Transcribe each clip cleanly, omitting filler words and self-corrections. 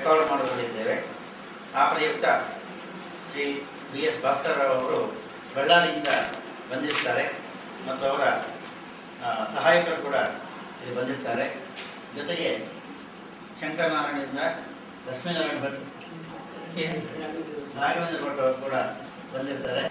Record ಮಾಡಲಿದ್ದೇವೆ. ಆ ಪ್ರಯುಕ್ತ ಶ್ರೀ BS ಭಾಸ್ಕರ್ ರಾವ್ ಅವರು ಬಳ್ಳಾರಿಯಿಂದ ಬಂದಿರ್ತಾರೆ ಮತ್ತು ಅವರ ಸಹಾಯಕರು ಕೂಡ ಇಲ್ಲಿ ಬಂದಿರ್ತಾರೆ. ಜೊತೆಗೆ ಶಂಕರನಾರಾಯಣದಿಂದ ಲಕ್ಷ್ಮೀನಾರಾಯಣ ಭಟ್, ರಾಘವೇಂದ್ರ ಭಟ್ ಅವರು ಕೂಡ ಬಂದಿರ್ತಾರೆ.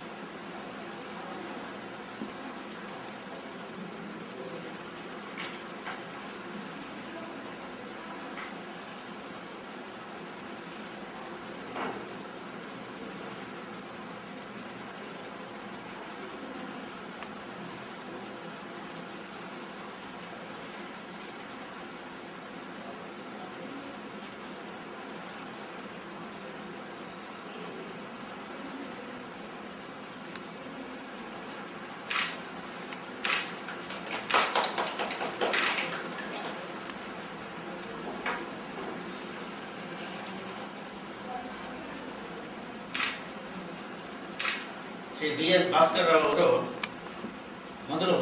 ಶ್ರೀ BS ಭಾಸ್ಕರ್ ರಾವ್ ಅವರು ಮೊದಲು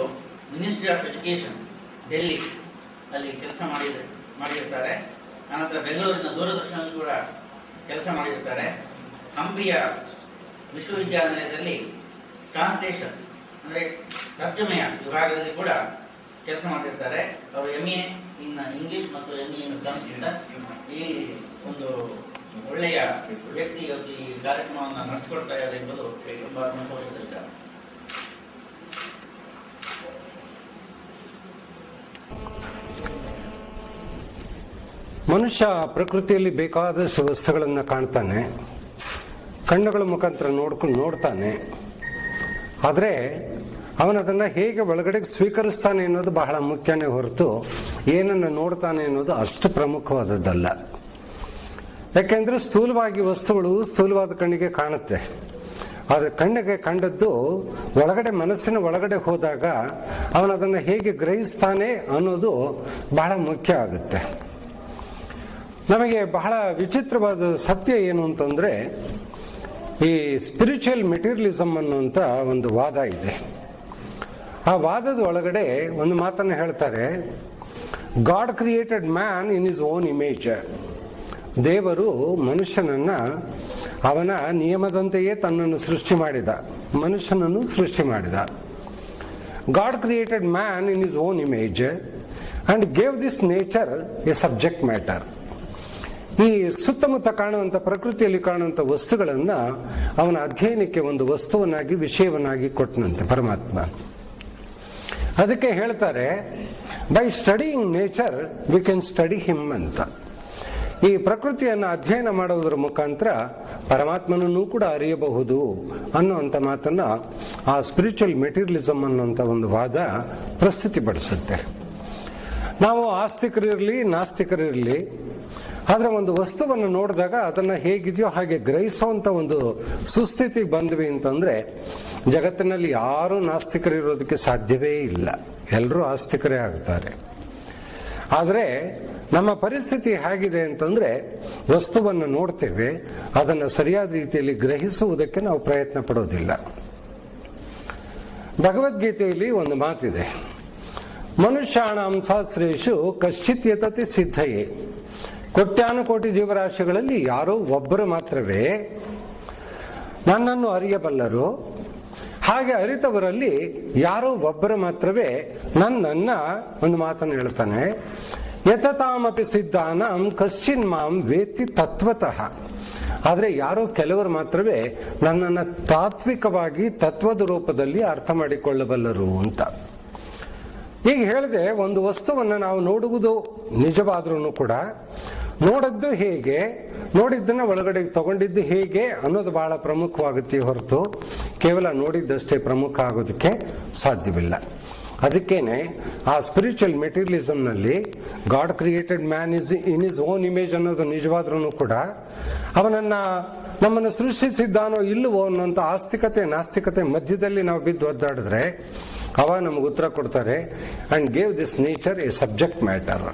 ಮಿನಿಸ್ಟ್ರಿ ಆಫ್ ಎಜುಕೇಶನ್ ಡೆಲ್ಲಿ ಅಲ್ಲಿ ಕೆಲಸ ಮಾಡಿರ್ತಾರೆ. ಆನಂತರ ಬೆಂಗಳೂರಿನ ದೂರದರ್ಶನ ಕೂಡ ಕೆಲಸ ಮಾಡಿರ್ತಾರೆ. ಹಂಪಿಯ ವಿಶ್ವವಿದ್ಯಾನಿಲಯದಲ್ಲಿ ಟ್ರಾನ್ಸ್ಲೇಷನ್ ಅಂದರೆ ತರ್ಜಮೆಯ ವಿಭಾಗದಲ್ಲಿ ಕೂಡ ಕೆಲಸ ಮಾಡಿರ್ತಾರೆ. ಅವರು MA ಇನ್ ಇಂಗ್ಲಿಷ್ ಮತ್ತು MA ಇನ್ ಸಂಸ್ಕೃತ. ಈ ಒಂದು ಒಳ್ಳೆಯ ವ್ಯಕ್ತಿ ಇವತ್ತು ಈ ಕಾರ್ಯಕ್ರಮವನ್ನು ನಡೆಸಿಕೊಡ್ತಾ ಇದ್ದಾರೆ ಎಂಬುದು ತುಂಬಾ ಸಂತೋಷದ ವಿಚಾರ. ಮನುಷ್ಯ ಪ್ರಕೃತಿಯಲ್ಲಿ ಬೇಕಾದಷ್ಟು ವಸ್ತುಗಳನ್ನು ಕಾಣ್ತಾನೆ, ಕಣ್ಣುಗಳ ಮುಖಾಂತರ ನೋಡ್ತಾನೆ. ಆದರೆ ಅವನದನ್ನು ಹೇಗೆ ಒಳಗಡೆ ಸ್ವೀಕರಿಸ್ತಾನೆ ಅನ್ನೋದು ಬಹಳ ಮುಖ್ಯನೇ ಹೊರತು ಏನನ್ನು ನೋಡ್ತಾನೆ ಅನ್ನೋದು ಅಷ್ಟು ಪ್ರಮುಖವಾದದ್ದಲ್ಲ. ಯಾಕೆಂದ್ರೆ ಸ್ಥೂಲವಾಗಿ ವಸ್ತುಗಳು ಸ್ಥೂಲವಾದ ಕಣ್ಣಿಗೆ ಕಾಣುತ್ತೆ, ಆದರೆ ಕಣ್ಣಿಗೆ ಕಂಡದ್ದು ಒಳಗಡೆ ಮನಸ್ಸಿನ ಒಳಗಡೆ ಹೋದಾಗ ಅವನದನ್ನು ಹೇಗೆ ಗ್ರಹಿಸ್ತಾನೆ ಅನ್ನೋದು ಬಹಳ ಮುಖ್ಯ ಆಗುತ್ತೆ. ನಮಗೆ ಬಹಳ ವಿಚಿತ್ರವಾದ ಸತ್ಯ ಏನು ಅಂತಂದ್ರೆ, ಈ ಸ್ಪಿರಿಚುವಲ್ ಮೆಟೀರಿಯಲಿಸಮ್ ಅನ್ನುವಂಥ ಒಂದು ವಾದ ಇದೆ. ಆ ವಾದದ ಒಳಗಡೆ ಒಂದು ಮಾತನ್ನು ಹೇಳ್ತಾರೆ, god created man in his own image. ದೇವರು ಮನುಷ್ಯನನ್ನ ಅವನ ನಿಯಮದಂತೆಯೇ ತನ್ನನ್ನು ಸೃಷ್ಟಿ ಮಾಡಿದ, ಮನುಷ್ಯನನ್ನು ಸೃಷ್ಟಿ ಮಾಡಿದ. God created man in his own image and gave this nature a subject matter. ಈ ಸುತ್ತಮುತ್ತ ಕಾಣುವಂಥ ಪ್ರಕೃತಿಯಲ್ಲಿ ಕಾಣುವಂಥ ವಸ್ತುಗಳನ್ನ ಅವನ ಅಧ್ಯಯನಕ್ಕೆ ಒಂದು ವಸ್ತುವನ್ನಾಗಿ ವಿಷಯವನ್ನಾಗಿ ಕೊಟ್ಟನಂತೆ ಪರಮಾತ್ಮ. ಅದಕ್ಕೆ ಹೇಳ್ತಾರೆ, by studying nature we can study him ಅಂತ. ಈ ಪ್ರಕೃತಿಯನ್ನು ಅಧ್ಯಯನ ಮಾಡುವುದರ ಮುಖಾಂತರ ಪರಮಾತ್ಮನನ್ನು ಕೂಡ ಅರಿಯಬಹುದು ಅನ್ನುವಂಥ ಮಾತನ್ನ ಆ ಸ್ಪಿರಿಚುವಲ್ ಮೆಟೀರಿಯಲಿಸಮ್ ಅನ್ನುವಂಥ ಒಂದು ವಾದ ಪ್ರಸ್ತುತಿಪಡಿಸುತ್ತೆ. ನಾವು ಆಸ್ತಿಕರಿರಲಿ ನಾಸ್ತಿಕರಿರಲಿ, ಆದರೆ ಒಂದು ವಸ್ತುವನ್ನು ನೋಡಿದಾಗ ಅದನ್ನು ಹೇಗಿದೆಯೋ ಹಾಗೆ ಗ್ರಹಿಸುವಂಥ ಒಂದು ಸುಸ್ಥಿತಿಗೆ ಬಂದ್ವಿ ಅಂತಂದ್ರೆ ಜಗತ್ತಿನಲ್ಲಿ ಯಾರೂ ನಾಸ್ತಿಕರಿರೋದಕ್ಕೆ ಸಾಧ್ಯವೇ ಇಲ್ಲ, ಎಲ್ಲರೂ ಆಸ್ತಿಕರೇ ಆಗ್ತಾರೆ. ಆದರೆ ನಮ್ಮ ಪರಿಸ್ಥಿತಿ ಹೇಗಿದೆ ಅಂತಂದ್ರೆ, ವಸ್ತುವನ್ನು ನೋಡ್ತೇವೆ, ಅದನ್ನು ಸರಿಯಾದ ರೀತಿಯಲ್ಲಿ ಗ್ರಹಿಸುವುದಕ್ಕೆ ನಾವು ಪ್ರಯತ್ನ ಪಡೋದಿಲ್ಲ. ಭಗವದ್ಗೀತೆಯಲ್ಲಿ ಒಂದು ಮಾತಿದೆ, ಮನುಷ್ಯಾಣಾಂ ಸಹಸ್ರೇಷು ಕಶ್ಚಿತ್ ಯತತಿ ಸಿದ್ಧಯೇ. ಕೋಟ್ಯಾನುಕೋಟಿ ಜೀವರಾಶಿಗಳಲ್ಲಿ ಯಾರೋ ಒಬ್ಬರು ಮಾತ್ರವೇ ನನ್ನನ್ನು ಅರಿಯಬಲ್ಲರು, ಹಾಗೆ ಅರಿತವರಲ್ಲಿ ಯಾರೋ ಒಬ್ಬರು ಮಾತ್ರವೇ ನನ್ನನ್ನ, ಒಂದು ಮಾತನ್ನು ಹೇಳ್ತಾನೆ, ಯತತಾಮಪಿ ಸಿದ್ಧಾನಂ ಕಶ್ಚಿನ್ ಮಾಂ ವೇತ್ತಿ ತತ್ವತಃ. ಆದರೆ ಯಾರೋ ಕೆಲವರು ಮಾತ್ರವೇ ನನ್ನನ್ನು ತಾತ್ವಿಕವಾಗಿ ತತ್ವದ ರೂಪದಲ್ಲಿ ಅರ್ಥ ಮಾಡಿಕೊಳ್ಳಬಲ್ಲರು ಅಂತ. ಈಗ ಹೇಳಿದೆ, ಒಂದು ವಸ್ತುವನ್ನು ನಾವು ನೋಡುವುದು ನಿಜವಾದ್ರೂ ಕೂಡ ನೋಡದ್ದು ಹೇಗೆ, ನೋಡಿದ್ದನ್ನ ಒಳಗಡೆ ತಗೊಂಡಿದ್ದು ಹೇಗೆ ಅನ್ನೋದು ಬಹಳ ಪ್ರಮುಖವಾಗುತ್ತೆ ಹೊರತು ಕೇವಲ ನೋಡಿದ್ದಷ್ಟೇ ಪ್ರಮುಖ ಆಗೋದಕ್ಕೆ ಸಾಧ್ಯವಿಲ್ಲ. ಅದಕ್ಕೇನೆ ಆ ಸ್ಪಿರಿಚುವಲ್ ಮೆಟೀರಿಯಲಿಸಮ್ ನಲ್ಲಿ god created man in his own image ಅನ್ನೋದು ನಿಜವಾದ್ರೂ ಕೂಡ ಅವನನ್ನ ನಮ್ಮನ್ನು ಸೃಷ್ಟಿಸಿದ್ದಾನೋ ಇಲ್ಲವೋ ಅನ್ನೋಂಥ ಆಸ್ತಿಕತೆ ನಾಸ್ತಿಕತೆ ಮಧ್ಯದಲ್ಲಿ ನಾವು ಬಿದ್ದು ಒದ್ದಾಡಿದ್ರೆ ಅವ ನಮ್ಗೆ ಉತ್ತರ ಕೊಡ್ತಾರೆ, and gave this nature a subject matter.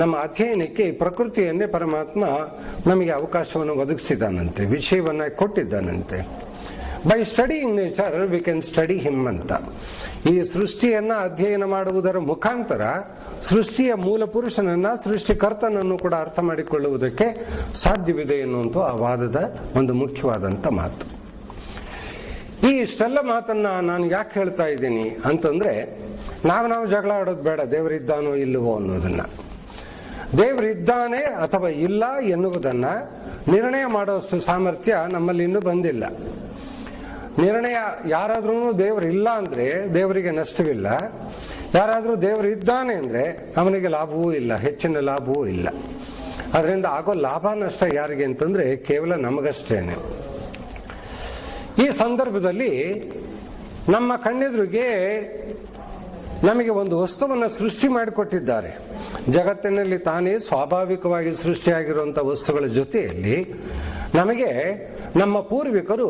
ನಮ್ಮ ಅಧ್ಯಯನಕ್ಕೆ ಪ್ರಕೃತಿಯನ್ನೇ ಪರಮಾತ್ಮ ನಮಗೆ ಅವಕಾಶವನ್ನು ಒದಗಿಸಿದ್ದಾನಂತೆ, ವಿಷಯವನ್ನ ಕೊಟ್ಟಿದ್ದಾನಂತೆ. By studying nature we can study him ಅಂತ. ಈ ಸೃಷ್ಟಿಯನ್ನ ಅಧ್ಯಯನ ಮಾಡುವುದರ ಮುಖಾಂತರ ಸೃಷ್ಟಿಯ ಮೂಲ ಪುರುಷನನ್ನ, ಸೃಷ್ಟಿಕರ್ತನನ್ನು ಕೂಡ ಅರ್ಥ ಮಾಡಿಕೊಳ್ಳುವುದಕ್ಕೆ ಸಾಧ್ಯವಿದೆ ಎನ್ನುವಂಥ ಆ ವಾದದ ಒಂದು ಮುಖ್ಯವಾದಂತ ಮಾತು. ಈ ಇಷ್ಟೆಲ್ಲ ಮಾತನ್ನ ನಾನು ಯಾಕೆ ಹೇಳ್ತಾ ಇದ್ದೀನಿ ಅಂತಂದ್ರೆ, ನಾವು ಜಗಳ ಆಡೋದು ಬೇಡ ದೇವರಿದ್ದಾನೋ ಇಲ್ಲವೋ ಅನ್ನೋದನ್ನ. ದೇವರಿದ್ದಾನೆ ಅಥವಾ ಇಲ್ಲ ಎನ್ನುವುದನ್ನ ನಿರ್ಣಯ ಮಾಡುವಷ್ಟು ಸಾಮರ್ಥ್ಯ ನಮ್ಮಲ್ಲಿ ಇನ್ನೂ ಬಂದಿಲ್ಲ. ನಿರ್ಣಯ, ಯಾರಾದ್ರೂ ದೇವರಿಲ್ಲ ಅಂದ್ರೆ ದೇವರಿಗೆ ನಷ್ಟವಿಲ್ಲ, ಯಾರಾದ್ರೂ ದೇವರಿದ್ದಾನೆ ಅಂದ್ರೆ ಅವನಿಗೆ ಲಾಭವೂ ಇಲ್ಲ, ಹೆಚ್ಚಿನ ಲಾಭವೂ ಇಲ್ಲ. ಅದರಿಂದ ಆಗೋ ಲಾಭ ನಷ್ಟ ಯಾರಿಗೆ ಅಂತಂದ್ರೆ ಕೇವಲ ನಮಗಷ್ಟೇನೆ. ಈ ಸಂದರ್ಭದಲ್ಲಿ ನಮ್ಮ ಕಣ್ಣೆದುರಿಗೆ ನಮಗೆ ಒಂದು ವಸ್ತುವನ್ನು ಸೃಷ್ಟಿ ಮಾಡಿಕೊಟ್ಟಿದ್ದಾರೆ. ಜಗತ್ತಿನಲ್ಲಿ ತಾನೇ ಸ್ವಾಭಾವಿಕವಾಗಿ ಸೃಷ್ಟಿಯಾಗಿರುವಂತಹ ವಸ್ತುಗಳ ಜೊತೆಯಲ್ಲಿ ನಮಗೆ ನಮ್ಮ ಪೂರ್ವಿಕರು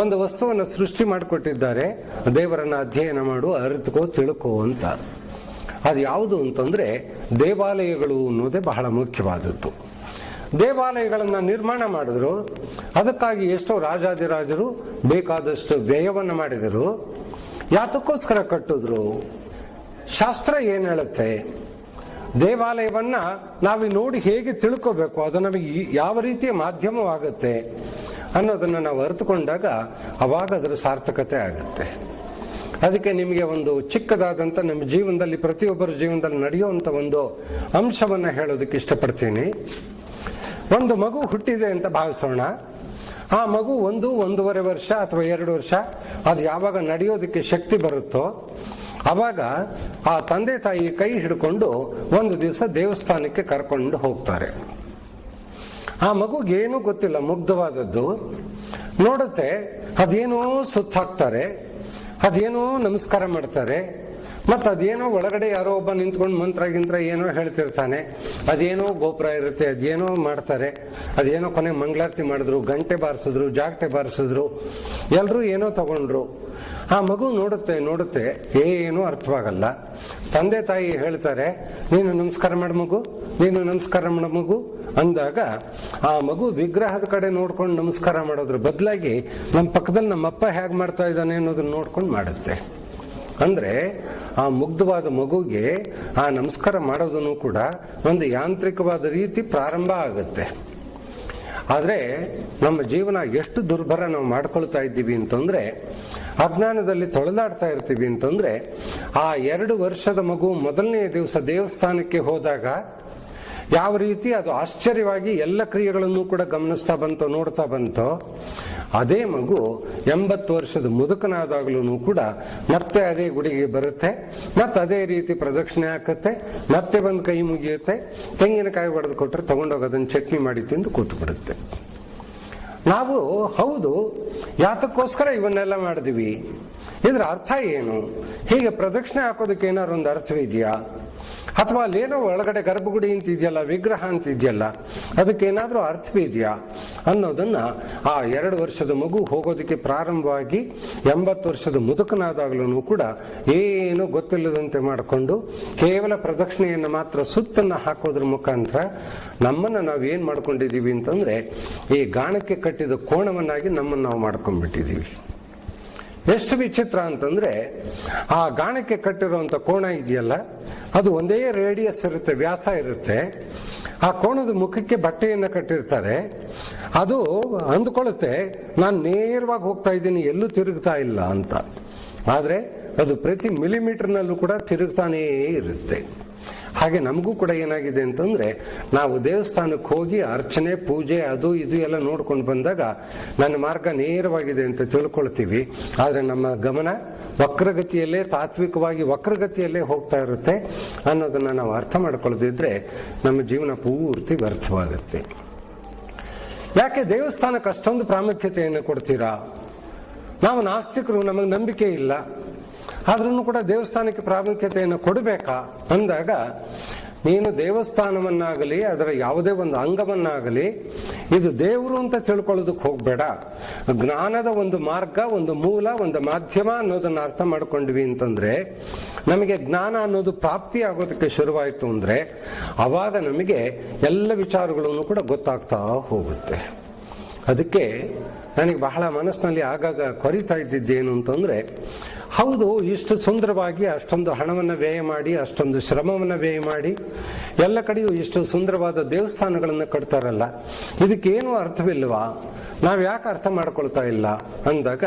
ಒಂದು ವಸ್ತುವನ್ನು ಸೃಷ್ಟಿ ಮಾಡಿಕೊಟ್ಟಿದ್ದಾರೆ. ದೇವರನ್ನ ಅಧ್ಯಯನ ಮಾಡು, ಅರಿತುಕೋ, ತಿಳ್ಕೋ ಅಂತ. ಅದು ಯಾವುದು ಅಂತಂದ್ರೆ ದೇವಾಲಯಗಳು ಅನ್ನೋದೇ ಬಹಳ ಮುಖ್ಯವಾದದ್ದು. ದೇವಾಲಯಗಳನ್ನ ನಿರ್ಮಾಣ ಮಾಡಿದ್ರು, ಅದಕ್ಕಾಗಿ ಎಷ್ಟೋ ರಾಜಾದಿರಾಜರು ಬೇಕಾದಷ್ಟು ವ್ಯಯವನ್ನು ಮಾಡಿದರು. ಯಾತಕ್ಕೋಸ್ಕರ ಕಟ್ಟಿದ್ರು? ಶಾಸ್ತ್ರ ಏನ್ ಹೇಳುತ್ತೆ? ದೇವಾಲಯವನ್ನ ನಾವು ನೋಡಿ ಹೇಗೆ ತಿಳ್ಕೋಬೇಕು, ಅದು ನಮಗೆ ಯಾವ ರೀತಿಯ ಮಾಧ್ಯಮವಾಗುತ್ತೆ ಅನ್ನೋದನ್ನ ನಾವು ಅರಿತುಕೊಂಡಾಗ ಅವಾಗ ಅದರ ಸಾರ್ಥಕತೆ ಆಗುತ್ತೆ. ಅದಕ್ಕೆ ನಿಮಗೆ ಒಂದು ಚಿಕ್ಕದಾದಂತ ನಮ್ಮ ಜೀವನದಲ್ಲಿ, ಪ್ರತಿಯೊಬ್ಬರ ಜೀವನದಲ್ಲಿ ನಡೆಯುವಂತ ಒಂದು ಅಂಶವನ್ನ ಹೇಳೋದಕ್ಕೆ ಇಷ್ಟಪಡ್ತೀನಿ. ಒಂದು ಮಗು ಹುಟ್ಟಿದೆ ಅಂತ ಭಾವಿಸೋಣ. ಆ ಮಗು 1-1.5 ವರ್ಷ ಅಥವಾ 2 ವರ್ಷ ಅದು ಯಾವಾಗ ನಡೆಯೋದಕ್ಕೆ ಶಕ್ತಿ ಬರುತ್ತೋ ಅವಾಗ ಆ ತಂದೆ ತಾಯಿ ಕೈ ಹಿಡ್ಕೊಂಡು ಒಂದು ದಿವಸ ದೇವಸ್ಥಾನಕ್ಕೆ ಕರ್ಕೊಂಡು ಹೋಗ್ತಾರೆ. ಆ ಮಗುಗೇನೂ ಗೊತ್ತಿಲ್ಲ, ಮುಗ್ಧವಾದದ್ದು. ನೋಡುತ್ತೆ, ಅದೇನೋ ಸುತ್ತಾಕ್ತಾರೆ, ಅದೇನೋ ನಮಸ್ಕಾರ ಮಾಡ್ತಾರೆ, ಮತ್ತ ಅದೇನೋ ಒಳಗಡೆ ಯಾರೋ ಒಬ್ಬ ನಿಂತ್ಕೊಂಡು ಮಂತ್ರ ಗಿಂತ್ರ ಏನೋ ಹೇಳ್ತಿರ್ತಾನೆ, ಅದೇನೋ ಗೋಪುರ ಇರುತ್ತೆ, ಅದೇನೋ ಮಾಡ್ತಾರೆ, ಅದೇನೋ ಕೊನೆ ಮಂಗಳಾರತಿ ಮಾಡಿದ್ರು, ಗಂಟೆ ಬಾರಿಸಿದ್ರು, ಜಾಗಟೆ ಬಾರಿಸಿದ್ರು, ಎಲ್ರೂ ಏನೋ ತಗೊಂಡ್ರು. ಆ ಮಗು ನೋಡುತ್ತೆ ಏನೂ ಅರ್ಥವಾಗಲ್ಲ. ತಂದೆ ತಾಯಿ ಹೇಳ್ತಾರೆ, ನೀನು ನಮಸ್ಕಾರ ಮಾಡ ಮಗು, ನೀನು ನಮಸ್ಕಾರ ಮಾಡ ಮಗು ಅಂದಾಗ ಆ ಮಗು ವಿಗ್ರಹದ ಕಡೆ ನೋಡ್ಕೊಂಡು ನಮಸ್ಕಾರ ಮಾಡೋದ್ರ ಬದಲಾಗಿ ನಮ್ಮ ಪಕ್ಕದಲ್ಲಿ ನಮ್ಮಪ್ಪ ಹೇಗೆ ಮಾಡ್ತಾ ಇದ್ದಾನೆ ಅನ್ನೋದನ್ನ ನೋಡ್ಕೊಂಡು ಮಾಡುತ್ತೆ. ಅಂದ್ರೆ ಆ ಮುಗ್ಧವಾದ ಮಗುಗೆ ಆ ನಮಸ್ಕಾರ ಮಾಡೋದನ್ನು ಕೂಡ ಒಂದು ಯಾಂತ್ರಿಕವಾದ ರೀತಿ ಪ್ರಾರಂಭ ಆಗುತ್ತೆ. ಆದ್ರೆ ನಮ್ಮ ಜೀವನ ಎಷ್ಟು ದುರ್ಭರ ನಾವು ಮಾಡ್ಕೊಳ್ತಾ ಇದ್ದೀವಿ ಅಂತಂದ್ರೆ, ಅಜ್ಞಾನದಲ್ಲಿ ತೊಳೆದಾಡ್ತಾ ಇರ್ತೀವಿ ಅಂತಂದ್ರೆ, ಆ 2 ವರ್ಷದ ಮಗು ಮೊದಲನೇ ದಿವಸ ದೇವಸ್ಥಾನಕ್ಕೆ ಹೋದಾಗ ಯಾವ ರೀತಿ ಅದು ಆಶ್ಚರ್ಯವಾಗಿ ಎಲ್ಲ ಕ್ರಿಯೆಗಳನ್ನು ಕೂಡ ಗಮನಿಸ್ತಾ ಬಂತೋ, ನೋಡ್ತಾ ಬಂತೋ, ಅದೇ ಮಗು 80 ವರ್ಷದ ಮುದುಕನಾದಾಗ್ಲೂ ಕೂಡ ಮತ್ತೆ ಅದೇ ಗುಡಿಗೆ ಬರುತ್ತೆ, ಮತ್ತೆ ಅದೇ ರೀತಿ ಪ್ರದಕ್ಷಿಣೆ ಹಾಕುತ್ತೆ, ಮತ್ತೆ ಬಂದು ಕೈ ಮುಗಿಯುತ್ತೆ, ತೆಂಗಿನಕಾಯಿ ಹೊಡೆದು ಕೊಟ್ಟರೆ ತಗೊಂಡೋಗಿ ಅದನ್ನು ಚಟ್ನಿ ಮಾಡಿ ತಿಂದು ಕೂತು ಬಿಡುತ್ತೆ. ನಾವು ಹೌದು, ಯಾತಕ್ಕೋಸ್ಕರ ಇವನ್ನೆಲ್ಲ ಮಾಡಿದ್ವಿ, ಇದ್ರ ಅರ್ಥ ಏನು? ಹೀಗೆ ಪ್ರದಕ್ಷಿಣೆ ಹಾಕೋದಕ್ಕೆ ಏನಾದ್ರು ಒಂದು ಅರ್ಥವಿದೆಯಾ? ಅಥವಾ ಅಲ್ಲೇನೋ ಒಳಗಡೆ ಗರ್ಭಗುಡಿ ಅಂತ ಇದೆಯಲ್ಲ, ವಿಗ್ರಹ ಅಂತ ಇದೆಯಲ್ಲ, ಅದಕ್ಕೇನಾದ್ರೂ ಅರ್ಥವಿದೆಯಾ ಅನ್ನೋದನ್ನ ಆ 2 ವರ್ಷದ ಮಗು ಹೋಗೋದಕ್ಕೆ ಪ್ರಾರಂಭವಾಗಿ 80 ವರ್ಷದ ಮುದುಕನಾದಾಗ್ಲೂ ಕೂಡ ಏನು ಗೊತ್ತಿಲ್ಲದಂತೆ ಮಾಡಿಕೊಂಡು ಕೇವಲ ಪ್ರದಕ್ಷಿಣೆಯನ್ನು ಮಾತ್ರ ಸುತ್ತನ್ನ ಹಾಕೋದ್ರ ಮುಖಾಂತರ ನಮ್ಮನ್ನ ನಾವು ಏನ್ ಮಾಡ್ಕೊಂಡಿದೀವಿ ಅಂತಂದ್ರೆ, ಈ ಗಾಣಕ್ಕೆ ಕಟ್ಟಿದ ಕೋಣವನ್ನಾಗಿ ನಮ್ಮನ್ನು ನಾವು ಮಾಡ್ಕೊಂಡ್ಬಿಟ್ಟಿದೀವಿ. ಎಷ್ಟು ವಿಚಿತ್ರ ಅಂತಂದ್ರೆ, ಆ ಗಾಣಕ್ಕೆ ಕಟ್ಟಿರುವಂತ ಕೋಣ ಇದೆಯಲ್ಲ, ಅದು ಒಂದೇ ರೇಡಿಯಸ್ ಇರುತ್ತೆ, ವ್ಯಾಸ ಇರುತ್ತೆ. ಆ ಕೋಣದ ಮುಖಕ್ಕೆ ಬಟ್ಟೆಯನ್ನ ಕಟ್ಟಿರ್ತಾರೆ. ಅದು ಅಂದುಕೊಳ್ಳುತ್ತೆ ನಾನು ನೇರವಾಗಿ ಹೋಗ್ತಾ ಇದ್ದೀನಿ, ಎಲ್ಲೂ ತಿರುಗ್ತಾ ಇಲ್ಲ ಅಂತ. ಆದ್ರೆ ಅದು ಪ್ರತಿ ಮಿಲಿಮೀಟರ್ನಲ್ಲೂ ಕೂಡ ತಿರುಗ್ತಾನೇ ಇರುತ್ತೆ. ಹಾಗೆ ನಮಗೂ ಕೂಡ ಏನಾಗಿದೆ ಅಂತಂದ್ರೆ, ನಾವು ದೇವಸ್ಥಾನಕ್ಕೆ ಹೋಗಿ ಅರ್ಚನೆ, ಪೂಜೆ, ಅದು ಇದು ಎಲ್ಲ ನೋಡ್ಕೊಂಡು ಬಂದಾಗ ನನ್ನ ಮಾರ್ಗ ನೇರವಾಗಿದೆ ಅಂತ ತಿಳ್ಕೊಳ್ತೀವಿ. ಆದ್ರೆ ನಮ್ಮ ಗಮನ ವಕ್ರಗತಿಯಲ್ಲೇ, ತಾತ್ವಿಕವಾಗಿ ವಕ್ರಗತಿಯಲ್ಲೇ ಹೋಗ್ತಾ ಇರುತ್ತೆ ಅನ್ನೋದನ್ನ ನಾವು ಅರ್ಥ ಮಾಡ್ಕೊಳ್ಳದಿದ್ರೆ ನಮ್ಮ ಜೀವನ ಪೂರ್ತಿ ವ್ಯರ್ಥವಾಗುತ್ತೆ. ಯಾಕೆ ದೇವಸ್ಥಾನಕ್ಕೆ ಅಷ್ಟೊಂದು ಪ್ರಾಮುಖ್ಯತೆಯನ್ನು ಕೊಡ್ತೀರಾ? ನಾವು ನಾಸ್ತಿಕರು, ನಮಗೆ ನಂಬಿಕೆ ಇಲ್ಲ, ಆದ್ರೂ ಕೂಡ ದೇವಸ್ಥಾನಕ್ಕೆ ಪ್ರಾಮುಖ್ಯತೆಯನ್ನು ಕೊಡಬೇಕಾ ಅಂದಾಗ, ನೀನು ದೇವಸ್ಥಾನವನ್ನಾಗಲಿ ಅದರ ಯಾವುದೇ ಒಂದು ಅಂಗವನ್ನಾಗಲಿ ಇದು ದೇವರು ಅಂತ ತಿಳ್ಕೊಳ್ಳೋದಕ್ಕೆ ಹೋಗ್ಬೇಡ. ಜ್ಞಾನದ ಒಂದು ಮಾರ್ಗ, ಒಂದು ಮೂಲ, ಒಂದು ಮಾಧ್ಯಮ ಅನ್ನೋದನ್ನ ಅರ್ಥ ಮಾಡ್ಕೊಂಡ್ವಿ ಅಂತಂದ್ರೆ, ನಮಗೆ ಜ್ಞಾನ ಅನ್ನೋದು ಪ್ರಾಪ್ತಿ ಆಗೋದಕ್ಕೆ ಶುರುವಾಯಿತು ಅಂದ್ರೆ ಅವಾಗ ನಮಗೆ ಎಲ್ಲ ವಿಚಾರಗಳನ್ನು ಕೂಡ ಗೊತ್ತಾಗ್ತಾ ಹೋಗುತ್ತೆ. ಅದಕ್ಕೆ ನನಗೆ ಬಹಳ ಮನಸ್ಸಿನಲ್ಲಿ ಆಗಾಗ ಕೊರಿತಾ ಇದ್ದಿದ್ದೇನು ಅಂತಂದ್ರೆ, ಹೌದು, ಇಷ್ಟು ಸುಂದರವಾಗಿ ಅಷ್ಟೊಂದು ಹಣವನ್ನು ವ್ಯಯ ಮಾಡಿ, ಅಷ್ಟೊಂದು ಶ್ರಮವನ್ನು ವ್ಯಯ ಮಾಡಿ ಎಲ್ಲ ಕಡೆಯೂ ಇಷ್ಟು ಸುಂದರವಾದ ದೇವಸ್ಥಾನಗಳನ್ನು ಕಟ್ತಾರಲ್ಲ, ಇದಕ್ಕೇನು ಅರ್ಥವಿಲ್ವಾ? ನಾವು ಯಾಕೆ ಅರ್ಥ ಮಾಡ್ಕೊಳ್ತಾ ಇಲ್ಲ ಅಂದಾಗ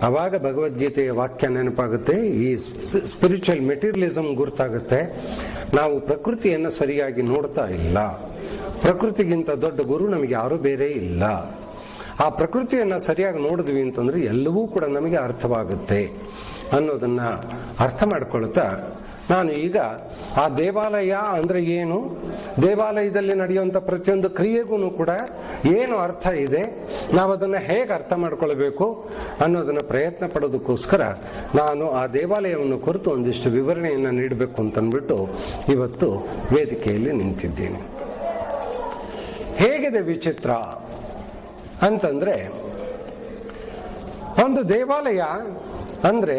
ಅವಾಗ ಭಗವದ್ಗೀತೆಯ ವಾಕ್ಯ ನೆನಪಾಗುತ್ತೆ, ಈ ಸ್ಪಿರಿಚುವಲ್ ಮೆಟೀರಿಯಲಿಸಮ್ ಗುರ್ತಾಗುತ್ತೆ. ನಾವು ಪ್ರಕೃತಿಯನ್ನು ಸರಿಯಾಗಿ ನೋಡ್ತಾ ಇಲ್ಲ. ಪ್ರಕೃತಿಗಿಂತ ದೊಡ್ಡ ಗುರು ನಮಗೆ ಯಾರೂ ಬೇರೆ ಇಲ್ಲ. ಆ ಪ್ರಕೃತಿಯನ್ನ ಸರಿಯಾಗಿ ನೋಡಿದ್ವಿ ಅಂತಂದ್ರೆ ಎಲ್ಲವೂ ಕೂಡ ನಮಗೆ ಅರ್ಥವಾಗುತ್ತೆ ಅನ್ನೋದನ್ನ ಅರ್ಥ ಮಾಡ್ಕೊಳ್ತಾ, ನಾನು ಈಗ ಆ ದೇವಾಲಯ ಅಂದ್ರೆ ಏನು, ದೇವಾಲಯದಲ್ಲಿ ನಡೆಯುವಂತ ಪ್ರತಿಯೊಂದು ಕ್ರಿಯೆಗೂ ಕೂಡ ಏನು ಅರ್ಥ ಇದೆ, ನಾವು ಅದನ್ನ ಹೇಗೆ ಅರ್ಥ ಮಾಡ್ಕೊಳ್ಬೇಕು ಅನ್ನೋದನ್ನ ಪ್ರಯತ್ನ ಪಡೋದಕ್ಕೋಸ್ಕರ ನಾನು ಆ ದೇವಾಲಯವನ್ನು ಕುರಿತು ಒಂದಿಷ್ಟು ವಿವರಣೆಯನ್ನು ನೀಡಬೇಕು ಅಂತಂದ್ಬಿಟ್ಟು ಇವತ್ತು ವೇದಿಕೆಯಲ್ಲಿ ನಿಂತಿದ್ದೀನಿ. ಹೇಗಿದೆ ವಿಚಿತ್ರ ಅಂತಂದ್ರೆ, ಒಂದು ದೇವಾಲಯ ಅಂದ್ರೆ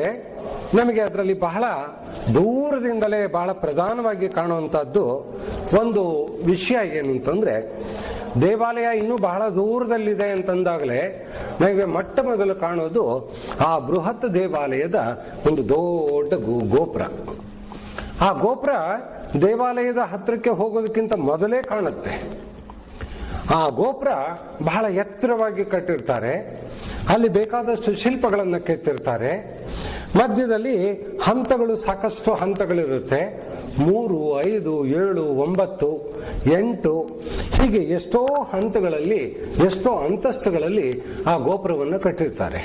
ನಮಗೆ ಅದರಲ್ಲಿ ಬಹಳ ದೂರದಿಂದಲೇ ಬಹಳ ಪ್ರಧಾನವಾಗಿ ಕಾಣುವಂತಹದ್ದು ಒಂದು ವಿಷಯ ಏನು ಅಂತಂದ್ರೆ, ದೇವಾಲಯ ಇನ್ನೂ ಬಹಳ ದೂರದಲ್ಲಿದೆ ಅಂತಂದಾಗಲೇ ನಮಗೆ ಮೊಟ್ಟ ಮೊದಲು ಕಾಣೋದು ಆ ಬೃಹತ್ ದೇವಾಲಯದ ಒಂದು ದೊಡ್ಡ ಗೋಪುರ. ಆ ಗೋಪುರ ದೇವಾಲಯದ ಹತ್ತಿರಕ್ಕೆ ಹೋಗೋದಕ್ಕಿಂತ ಮೊದಲೇ ಕಾಣುತ್ತೆ. ಆ ಗೋಪುರ ಬಹಳ ಎತ್ತರವಾಗಿ ಕಟ್ಟಿರ್ತಾರೆ, ಅಲ್ಲಿ ಬೇಕಾದಷ್ಟು ಶಿಲ್ಪಗಳನ್ನು ಕೆತ್ತಿರ್ತಾರೆ. ಮಧ್ಯದಲ್ಲಿ ಹಂತಗಳು, ಸಾಕಷ್ಟು ಹಂತಗಳಿರುತ್ತೆ. 3, 5, 7, 9, 8 ಹೀಗೆ ಎಷ್ಟೋ ಹಂತಗಳಲ್ಲಿ, ಎಷ್ಟೋ ಅಂತಸ್ತುಗಳಲ್ಲಿ ಆ ಗೋಪುರವನ್ನು ಕಟ್ಟಿರ್ತಾರೆ.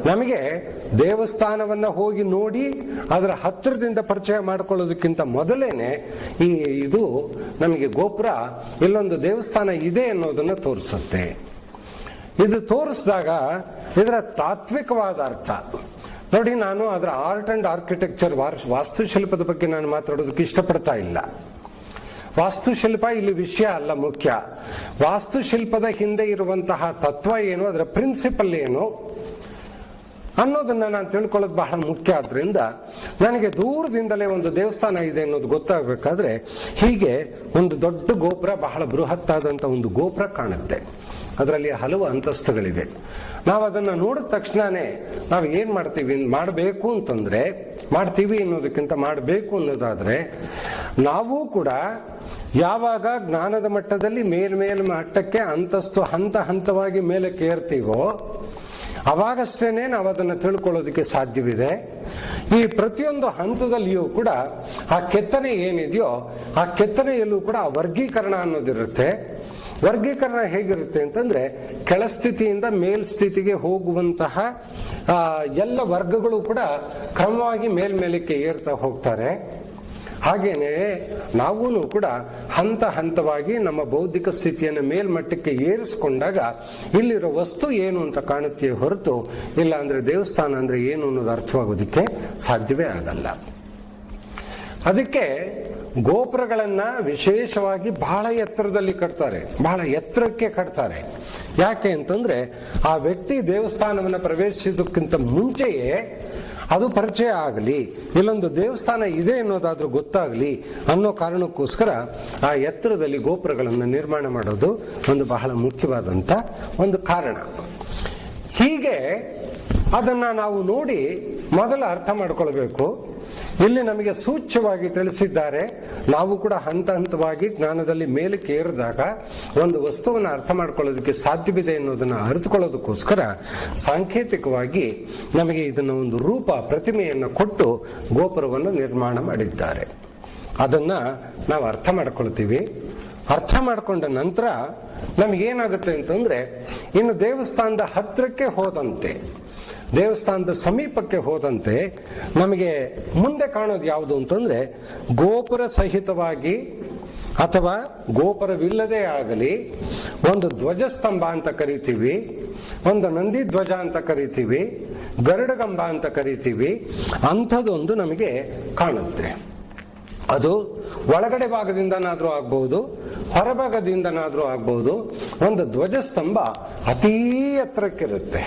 ನಮಗೆ ದೇವಸ್ಥಾನವನ್ನ ಹೋಗಿ ನೋಡಿ ಅದರ ಹತ್ತಿರದಿಂದ ಪರಿಚಯ ಮಾಡಿಕೊಳ್ಳೋದಕ್ಕಿಂತ ಮೊದಲೇನೆ ಇದು ನಮಗೆ ಗೋಪುರ ಇಲ್ಲೊಂದು ದೇವಸ್ಥಾನ ಇದೆ ಅನ್ನೋದನ್ನ ತೋರಿಸುತ್ತೆ. ಇದು ತೋರಿಸಿದಾಗ ಇದರ ತಾತ್ವಿಕವಾದ ಅರ್ಥ ನೋಡಿ. ನಾನು ಅದರ ಆರ್ಟ್ ಅಂಡ್ ಆರ್ಕಿಟೆಕ್ಚರ್, ವಾಸ್ತುಶಿಲ್ಪದ ಬಗ್ಗೆ ನಾನು ಮಾತಾಡೋದಕ್ಕೆ ಇಷ್ಟಪಡ್ತಾ ಇಲ್ಲ. ವಾಸ್ತುಶಿಲ್ಪ ಇಲ್ಲಿ ವಿಷಯ ಅಲ್ಲ ಮುಖ್ಯ. ವಾಸ್ತುಶಿಲ್ಪದ ಹಿಂದೆ ಇರುವಂತಹ ತತ್ವ ಏನು, ಅದರ ಪ್ರಿನ್ಸಿಪಲ್ ಏನು ಅನ್ನೋದನ್ನ ನಾನು ತಿಳ್ಕೊಳ್ಳೋದು ಬಹಳ ಮುಖ್ಯ. ಆದ್ರಿಂದ ನನಗೆ ದೂರದಿಂದಲೇ ಒಂದು ದೇವಸ್ಥಾನ ಇದೆ ಅನ್ನೋದು ಗೊತ್ತಾಗಬೇಕಾದ್ರೆ ಹೀಗೆ ಒಂದು ದೊಡ್ಡ ಗೋಪುರ, ಬಹಳ ಬೃಹತ್ತಾದಂತ ಒಂದು ಗೋಪುರ ಕಾಣುತ್ತೆ. ಅದರಲ್ಲಿ ಹಲವು ಅಂತಸ್ತುಗಳಿವೆ. ನಾವು ಅದನ್ನ ನೋಡಿದ ತಕ್ಷಣನೇ ನಾವು ಏನ್ ಮಾಡ್ತೀವಿ, ಮಾಡಬೇಕು ಅಂತಂದ್ರೆ, ಮಾಡ್ತೀವಿ ಅನ್ನೋದಕ್ಕಿಂತ ಮಾಡಬೇಕು ಅನ್ನೋದಾದ್ರೆ, ನಾವು ಕೂಡ ಯಾವಾಗ ಜ್ಞಾನದ ಮಟ್ಟದಲ್ಲಿ ಮೇಲ್ಮೇಲ್ ಮಟ್ಟಕ್ಕೆ ಅಂತಸ್ತು ಹಂತ ಹಂತವಾಗಿ ಮೇಲಕ್ಕೆ ಏರ್ತೀವೋ ಅವಾಗಷ್ಟೇನೆ ನಾವು ಅದನ್ನು ತಿಳ್ಕೊಳ್ಳೋದಕ್ಕೆ ಸಾಧ್ಯವಿದೆ. ಈ ಪ್ರತಿಯೊಂದು ಹಂತದಲ್ಲಿಯೂ ಕೂಡ ಆ ಕೆತ್ತನೆ ಏನಿದೆಯೋ ಆ ಕೆತ್ತನೆಯಲ್ಲೂ ಕೂಡ ವರ್ಗೀಕರಣ ಅನ್ನೋದಿರುತ್ತೆ. ವರ್ಗೀಕರಣ ಹೇಗಿರುತ್ತೆ ಅಂತಂದ್ರೆ, ಕೆಳಸ್ಥಿತಿಯಿಂದ ಮೇಲ್ಸ್ಥಿತಿಗೆ ಹೋಗುವಂತಹ ಎಲ್ಲ ವರ್ಗಗಳು ಕೂಡ ಕ್ರಮವಾಗಿ ಮೇಲ್ಮೇಲಕ್ಕೆ ಏರ್ತಾ ಹೋಗ್ತಾರೆ. ಹಾಗೇನೆ ನಾವೂ ಕೂಡ ಹಂತ ಹಂತವಾಗಿ ನಮ್ಮ ಬೌದ್ಧಿಕ ಸ್ಥಿತಿಯನ್ನು ಮೇಲ್ಮಟ್ಟಕ್ಕೆ ಏರಿಸಿಕೊಂಡಾಗ ಇಲ್ಲಿರೋ ವಸ್ತು ಏನು ಅಂತ ಕಾಣುತ್ತೆ ಹೊರತು, ಇಲ್ಲ ಅಂದ್ರೆ ದೇವಸ್ಥಾನ ಅಂದ್ರೆ ಏನು ಅನ್ನೋದು ಅರ್ಥವಾಗೋದಕ್ಕೆ ಸಾಧ್ಯವೇ ಆಗಲ್ಲ. ಅದಕ್ಕೆ ಗೋಪುರಗಳನ್ನ ವಿಶೇಷವಾಗಿ ಬಹಳ ಎತ್ತರದಲ್ಲಿ ಕಟ್ತಾರೆ, ಬಹಳ ಎತ್ತರಕ್ಕೆ ಕಟ್ತಾರೆ. ಯಾಕೆ ಅಂತಂದ್ರೆ ಆ ವ್ಯಕ್ತಿ ದೇವಸ್ಥಾನವನ್ನು ಪ್ರವೇಶಿಸೋದಕ್ಕಿಂತ ಮುಂಚೆಯೇ ಅದು ಪರಿಚಯ ಆಗಲಿ, ಇಲ್ಲೊಂದು ದೇವಸ್ಥಾನ ಇದೆ ಅನ್ನೋದಾದ್ರೂ ಗೊತ್ತಾಗಲಿ ಅನ್ನೋ ಕಾರಣಕ್ಕೋಸ್ಕರ ಆ ಎತ್ತರದಲ್ಲಿ ಗೋಪುರಗಳನ್ನು ನಿರ್ಮಾಣ ಮಾಡೋದು ಒಂದು ಬಹಳ ಮುಖ್ಯವಾದಂತ ಒಂದು ಕಾರಣ. ಹೀಗೆ ಅದನ್ನ ನಾವು ನೋಡಿ ಮೊದಲು ಅರ್ಥ ಮಾಡ್ಕೊಳ್ಬೇಕು. ಇಲ್ಲಿ ನಮಗೆ ಸೂಚ್ಯವಾಗಿ ತಿಳಿಸಿದ್ದಾರೆ, ನಾವು ಕೂಡ ಹಂತ ಹಂತವಾಗಿ ಜ್ಞಾನದಲ್ಲಿ ಮೇಲಕ್ಕೆ ಏರಿದಾಗ ಒಂದು ವಸ್ತುವನ್ನು ಅರ್ಥ ಮಾಡ್ಕೊಳ್ಳೋದಕ್ಕೆ ಸಾಧ್ಯವಿದೆ ಅನ್ನೋದನ್ನ ಅರಿತುಕೊಳ್ಳೋದಕ್ಕೋಸ್ಕರ ಸಾಂಕೇತಿಕವಾಗಿ ನಮಗೆ ಇದನ್ನ ಒಂದು ರೂಪ, ಪ್ರತಿಮೆಯನ್ನು ಕೊಟ್ಟು ಗೋಪುರವನ್ನು ನಿರ್ಮಾಣ ಮಾಡಿದ್ದಾರೆ. ಅದನ್ನ ನಾವು ಅರ್ಥ ಮಾಡ್ಕೊಳ್ತೀವಿ. ಅರ್ಥ ಮಾಡ್ಕೊಂಡ ನಂತರ ನಮಗೇನಾಗುತ್ತೆ ಅಂತಂದ್ರೆ, ಇನ್ನು ದೇವಸ್ಥಾನದ ಹತ್ತಿರಕ್ಕೆ ಹೋದಂತೆ, ದೇವಸ್ಥಾನದ ಸಮೀಪಕ್ಕೆ ಹೋದಂತೆ ನಮಗೆ ಮುಂದೆ ಕಾಣೋದು ಯಾವುದು ಅಂತಂದ್ರೆ, ಗೋಪುರ ಸಹಿತವಾಗಿ ಅಥವಾ ಗೋಪುರವಿಲ್ಲದೆ ಆಗಲಿ ಒಂದು ಧ್ವಜಸ್ತಂಭ ಅಂತ ಕರಿತೀವಿ, ಒಂದು ನಂದಿ ಧ್ವಜ ಅಂತ ಕರಿತೀವಿ, ಗರುಡಗಂಬ ಅಂತ ಕರಿತೀವಿ, ಅಂಥದ್ದೊಂದು ನಮಗೆ ಕಾಣುತ್ತೆ. ಅದು ಒಳಗಡೆ ಭಾಗದಿಂದನಾದ್ರೂ ಆಗ್ಬಹುದು, ಹೊರಭಾಗದಿಂದನಾದ್ರೂ ಆಗ್ಬಹುದು. ಒಂದು ಧ್ವಜಸ್ತಂಭ ಅತೀ ಎತ್ತರಕ್ಕಿರುತ್ತೆ.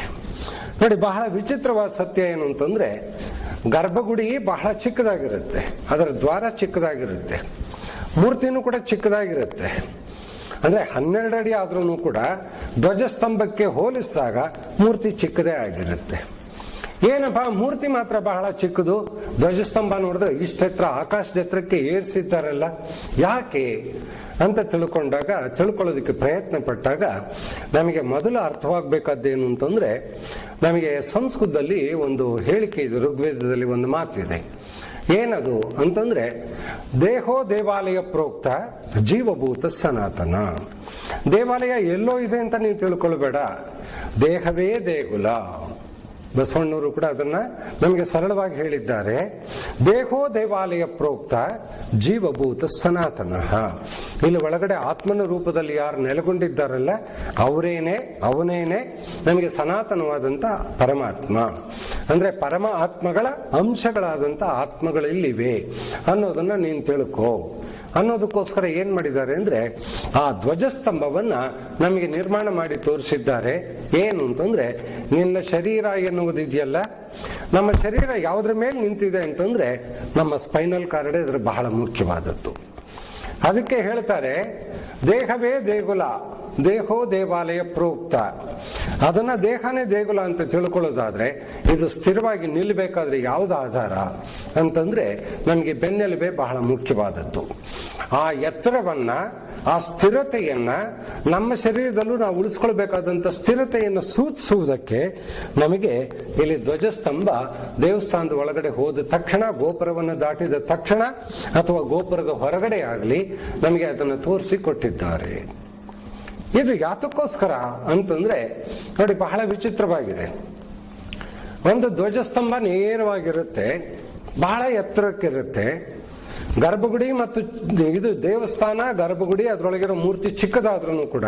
ನೋಡಿ, ಬಹಳ ವಿಚಿತ್ರವಾದ ಸತ್ಯ ಏನು ಅಂತಂದ್ರೆ, ಗರ್ಭಗುಡಿ ಬಹಳ ಚಿಕ್ಕದಾಗಿರುತ್ತೆ, ಅದರ ದ್ವಾರ ಚಿಕ್ಕದಾಗಿರುತ್ತೆ, ಮೂರ್ತಿನೂ ಕೂಡ ಚಿಕ್ಕದಾಗಿರುತ್ತೆ. ಅಂದ್ರೆ 12 ಅಡಿ ಆದ್ರೂ ಕೂಡ ಧ್ವಜಸ್ತಂಭಕ್ಕೆ ಹೋಲಿಸಿದಾಗ ಮೂರ್ತಿ ಚಿಕ್ಕದೇ ಆಗಿರುತ್ತೆ. ಏನಪ್ಪಾ ಮೂರ್ತಿ ಮಾತ್ರ ಬಹಳ ಚಿಕ್ಕದು, ಧ್ವಜಸ್ತಂಭ ನೋಡಿದ್ರೆ ಇಷ್ಟೆತ್ರ ಆಕಾಶದ ಎತ್ತರಕ್ಕೆ ಏರಿಸಿದ್ದಾರಲ್ಲ, ಯಾಕೆ ಅಂತ ತಿಳ್ಕೊಳ್ಳೋದಕ್ಕೆ ಪ್ರಯತ್ನ ಪಟ್ಟಾಗ ನಮಗೆ ಮೊದಲು ಅರ್ಥವಾಗಬೇಕಾದ್ದೇನು ಅಂತಂದ್ರೆ, ನಮಗೆ ಸಂಸ್ಕೃತದಲ್ಲಿ ಒಂದು ಹೇಳಿಕೆ ಇದೆ, ಋಗ್ವೇದದಲ್ಲಿ ಒಂದು ಮಾತಿದೆ. ಏನದು ಅಂತಂದ್ರೆ, ದೇಹೋ ದೇವಾಲಯ ಪ್ರೋಕ್ತ ಜೀವಭೂತ ಸನಾತನ. ದೇವಾಲಯ ಎಲ್ಲೋ ಇದೆ ಅಂತ ನೀವು ತಿಳ್ಕೊಳ್ಬೇಡ, ದೇಹವೇ ದೇಗುಲ. ಬಸವಣ್ಣವರು ಕೂಡ ಅದನ್ನ ನಮಗೆ ಸರಳವಾಗಿ ಹೇಳಿದ್ದಾರೆ. ದೇಹೋ ದೇವಾಲಯ ಪ್ರೋಕ್ತ ಜೀವಭೂತ ಸನಾತನ. ಇಲ್ಲಿ ಒಳಗಡೆ ಆತ್ಮನ ರೂಪದಲ್ಲಿ ಯಾರು ನೆಲೆಗೊಂಡಿದ್ದಾರಲ್ಲ ಅವನೇನೆ ನಮಗೆ ಸನಾತನವಾದಂತ ಪರಮಾತ್ಮ. ಅಂದ್ರೆ ಪರಮ ಆತ್ಮಗಳ ಅಂಶಗಳಾದಂತ ಆತ್ಮಗಳಿಲ್ಲಿವೆ ಅನ್ನೋದನ್ನ ನೀನ್ ತಿಳ್ಕೋ ಅನ್ನೋದಕ್ಕೋಸ್ಕರ ಏನ್ ಮಾಡಿದ್ದಾರೆ ಅಂದ್ರೆ, ಆ ಧ್ವಜಸ್ತಂಭವನ್ನ ನಮಗೆ ನಿರ್ಮಾಣ ಮಾಡಿ ತೋರಿಸಿದ್ದಾರೆ. ಏನು ಅಂತಂದ್ರೆ, ನಿನ್ನ ಶರೀರ ಎನ್ನುವುದಿದೆಯಲ್ಲ, ನಮ್ಮ ಶರೀರ ಯಾವುದ್ರ ಮೇಲೆ ನಿಂತಿದೆ ಅಂತಂದ್ರೆ ನಮ್ಮ ಸ್ಪೈನಲ್ ಕಾರ್ಡ್ ಇದ್ರ ಬಹಳ ಮುಖ್ಯವಾದದ್ದು. ಅದಕ್ಕೆ ಹೇಳ್ತಾರೆ, ದೇಹವೇ ದೇಗುಲ, ದೇಹೋ ದೇವಾಲಯ ಪ್ರೋಕ್ತ. ಅದನ್ನ ದೇಹನೇ ದೇಗುಲ ಅಂತ ತಿಳ್ಕೊಳ್ಳೋದಾದ್ರೆ, ಇದು ಸ್ಥಿರವಾಗಿ ನಿಲ್ಲಬೇಕಾದ್ರೆ ಯಾವ್ದು ಆಧಾರ ಅಂತಂದ್ರೆ ನಮಗೆ ಬೆನ್ನೆಲುಬೆ ಬಹಳ ಮುಖ್ಯವಾದದ್ದು. ಆ ಎತ್ತರವನ್ನ, ಆ ಸ್ಥಿರತೆಯನ್ನ ನಮ್ಮ ಶರೀರದಲ್ಲೂ ನಾವು ಉಳಿಸ್ಕೊಳ್ಬೇಕಾದಂತ ಸ್ಥಿರತೆಯನ್ನು ಸೂಚಿಸುವುದಕ್ಕೆ ನಮಗೆ ಇಲ್ಲಿ ಧ್ವಜಸ್ತಂಭ ದೇವಸ್ಥಾನದ ಒಳಗಡೆ ಹೋದ ತಕ್ಷಣ, ಗೋಪುರವನ್ನು ದಾಟಿದ ತಕ್ಷಣ ಅಥವಾ ಗೋಪುರದ ಹೊರಗಡೆ ಆಗಲಿ ನಮಗೆ ಅದನ್ನು ತೋರಿಸಿ ಕೊಟ್ಟಿದ್ದಾರೆ. ಇದು ಯಾತಕ್ಕೋಸ್ಕರ ಅಂತಂದ್ರೆ ನೋಡಿ, ಬಹಳ ವಿಚಿತ್ರವಾಗಿದೆ. ಒಂದು ಧ್ವಜಸ್ತಂಭ ನೇರವಾಗಿರುತ್ತೆ, ಬಹಳ ಎತ್ತರಕ್ಕಿರುತ್ತೆ. ಗರ್ಭಗುಡಿ ಮತ್ತು ಇದು ದೇವಸ್ಥಾನ, ಗರ್ಭಗುಡಿ, ಅದರೊಳಗಿರೋ ಮೂರ್ತಿ ಚಿಕ್ಕದಾದ್ರೂ ಕೂಡ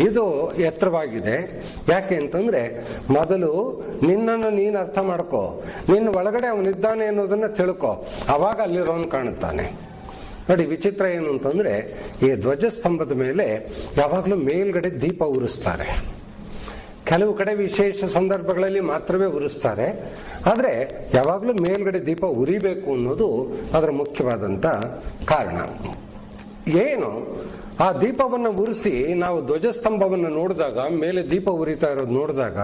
ಇದು ಎತ್ತರವಾಗಿದೆ. ಯಾಕೆ ಅಂತಂದ್ರೆ, ಮೊದಲು ನಿನ್ನನ್ನು ನೀನು ಅರ್ಥ ಮಾಡ್ಕೋ, ನಿನ್ನ ಒಳಗಡೆ ಅವನಿದ್ದಾನೆ ಅನ್ನೋದನ್ನ ತಿಳ್ಕೊ, ಅವಾಗ ಅಲ್ಲಿರೋನು ಕಾಣುತ್ತಾನೆ. ನೋಡಿ, ವಿಚಿತ್ರ ಏನು ಅಂತಂದ್ರೆ, ಈ ಧ್ವಜಸ್ತಂಭದ ಮೇಲೆ ಯಾವಾಗಲೂ ಮೇಲ್ಗಡೆ ದೀಪ ಉರಿಸ್ತಾರೆ. ಕೆಲವು ಕಡೆ ವಿಶೇಷ ಸಂದರ್ಭಗಳಲ್ಲಿ ಮಾತ್ರವೇ ಉರಿಸ್ತಾರೆ, ಆದ್ರೆ ಯಾವಾಗಲೂ ಮೇಲ್ಗಡೆ ದೀಪ ಉರಿಬೇಕು ಅನ್ನೋದು ಅದರ ಮುಖ್ಯವಾದಂತ ಕಾರಣ. ಏನು, ಆ ದೀಪವನ್ನು ಉರಿಸಿ ನಾವು ಧ್ವಜಸ್ತಂಭವನ್ನು ನೋಡಿದಾಗ, ಮೇಲೆ ದೀಪ ಉರಿತಾ ಇರೋದು ನೋಡಿದಾಗ,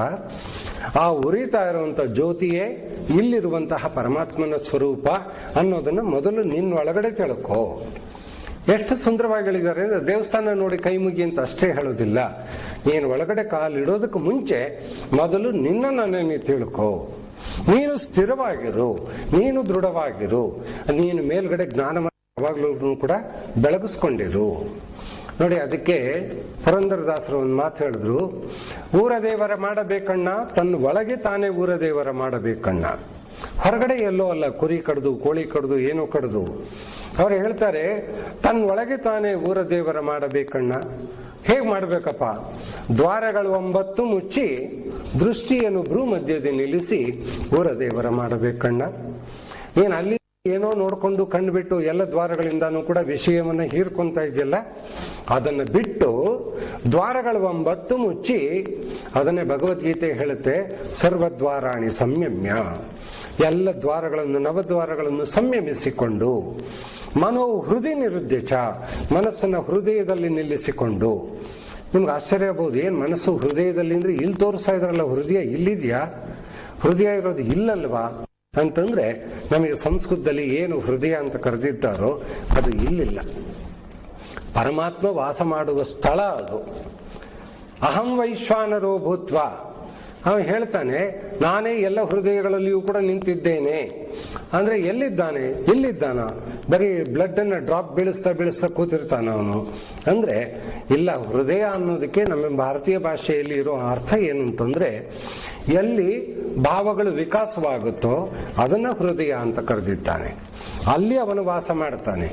ಆ ಉರಿತಾ ಇರುವಂತ ಜ್ಯೋತಿಯೇ ಇಲ್ಲಿರುವಂತಹ ಪರಮಾತ್ಮನ ಸ್ವರೂಪ ಅನ್ನೋದನ್ನ ಮೊದಲು ನಿನ್ನ ಒಳಗಡೆ ತಿಳ್ಕೋ. ಎಷ್ಟು ಸುಂದರವಾಗಿ ಹೇಳಿದ್ದಾರೆ ಅಂದ್ರೆ, ದೇವಸ್ಥಾನ ನೋಡಿ ಕೈ ಮುಗಿ ಅಂತ ಅಷ್ಟೇ ಹೇಳೋದಿಲ್ಲ, ನೀನು ಒಳಗಡೆ ಕಾಲಿಡೋದಕ್ಕೆ ಮುಂಚೆ ಮೊದಲು ನಿನ್ನನ್ನೇ ನೀನು ತಿಳ್ಕೋ. ನೀನು ಸ್ಥಿರವಾಗಿರು, ನೀನು ದೃಢವಾಗಿರು, ನೀನು ಮೇಲ್ಗಡೆ ಜ್ಞಾನ ಯಾವಾಗ್ಲೂ ಕೂಡ ಬೆಳಗಿಸ್ಕೊಂಡಿರು. ನೋಡಿ, ಅದಕ್ಕೆ ಪುರಂದರದಾಸರು ಒಂದು ಮಾತು ಹೇಳಿದ್ರು, ಊರ ದೇವರ ಮಾಡಬೇಕಣ್ಣ, ತನ್ನ ಒಳಗೆ ತಾನೇ ಊರ ದೇವರ ಮಾಡಬೇಕಣ್ಣ. ಹೊರಗಡೆ ಎಲ್ಲೋ ಅಲ್ಲ, ಕುರಿ ಕಡ್ದು, ಕೋಳಿ ಕಡ್ದು, ಏನೋ ಕಡ್ದು. ಅವ್ರು ಹೇಳ್ತಾರೆ, ತನ್ನ ಒಳಗೆ ತಾನೇ ಊರ ದೇವರ ಮಾಡಬೇಕಣ್ಣ. ಹೇಗ್ ಮಾಡ್ಬೇಕಪ್ಪ? ದ್ವಾರಗಳು 9 ಮುಚ್ಚಿ, ದೃಷ್ಟಿಯನ್ನು ಭ್ರೂ ಮಧ್ಯದಲ್ಲಿ ನಿಲ್ಲಿಸಿ ಊರ ದೇವರ ಮಾಡಬೇಕಣ್ಣ. ನೀನ್ ಅಲ್ಲಿ ಏನೋ ನೋಡ್ಕೊಂಡು ಕಂಡುಬಿಟ್ಟು ಎಲ್ಲ ದ್ವಾರಗಳಿಂದಾನು ಕೂಡ ವಿಷಯವನ್ನ ಹೀರ್ಕೊಂತ ಇದೆಯಲ್ಲ, ಅದನ್ನ ಬಿಟ್ಟು ದ್ವಾರಗಳು 9 ಮುಚ್ಚಿ, ಅದನ್ನೇ ಭಗವದ್ಗೀತೆ ಹೇಳುತ್ತೆ, ಸರ್ವದ್ವಾರಾಣಿ ಸಂಯಮ್ಯ, ಎಲ್ಲ ದ್ವಾರಗಳನ್ನು, ನವದ್ವಾರಗಳನ್ನು ಸಂಯಮಿಸಿಕೊಂಡು, ಮನೋ ಹೃದಯ ನಿರುದ್ಯಚ, ಮನಸ್ಸನ್ನ ಹೃದಯದಲ್ಲಿ ನಿಲ್ಲಿಸಿಕೊಂಡು. ನಿಮ್ಗೆ ಆಶ್ಚರ್ಯ ಆಗ್ಬೋದು, ಏನ್ ಮನಸ್ಸು ಹೃದಯದಲ್ಲಿ ಅಂದ್ರೆ ಇಲ್ಲಿ ತೋರಿಸ್ತಾ ಇದ್ರಲ್ಲ, ಹೃದಯ ಇಲ್ಲಿದ್ಯಾ? ಹೃದಯ ಇರೋದು ಇಲ್ಲಲ್ವಾ ಅಂತಂದ್ರೆ, ನಮಗೆ ಸಂಸ್ಕೃತದಲ್ಲಿ ಏನು ಹೃದಯ ಅಂತ ಕರೆದಿದ್ದಾರೋ ಅದು ಇಲ್ಲಿಲ್ಲ. ಪರಮಾತ್ಮ ವಾಸ ಮಾಡುವ ಸ್ಥಳ ಅದು. ಅಹಂ ವೈಶ್ವಾನರೋ ಭೂತ್ವ, ಅವನು ಹೇಳ್ತಾನೆ, ನಾನೇ ಎಲ್ಲ ಹೃದಯಗಳಲ್ಲಿಯೂ ಕೂಡ ನಿಂತಿದ್ದೇನೆ ಅಂದ್ರೆ ಎಲ್ಲಿದ್ದಾನೆ? ಇಲ್ಲಿದ್ದಾನ? ಬರೀ ಬ್ಲಡ್ ಅನ್ನ ಡ್ರಾಪ್ ಬೀಳಿಸ್ತಾ ಕೂತಿರ್ತಾನ ಅವನು ಅಂದ್ರೆ ಇಲ್ಲ. ಹೃದಯ ಅನ್ನೋದಕ್ಕೆ ನಮ್ಮ ಭಾರತೀಯ ಭಾಷೆಯಲ್ಲಿ ಇರೋ ಅರ್ಥ ಏನು ಅಂತಂದ್ರೆ, ಎಲ್ಲಿ ಭಾವಗಳು ವಿಕಾಸವಾಗುತ್ತೋ ಅದನ್ನ ಹೃದಯ ಅಂತ ಕರೆದಿದ್ದಾನೆ, ಅಲ್ಲಿ ಅವನು ವಾಸ ಮಾಡ್ತಾನೆ.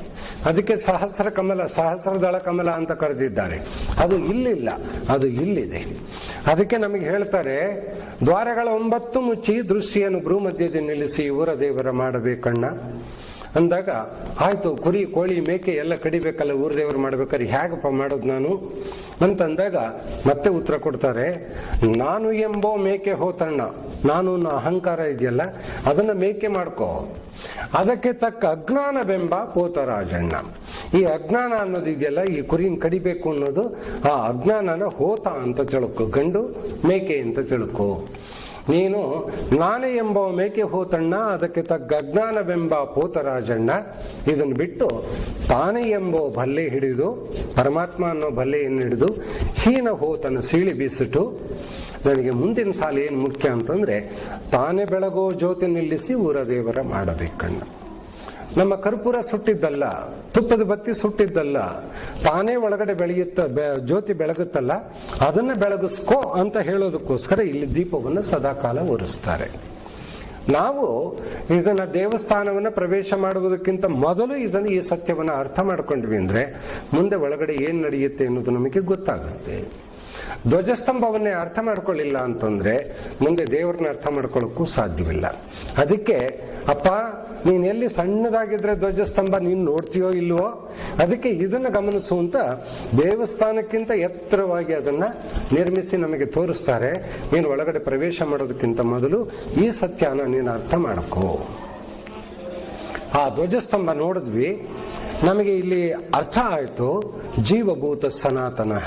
ಅದಕ್ಕೆ ಸಹಸ್ರದಳ ಕಮಲ ಅಂತ ಕರೆದಿದ್ದಾರೆ. ಅದು ಇಲ್ಲಿಲ್ಲ, ಅದು ಇಲ್ಲಿದೆ. ಅದಕ್ಕೆ ನಮಗೆ ಹೇಳ್ತಾರೆ, ದ್ವಾರಗಳ 9 ಮುಚ್ಚಿ, ದೃಷ್ಟಿಯನ್ನು ಭ್ರೂ ಮಧ್ಯದಲ್ಲಿ ನಿಲ್ಲಿಸಿ ಊರ ದೇವರ ಮಾಡಬೇಕಣ್ಣ. ಅಂದಾಗ ಆಯ್ತು, ಕುರಿ ಕೋಳಿ ಮೇಕೆ ಎಲ್ಲ ಕಡಿಬೇಕಲ್ಲ, ಊರ ದೇವರು ಮಾಡ್ಬೇಕಾದ್ರೆ ಹೇಗಪ್ಪ ಮಾಡೋದು ನಾನು ಅಂತಂದಾಗ ಮತ್ತೆ ಉತ್ತರ ಕೊಡ್ತಾರೆ, ನಾನು ಎಂಬೋ ಮೇಕೆ ಹೋತಣ್ಣ, ನಾನು ಅಹಂಕಾರ ಇದೆಯಲ್ಲ ಅದನ್ನ ಮೇಕೆ ಮಾಡ್ಕೋ, ಅದಕ್ಕೆ ತಕ್ಕ ಅಜ್ಞಾನವೆಂಬ ಪೋತರಾಜಣ್ಣ. ಈ ಅಜ್ಞಾನ ಅನ್ನೋದು ಇದೆಯಲ್ಲ, ಈ ಕುರಿನ ಕಡಿಬೇಕು ಅನ್ನೋದು, ಆ ಅಜ್ಞಾನನ ಹೋತ ಅಂತ ತಿಳ್ಕೊ, ಗಂಡು ಮೇಕೆ ಅಂತ ತಿಳ್ಕೊ. ನೀನು ನಾನೇ ಎಂಬ ಮೇಕೆ ಹೋತಣ್ಣ, ಅದಕ್ಕೆ ತಗ್ಗ ಅಜ್ಞಾನವೆಂಬ ಪೋತರಾಜಣ್ಣ. ಇದನ್ನು ಬಿಟ್ಟು ತಾನೇ ಎಂಬೋ ಭಲ್ಲೆ ಹಿಡಿದು, ಪರಮಾತ್ಮ ಅನ್ನೋ ಭಲ್ಲೆಯನ್ನು ಹಿಡಿದು ಹೀನ ಹೋತನ ಸೀಳಿ ಬೀಸಿಟ್ಟು, ನನಗೆ ಮುಂದಿನ ಸಾಲ ಏನು ಮುಖ್ಯ ಅಂತಂದ್ರೆ, ತಾನೇ ಬೆಳಗೋ ಜ್ಯೋತಿ ನಿಲ್ಲಿಸಿ ಊರ ದೇವರ ಮಾಡಬೇಕಣ್ಣ. ನಮ್ಮ ಕರ್ಪೂರ ಸುಟ್ಟಿದ್ದಲ್ಲ, ತುಪ್ಪದ ಬತ್ತಿ ಸುಟ್ಟಿದ್ದಲ್ಲ, ತಾನೇ ಒಳಗಡೆ ಜ್ಯೋತಿ ಬೆಳಗುತ್ತಲ್ಲ ಅದನ್ನ ಬೆಳಗಿಸ್ಕೋ ಅಂತ ಹೇಳೋದಕ್ಕೋಸ್ಕರ ಇಲ್ಲಿ ದೀಪವನ್ನು ಸದಾಕಾಲ ಉರಿಸ್ತಾರೆ. ನಾವು ಇದನ್ನ ದೇವಸ್ಥಾನವನ್ನ ಪ್ರವೇಶ ಮಾಡುವುದಕ್ಕಿಂತ ಮೊದಲು ಈ ಸತ್ಯವನ್ನ ಅರ್ಥ ಮಾಡ್ಕೊಂಡ್ವಿ ಅಂದ್ರೆ ಮುಂದೆ ಒಳಗಡೆ ಏನ್ ನಡೆಯುತ್ತೆ ಅನ್ನೋದು ನಮಗೆ ಗೊತ್ತಾಗುತ್ತೆ. ಧ್ವಜಸ್ತಂಭವನ್ನೇ ಅರ್ಥ ಮಾಡ್ಕೊಳ್ಳಿಲ್ಲ ಅಂತಂದ್ರೆ ಮುಂದೆ ದೇವರನ್ನ ಅರ್ಥ ಮಾಡ್ಕೊಳ್ಳೋಕ್ಕೂ ಸಾಧ್ಯವಿಲ್ಲ. ಅದಕ್ಕೆ ಅಪ್ಪ, ನೀನ್ ಎಲ್ಲಿ ಸಣ್ಣದಾಗಿದ್ರೆ ಧ್ವಜಸ್ತಂಭ ನೀನ್ ನೋಡ್ತೀಯೋ ಇಲ್ವೋ, ಅದಕ್ಕೆ ಇದನ್ನ ಗಮನಿಸುವಂತ ದೇವಸ್ಥಾನಕ್ಕಿಂತ ಎತ್ತರವಾಗಿ ಅದನ್ನ ನಿರ್ಮಿಸಿ ನಮಗೆ ತೋರಿಸ್ತಾರೆ. ನೀನು ಒಳಗಡೆ ಪ್ರವೇಶ ಮಾಡೋದಕ್ಕಿಂತ ಮೊದಲು ಈ ಸತ್ಯನ ನೀನು ಅರ್ಥ ಮಾಡ್ಕೋ. ಆ ಧ್ವಜಸ್ತಂಭ ನೋಡಿದ್ವಿ, ನಮಗೆ ಇಲ್ಲಿ ಅರ್ಥ ಆಯ್ತು, ಜೀವಭೂತ ಸನಾತನಃ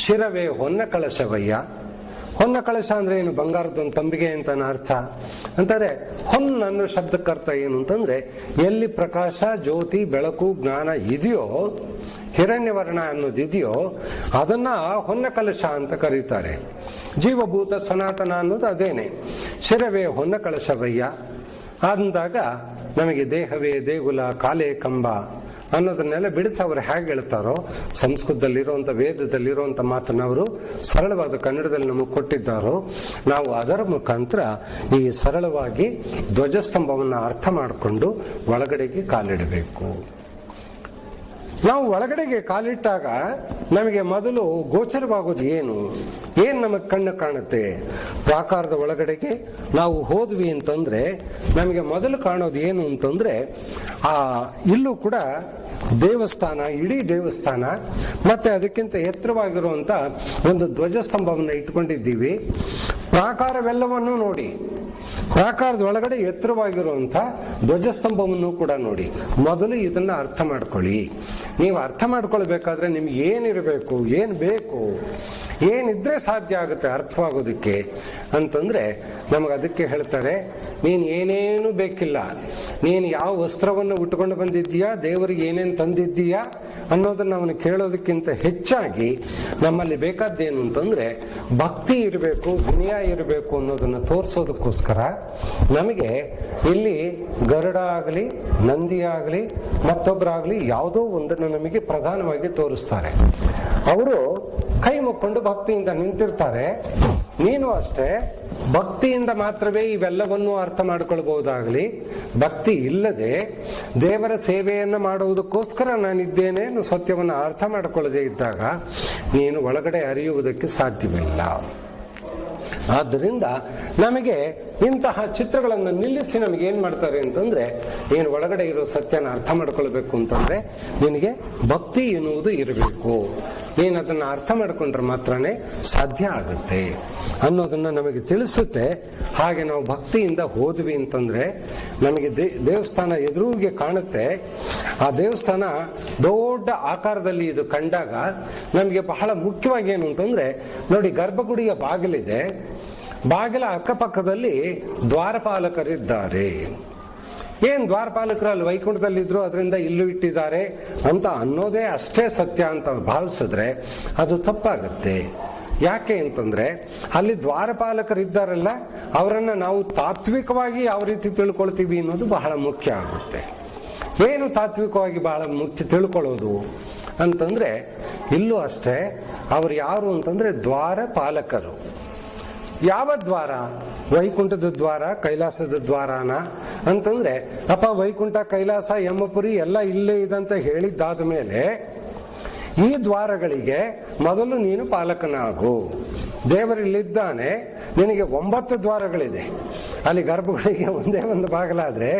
ಶಿರವೇ ಹೊನ್ನ ಕಳಶವಯ್ಯ. ಹೊನ್ನ ಕಳಶ ಅಂದ್ರೆ ಏನು? ಬಂಗಾರದೊಂದು ತಂಬಿಗೆ ಅಂತ ಅರ್ಥ ಅಂತಾರೆ. ಹೊನ್ನ ಅನ್ನೋ ಶಬ್ದಕ್ಕೆ ಅರ್ಥ ಏನು ಅಂತಂದ್ರೆ, ಎಲ್ಲಿ ಪ್ರಕಾಶ, ಜ್ಯೋತಿ, ಬೆಳಕು, ಜ್ಞಾನ ಇದೆಯೋ, ಹಿರಣ್ಯವರ್ಣ ಅನ್ನೋದಿದೆಯೋ ಅದನ್ನ ಹೊನ್ನ ಕಲಶ ಅಂತ ಕರೀತಾರೆ. ಜೀವಭೂತ ಸನಾತನ ಅನ್ನೋದು ಅದೇನೆ. ಶಿರವೇ ಹೊನ್ನ ಕಳಶವಯ್ಯ ಅಂದಾಗ ನಮಗೆ ದೇಹವೇ ದೇಗುಲ, ಕಾಲೇ ಕಂಬ ಅನ್ನೋದನ್ನೆಲ್ಲ ಬಿಡಿಸಿ ಅವರು ಹೇಗೆ ಹೇಳ್ತಾರೋ, ಸಂಸ್ಕೃತದಲ್ಲಿರುವಂತ ವೇದದಲ್ಲಿರುವಂತ ಮಾತನ್ನ ಅವರು ಸರಳವಾದ ಕನ್ನಡದಲ್ಲಿ ನಮಗೆ ಕೊಟ್ಟಿದ್ದಾರೋ, ನಾವು ಅದರ ಮುಖಾಂತರ ಈ ಸರಳವಾಗಿ ಧ್ವಜಸ್ತಂಭವನ್ನು ಅರ್ಥ ಮಾಡಿಕೊಂಡು ಒಳಗಡೆಗೆ ಕಾಲಿಡಬೇಕು. ನಾವು ಒಳಗಡೆಗೆ ಕಾಲಿಟ್ಟಾಗ ನಮಗೆ ಮೊದಲು ಗೋಚರವಾಗೋದು ಏನು ನಮಗೆ ಕಣ್ಣು ಕಾಣುತ್ತೆ? ಪ್ರಾಕಾರದ ಒಳಗಡೆಗೆ ನಾವು ಹೋದ್ವಿ ಅಂತಂದ್ರೆ ನಮಗೆ ಮೊದಲು ಕಾಣೋದು ಏನು ಅಂತಂದ್ರೆ, ಇಲ್ಲೂ ಕೂಡ ದೇವಸ್ಥಾನ, ಇಡೀ ದೇವಸ್ಥಾನ, ಮತ್ತೆ ಅದಕ್ಕಿಂತ ಎತ್ತರವಾಗಿರುವಂತ ಒಂದು ಧ್ವಜಸ್ತಂಭವನ್ನು ಇಟ್ಕೊಂಡಿದ್ದೀವಿ. ಪ್ರಾಕಾರವೆಲ್ಲವನ್ನೂ ನೋಡಿ, ಪ್ರಾಕಾರದ ಒಳಗಡೆ ಎತ್ತರವಾಗಿರುವಂತ ಧ್ವಜಸ್ತಂಭವನ್ನು ಕೂಡ ನೋಡಿ. ಮೊದಲು ಇದನ್ನ ಅರ್ಥ ಮಾಡ್ಕೊಳ್ಳಿ. ನೀವು ಅರ್ಥ ಮಾಡ್ಕೊಳ್ಬೇಕಾದ್ರೆ ನಿಮ್ಗೆ ಏನಿರಬೇಕು, ಏನ್ ಬೇಕು, ಏನಿದ್ರೆ ಸಾಧ್ಯ ಆಗುತ್ತೆ ಅರ್ಥವಾಗೋದಕ್ಕೆ ಅಂತಂದ್ರೆ ನಮಗೆ ಅದಕ್ಕೆ ಹೇಳ್ತಾರೆ, ನೀನ್ ಏನೇನು ಬೇಕಿಲ್ಲ, ನೀನು ಯಾವ ವಸ್ತ್ರವನ್ನು ಉಟ್ಕೊಂಡು ಬಂದಿದ್ದೀಯಾ, ದೇವರಿಗೆ ಏನೇನು ತಂದಿದ್ದೀಯಾ ಅನ್ನೋದನ್ನ ಅವನು ಕೇಳೋದಕ್ಕಿಂತ ಹೆಚ್ಚಾಗಿ ನಮ್ಮಲ್ಲಿ ಬೇಕಾದ್ದೇನು ಅಂತಂದ್ರೆ ಭಕ್ತಿ ಇರಬೇಕು, ವಿನಯ ಇರಬೇಕು ಅನ್ನೋದನ್ನ ತೋರಿಸೋದಕ್ಕೋಸ್ಕರ ನಮಗೆ ಇಲ್ಲಿ ಗರುಡ ಆಗಲಿ, ನಂದಿ ಆಗಲಿ, ಮತ್ತೊಬ್ಬರಾಗಲಿ ಯಾವುದೋ ಒಂದನ್ನು ನಮಗೆ ಪ್ರಧಾನವಾಗಿ ತೋರಿಸ್ತಾರೆ. ಅವರು ಕೈ ಮುಕ್ಕೊಂಡು ಭಕ್ತಿಯಿಂದ ನಿಂತಿರ್ತಾರೆ. ನೀನು ಅಷ್ಟೇ ಭಕ್ತಿಯಿಂದ ಮಾತ್ರವೇ ಇವೆಲ್ಲವನ್ನೂ ಅರ್ಥ ಮಾಡಿಕೊಳ್ಬಹುದಾಗಲಿ, ಭಕ್ತಿ ಇಲ್ಲದೆ ದೇವರ ಸೇವೆಯನ್ನು ಮಾಡುವುದಕ್ಕೋಸ್ಕರ ನಾನಿದ್ದೇನೆ ಅನ್ನೋ ಸತ್ಯವನ್ನು ಅರ್ಥ ಮಾಡಿಕೊಳ್ಳದೆ ಇದ್ದಾಗ ನೀನು ಒಳಗಡೆ ಅರಿಯುವುದಕ್ಕೆ ಸಾಧ್ಯವಿಲ್ಲ. ಆದ್ದರಿಂದ ನಮಗೆ ಇಂತಹ ಚಿತ್ರಗಳನ್ನು ನಿಲ್ಲಿಸಿ ನಮಗೆ ಏನ್ ಮಾಡ್ತಾರೆ ಅಂತಂದ್ರೆ, ನೀನು ಒಳಗಡೆ ಇರೋ ಸತ್ಯನ ಅರ್ಥ ಮಾಡ್ಕೊಳ್ಬೇಕು ಅಂತಂದ್ರೆ ನಿನಗೆ ಭಕ್ತಿ ಎನ್ನುವುದು ಇರಬೇಕು. ನೀನು ಅದನ್ನ ಅರ್ಥ ಮಾಡ್ಕೊಂಡ್ರೆ ಮಾತ್ರನೇ ಸಾಧ್ಯ ಆಗುತ್ತೆ ಅನ್ನೋದನ್ನ ನಮಗೆ ತಿಳಿಸುತ್ತೆ. ಹಾಗೆ ನಾವು ಭಕ್ತಿಯಿಂದ ಹೋದ್ವಿ ಅಂತಂದ್ರೆ ನಮಗೆ ದೇವಸ್ಥಾನ ಎದುರಿಗೆ ಕಾಣುತ್ತೆ. ಆ ದೇವಸ್ಥಾನ ದೊಡ್ಡ ಆಕಾರದಲ್ಲಿ ಇದು ಕಂಡಾಗ ನಮಗೆ ಬಹಳ ಮುಖ್ಯವಾಗಿ ಏನು ಅಂತಂದ್ರೆ, ನೋಡಿ, ಗರ್ಭಗುಡಿಯ ಬಾಗಿಲಿದೆ, ಬಾಗಿಲ ಅಕ್ಕಪಕ್ಕದಲ್ಲಿ ದ್ವಾರಪಾಲಕರಿದ್ದಾರೆ. ಏನ್ ದ್ವಾರಪಾಲಕರು ಅಲ್ಲಿ ವೈಕುಂಠದಲ್ಲಿದ್ರು ಅದರಿಂದ ಇಲ್ಲೂ ಇಟ್ಟಿದ್ದಾರೆ ಅಂತ ಅನ್ನೋದೇ ಅಷ್ಟೇ ಸತ್ಯ ಅಂತ ಭಾವಿಸಿದ್ರೆ ಅದು ತಪ್ಪಾಗುತ್ತೆ. ಯಾಕೆ ಅಂತಂದ್ರೆ ಅಲ್ಲಿ ದ್ವಾರಪಾಲಕರಿದ್ದಾರಲ್ಲ, ಅವರನ್ನ ನಾವು ತಾತ್ವಿಕವಾಗಿ ಯಾವ ರೀತಿ ತಿಳ್ಕೊಳ್ತೀವಿ ಅನ್ನೋದು ಬಹಳ ಮುಖ್ಯ ಆಗುತ್ತೆ. ಏನು ತಾತ್ವಿಕವಾಗಿ ಬಹಳ ಮುಖ್ಯ ತಿಳ್ಕೊಳ್ಳೋದು ಅಂತಂದ್ರೆ ಇಲ್ಲೂ ಅಷ್ಟೇ. ಅವ್ರು ಯಾರು ಅಂತಂದ್ರೆ ದ್ವಾರಪಾಲಕರು. ಯಾವ ದ್ವಾರ? ವೈಕುಂಠದ ದ್ವಾರ, ಕೈಲಾಸದ ದ್ವಾರನ ಅಂತಂದ್ರೆ, ಅಪ್ಪ ವೈಕುಂಠ, ಕೈಲಾಸ, ಯಮಪುರಿ ಎಲ್ಲ ಇಲ್ಲೇ ಇದಂತ ಹೇಳಿದ್ದಾದ ಮೇಲೆ ಈ ದ್ವಾರಗಳಿಗೆ ಮೊದಲು ನೀನು ಪಾಲಕನಾಗು. ದೇವರಿಲ್ಲಿದ್ದಾನೆ, ನಿನಗೆ 9 ದ್ವಾರಗಳಿದೆ. ಅಲ್ಲಿ ಗರ್ಭಗುಡಿಗೆ ಒಂದೇ ಒಂದು ಬಾಗಿಲಾದ್ರೆ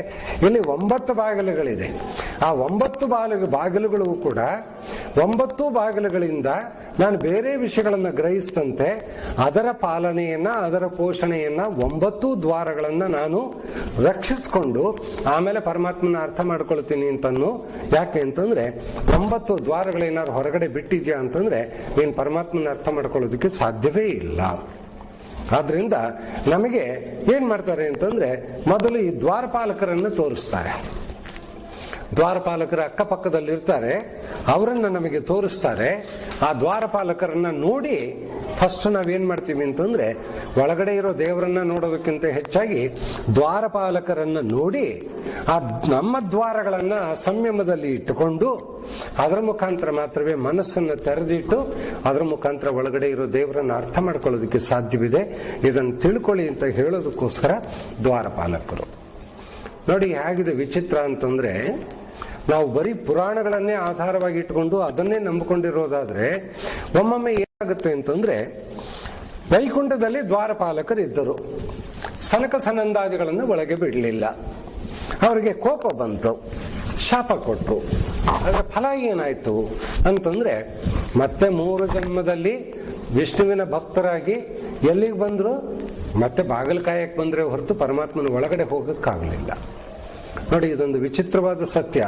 ಇಲ್ಲಿ 9 ಬಾಗಿಲುಗಳಿದೆ. ಆ 9 ಬಾಗಿಲುಗಳು ಕೂಡ 9 ಬಾಗಿಲುಗಳಿಂದ ನಾನು ಬೇರೆ ವಿಷಯಗಳನ್ನ ಗ್ರಹಿಸಿದಂತೆ ಅದರ ಪಾಲನೆಯನ್ನ, ಅದರ ಪೋಷಣೆಯನ್ನ 9 ದ್ವಾರಗಳನ್ನ ನಾನು ರಕ್ಷಿಸಿಕೊಂಡು ಆಮೇಲೆ ಪರಮಾತ್ಮನ ಅರ್ಥ ಮಾಡ್ಕೊಳ್ತೀನಿ ಅಂತನ್ನು. ಯಾಕೆ ಅಂತಂದ್ರೆ 9 ದ್ವಾರಗಳೇನಾದ್ರು ಹೊರಗಡೆ ಬಿಟ್ಟಿದ್ಯಾ ಅಂತಂದ್ರೆ ನೀನು ಪರಮಾತ್ಮನ ಅರ್ಥ ಮಾಡ್ಕೊಳ್ಳೋದಕ್ಕೆ ಸಾಧ್ಯವೇ ಇಲ್ಲ. ಆದ್ರಿಂದ ನಮಗೆ ಏನ್ ಮಾಡ್ತಾರೆ ಅಂತಂದ್ರೆ ಮೊದಲು ಈ ದ್ವಾರಪಾಲಕರನ್ನು ತೋರಿಸ್ತಾರೆ. ದ್ವಾರಪಾಲಕರ ಅಕ್ಕಪಕ್ಕದಲ್ಲಿರ್ತಾರೆ, ಅವರನ್ನ ನಮಗೆ ತೋರಿಸ್ತಾರೆ. ಆ ದ್ವಾರಪಾಲಕರನ್ನ ನೋಡಿ ಫಸ್ಟ್ ನಾವೇನ್ ಮಾಡ್ತೀವಿ ಅಂತಂದ್ರೆ ಒಳಗಡೆ ಇರೋ ದೇವರನ್ನ ನೋಡೋದಕ್ಕಿಂತ ಹೆಚ್ಚಾಗಿ ದ್ವಾರಪಾಲಕರನ್ನ ನೋಡಿ ಆ ನಮ್ಮ ದ್ವಾರಗಳನ್ನ ಸಂಯಮದಲ್ಲಿ ಇಟ್ಟುಕೊಂಡು ಅದರ ಮುಖಾಂತರ ಮಾತ್ರವೇ ಮನಸ್ಸನ್ನು ತೆರೆದಿಟ್ಟು ಅದರ ಮುಖಾಂತರ ಒಳಗಡೆ ಇರೋ ದೇವರನ್ನ ಅರ್ಥ ಮಾಡ್ಕೊಳ್ಳೋದಕ್ಕೆ ಸಾಧ್ಯವಿದೆ. ಇದನ್ನು ತಿಳ್ಕೊಳ್ಳಿ ಅಂತ ಹೇಳೋದಕ್ಕೋಸ್ಕರ ದ್ವಾರಪಾಲಕರು. ನೋಡಿ ಹೇಗಿದೆ ವಿಚಿತ್ರ ಅಂತಂದ್ರೆ, ನಾವು ಬರೀ ಪುರಾಣಗಳನ್ನೇ ಆಧಾರವಾಗಿ ಇಟ್ಕೊಂಡು ಅದನ್ನೇ ನಂಬಿಕೊಂಡಿರೋದಾದ್ರೆ ಒಮ್ಮೊಮ್ಮೆ ಏನಾಗುತ್ತೆ ಅಂತಂದ್ರೆ, ವೈಕುಂಠದಲ್ಲಿ ದ್ವಾರಪಾಲಕರು ಇದ್ದರು, ಸನಕ ಸನಂದಾದಿಗಳನ್ನು ಒಳಗೆ ಬಿಡಲಿಲ್ಲ. ಅವರಿಗೆ ಕೋಪ ಬಂತು, ಶಾಪ ಕೊಟ್ರು. ಅದರ ಫಲ ಏನಾಯ್ತು ಅಂತಂದ್ರೆ ಮತ್ತೆ 3 ಜನ್ಮದಲ್ಲಿ ವಿಷ್ಣುವಿನ ಭಕ್ತರಾಗಿ ಎಲ್ಲಿಗೆ ಬಂದ್ರು? ಮತ್ತೆ ಬಾಗಿಲು ಕಾಯಕ್ಕೆ ಬಂದ್ರೆ ಹೊರತು ಪರಮಾತ್ಮನ ಒಳಗಡೆ ಹೋಗಕ್ಕಾಗಲಿಲ್ಲ. ನೋಡಿ, ಇದೊಂದು ವಿಚಿತ್ರವಾದ ಸತ್ಯ.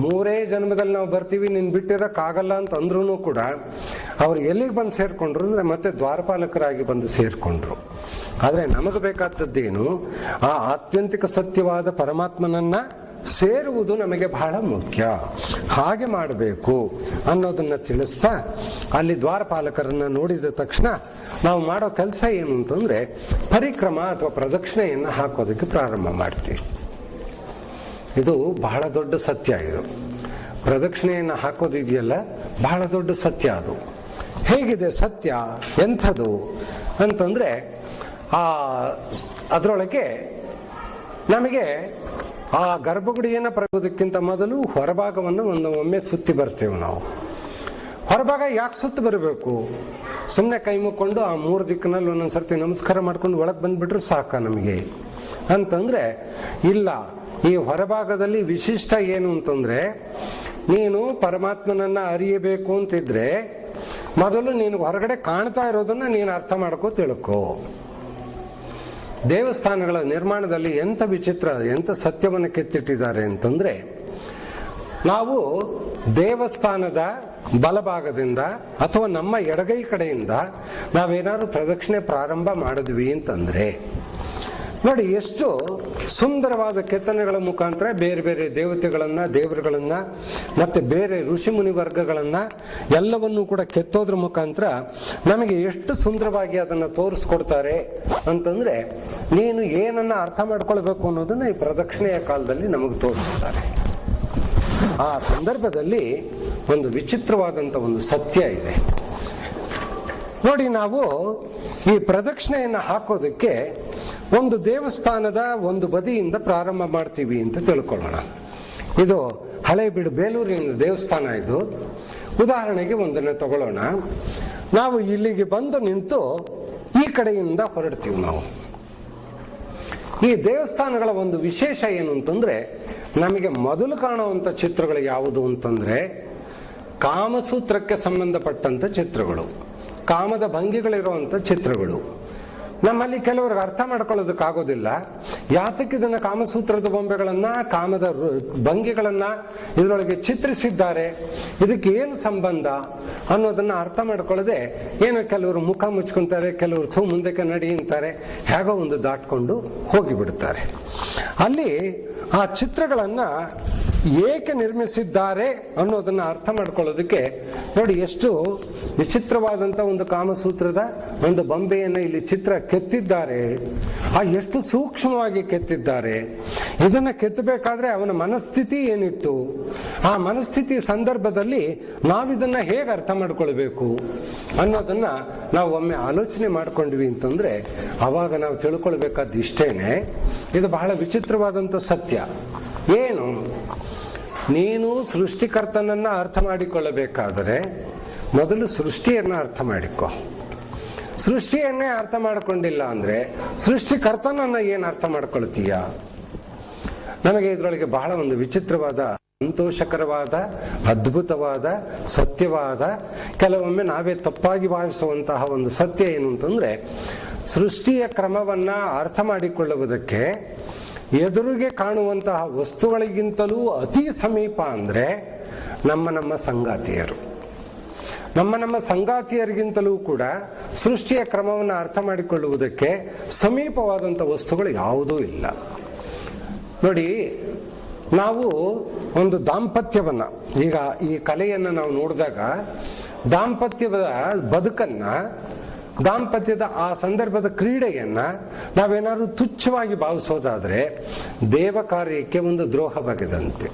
3 ಜನ್ಮದಲ್ಲಿ ನಾವು ಬರ್ತೀವಿ, ನಿನ್ ಬಿಟ್ಟಿರಕ್ಕಾಗಲ್ಲ ಅಂತ ಅಂದ್ರೂ ಕೂಡ ಅವ್ರು ಎಲ್ಲಿಗೆ ಬಂದು ಸೇರ್ಕೊಂಡ್ರು ಅಂದ್ರೆ ಮತ್ತೆ ದ್ವಾರಪಾಲಕರಾಗಿ ಬಂದು ಸೇರ್ಕೊಂಡ್ರು. ಆದ್ರೆ ನಮಗೆ ಬೇಕಾದದ್ದೇನು? ಆ ಆತ್ಯಂತಿಕ ಸತ್ಯವಾದ ಪರಮಾತ್ಮನನ್ನ ಸೇರುವುದು ನಮಗೆ ಬಹಳ ಮುಖ್ಯ. ಹಾಗೆ ಮಾಡಬೇಕು ಅನ್ನೋದನ್ನ ತಿಳಿಸ್ತಾ ಅಲ್ಲಿ ದ್ವಾರಪಾಲಕರನ್ನ ನೋಡಿದ ತಕ್ಷಣ ನಾವು ಮಾಡೋ ಕೆಲಸ ಏನು ಅಂತಂದ್ರೆ ಪರಿಕ್ರಮ ಅಥವಾ ಪ್ರದಕ್ಷಿಣೆಯನ್ನು ಹಾಕೋದಕ್ಕೆ ಪ್ರಾರಂಭ ಮಾಡ್ತೀವಿ. ಇದು ಬಹಳ ದೊಡ್ಡ ಸತ್ಯ. ಇದು ಪ್ರದಕ್ಷಿಣೆಯನ್ನು ಹಾಕೋದಿದೆಯಲ್ಲ, ಬಹಳ ದೊಡ್ಡ ಸತ್ಯ. ಅದು ಹೇಗಿದೆ ಸತ್ಯ, ಎಂಥದು ಅಂತಂದ್ರೆ ಅದರೊಳಗೆ ನಮಗೆ ಆ ಗರ್ಭಗುಡಿಯನ್ನು ಪ್ರಗೋದಕ್ಕಿಂತ ಮೊದಲು ಹೊರಭಾಗವನ್ನು ಒಮ್ಮೆ ಸುತ್ತಿ ಬರ್ತೇವೆ ನಾವು. ಹೊರಭಾಗ ಯಾಕೆ ಸುತ್ತಿ ಬರಬೇಕು? ಸುಮ್ಮನೆ ಕೈ ಮುಕ್ಕೊಂಡು ಆ 3 ದಿಕ್ಕಿನಲ್ಲಿ ಒಂದೊಂದ್ಸರ್ತಿ ನಮಸ್ಕಾರ ಮಾಡ್ಕೊಂಡು ಒಳಗೆ ಬಂದ್ಬಿಟ್ರೆ ಸಾಕ ನಮಗೆ ಅಂತಂದ್ರೆ ಇಲ್ಲ. ಈ ಹೊರಭಾಗದಲ್ಲಿ ವಿಶಿಷ್ಟ ಏನು ಅಂತಂದ್ರೆ, ನೀನು ಪರಮಾತ್ಮನನ್ನ ಅರಿಯಬೇಕು ಅಂತಿದ್ರೆ ಮೊದಲು ನೀನು ಹೊರಗಡೆ ಕಾಣ್ತಾ ಇರೋದನ್ನ ನೀನು ಅರ್ಥ ಮಾಡ್ಕೋ, ತಿಳ್ಕೋ. ದೇವಸ್ಥಾನಗಳ ನಿರ್ಮಾಣದಲ್ಲಿ ಎಂಥ ವಿಚಿತ್ರ, ಎಂಥ ಸತ್ಯವನ್ನು ಕೆತ್ತಿಟ್ಟಿದ್ದಾರೆ ಅಂತಂದ್ರೆ, ನಾವು ದೇವಸ್ಥಾನದ ಬಲಭಾಗದಿಂದ ಅಥವಾ ನಮ್ಮ ಎಡಗೈ ಕಡೆಯಿಂದ ನಾವೇನಾದ್ರು ಪ್ರದಕ್ಷಿಣೆ ಪ್ರಾರಂಭ ಮಾಡಿದ್ವಿ ಅಂತಂದ್ರೆ ನೋಡಿ, ಎಷ್ಟು ಸುಂದರವಾದ ಕೆತ್ತನೆಗಳ ಮುಖಾಂತರ ಬೇರೆ ಬೇರೆ ದೇವತೆಗಳನ್ನ, ದೇವರುಗಳನ್ನ, ಮತ್ತೆ ಬೇರೆ ಋಷಿ ಮುನಿ ವರ್ಗಗಳನ್ನ ಎಲ್ಲವನ್ನೂ ಕೂಡ ಕೆತ್ತೋದ್ರ ಮುಖಾಂತರ ನಮಗೆ ಎಷ್ಟು ಸುಂದರವಾಗಿ ಅದನ್ನ ತೋರಿಸ್ಕೊಡ್ತಾರೆ ಅಂತಂದ್ರೆ, ನೀನು ಏನನ್ನ ಅರ್ಥ ಮಾಡ್ಕೊಳ್ಬೇಕು ಅನ್ನೋದನ್ನ ಈ ಪ್ರದಕ್ಷಿಣೆಯ ಕಾಲದಲ್ಲಿ ನಮಗೆ ತೋರಿಸ್ತಾರೆ. ಆ ಸಂದರ್ಭದಲ್ಲಿ ಒಂದು ವಿಚಿತ್ರವಾದಂತ ಒಂದು ಸತ್ಯ ಇದೆ ನೋಡಿ. ನಾವು ಈ ಪ್ರದಕ್ಷಿಣೆಯನ್ನು ಹಾಕೋದಕ್ಕೆ ಒಂದು ದೇವಸ್ಥಾನದ ಒಂದು ಬದಿಯಿಂದ ಪ್ರಾರಂಭ ಮಾಡ್ತೀವಿ ಅಂತ ತಿಳ್ಕೊಳ್ಳೋಣ. ಇದು ಹಳೇಬೀಡು ಬೇಲೂರಿನ ದೇವಸ್ಥಾನ. ಇದು ಉದಾಹರಣೆಗೆ ಒಂದನ್ನು ತಗೊಳ್ಳೋಣ. ನಾವು ಇಲ್ಲಿಗೆ ಬಂದು ನಿಂತು ಈ ಕಡೆಯಿಂದ ಹೊರಡ್ತೀವಿ. ನಾವು ಈ ದೇವಸ್ಥಾನಗಳ ಒಂದು ವಿಶೇಷ ಏನು ಅಂತಂದ್ರೆ, ನಮಗೆ ಮೊದಲು ಕಾಣುವಂತ ಚಿತ್ರಗಳು ಯಾವುದು ಅಂತಂದ್ರೆ ಕಾಮಸೂತ್ರಕ್ಕೆ ಸಂಬಂಧಪಟ್ಟಂತ ಚಿತ್ರಗಳು, ಕಾಮದ ಭಂಗಿಗಳಿರುವಂತ ಚಿತ್ರಗಳು. ನಮ್ಮಲ್ಲಿ ಕೆಲವ್ರಿಗೆ ಅರ್ಥ ಮಾಡ್ಕೊಳ್ಳೋದಕ್ಕಾಗೋದಿಲ್ಲ. ಯಾತಕ್ಕೆ ಇದನ್ನ ಕಾಮಸೂತ್ರದ ಬೊಂಬೆಗಳನ್ನ, ಕಾಮದ ಭಂಗಿಗಳನ್ನ ಇದರೊಳಗೆ ಚಿತ್ರಿಸಿದ್ದಾರೆ, ಇದಕ್ಕೆ ಏನು ಸಂಬಂಧ ಅನ್ನೋದನ್ನ ಅರ್ಥ ಮಾಡ್ಕೊಳ್ಳದೆ ಏನು ಕೆಲವರು ಮುಖ ಮುಚ್ಕೊಂತಾರೆ, ಕೆಲವರು ಮುಂದಕ್ಕೆ ನಡಿ ಅಂತಾರೆ, ಹೇಗೋ ಒಂದು ದಾಟ್ಕೊಂಡು ಹೋಗಿಬಿಡ್ತಾರೆ. ಅಲ್ಲಿ ಆ ಚಿತ್ರಗಳನ್ನ ಏಕೆ ನಿರ್ಮಿಸಿದ್ದಾರೆ ಅನ್ನೋದನ್ನ ಅರ್ಥ ಮಾಡ್ಕೊಳ್ಳೋದಕ್ಕೆ ನೋಡಿ, ಎಷ್ಟು ವಿಚಿತ್ರವಾದಂತ ಒಂದು ಕಾಮಸೂತ್ರದ ಒಂದು ಬೊಂಬೆಯನ್ನು ಇಲ್ಲಿ ಚಿತ್ರ ಕೆತ್ತಿದ್ದಾರೆ. ಆ ಎಷ್ಟು ಸೂಕ್ಷ್ಮವಾಗಿ ಕೆತ್ತಿದ್ದಾರೆ. ಇದನ್ನ ಕೆತ್ತಬೇಕಾದ್ರೆ ಅವನ ಮನಸ್ಥಿತಿ ಏನಿತ್ತು, ಆ ಮನಸ್ಥಿತಿ ಸಂದರ್ಭದಲ್ಲಿ ನಾವಿದನ್ನ ಹೇಗೆ ಅರ್ಥ ಮಾಡ್ಕೊಳ್ಬೇಕು ಅನ್ನೋದನ್ನ ನಾವು ಒಮ್ಮೆ ಆಲೋಚನೆ ಮಾಡ್ಕೊಂಡ್ವಿ ಅಂತಂದ್ರೆ ಅವಾಗ ನಾವು ತಿಳ್ಕೊಳ್ಬೇಕಾದ ಇಷ್ಟೇನೆ. ಇದು ಬಹಳ ವಿಚಿತ್ರವಾದಂತ ಸತ್ಯ. ಏನು? ನೀನು ಸೃಷ್ಟಿಕರ್ತನನ್ನ ಅರ್ಥ ಮಾಡಿಕೊಳ್ಳಬೇಕಾದರೆ ಮೊದಲು ಸೃಷ್ಟಿಯನ್ನ ಅರ್ಥ ಮಾಡಿಕೊ. ಸೃಷ್ಟಿಯನ್ನೇ ಅರ್ಥ ಮಾಡ್ಕೊಂಡಿಲ್ಲ ಅಂದ್ರೆ ಸೃಷ್ಟಿಕರ್ತನನ್ನ ಏನ್ ಅರ್ಥ ಮಾಡ್ಕೊಳ್ತೀಯ? ನಮಗೆ ಇದರೊಳಗೆ ಬಹಳ ಒಂದು ವಿಚಿತ್ರವಾದ, ಸಂತೋಷಕರವಾದ, ಅದ್ಭುತವಾದ, ಸತ್ಯವಾದ, ಕೆಲವೊಮ್ಮೆ ನಾವೇ ತಪ್ಪಾಗಿ ಭಾವಿಸುವಂತಹ ಒಂದು ಸತ್ಯ ಏನು ಅಂತಂದ್ರೆ, ಸೃಷ್ಟಿಯ ಕ್ರಮವನ್ನ ಅರ್ಥ ಮಾಡಿಕೊಳ್ಳುವುದಕ್ಕೆ ಎದುರಿಗೆ ಕಾಣುವಂತಹ ವಸ್ತುಗಳಿಗಿಂತಲೂ ಅತಿ ಸಮೀಪ ಅಂದ್ರೆ ನಮ್ಮ ಸಂಗಾತಿಯರು. ನಮ್ಮ ಸಂಗಾತಿಯರಿಗಿಂತಲೂ ಕೂಡ ಸೃಷ್ಟಿಯ ಕ್ರಮವನ್ನು ಅರ್ಥ ಮಾಡಿಕೊಳ್ಳುವುದಕ್ಕೆ ಸಮೀಪವಾದಂಥ ವಸ್ತುಗಳು ಯಾವುದೂ ಇಲ್ಲ. ನೋಡಿ, ನಾವು ಒಂದು ದಾಂಪತ್ಯವನ್ನ, ಈಗ ಈ ಕಲೆಯನ್ನು ನಾವು ನೋಡಿದಾಗ ದಾಂಪತ್ಯದ ಬದುಕನ್ನ, ದಾಂಪತ್ಯದ ಆ ಸಂದರ್ಭದ ಕ್ರೀಡೆಯನ್ನ ನಾವೇನಾದ್ರೂ ತುಚ್ಛವಾಗಿ ಭಾವಿಸೋದಾದ್ರೆ ದೇವ ಕಾರ್ಯಕ್ಕೆ ಒಂದು ದ್ರೋಹವಾಗಿದಂತೆ.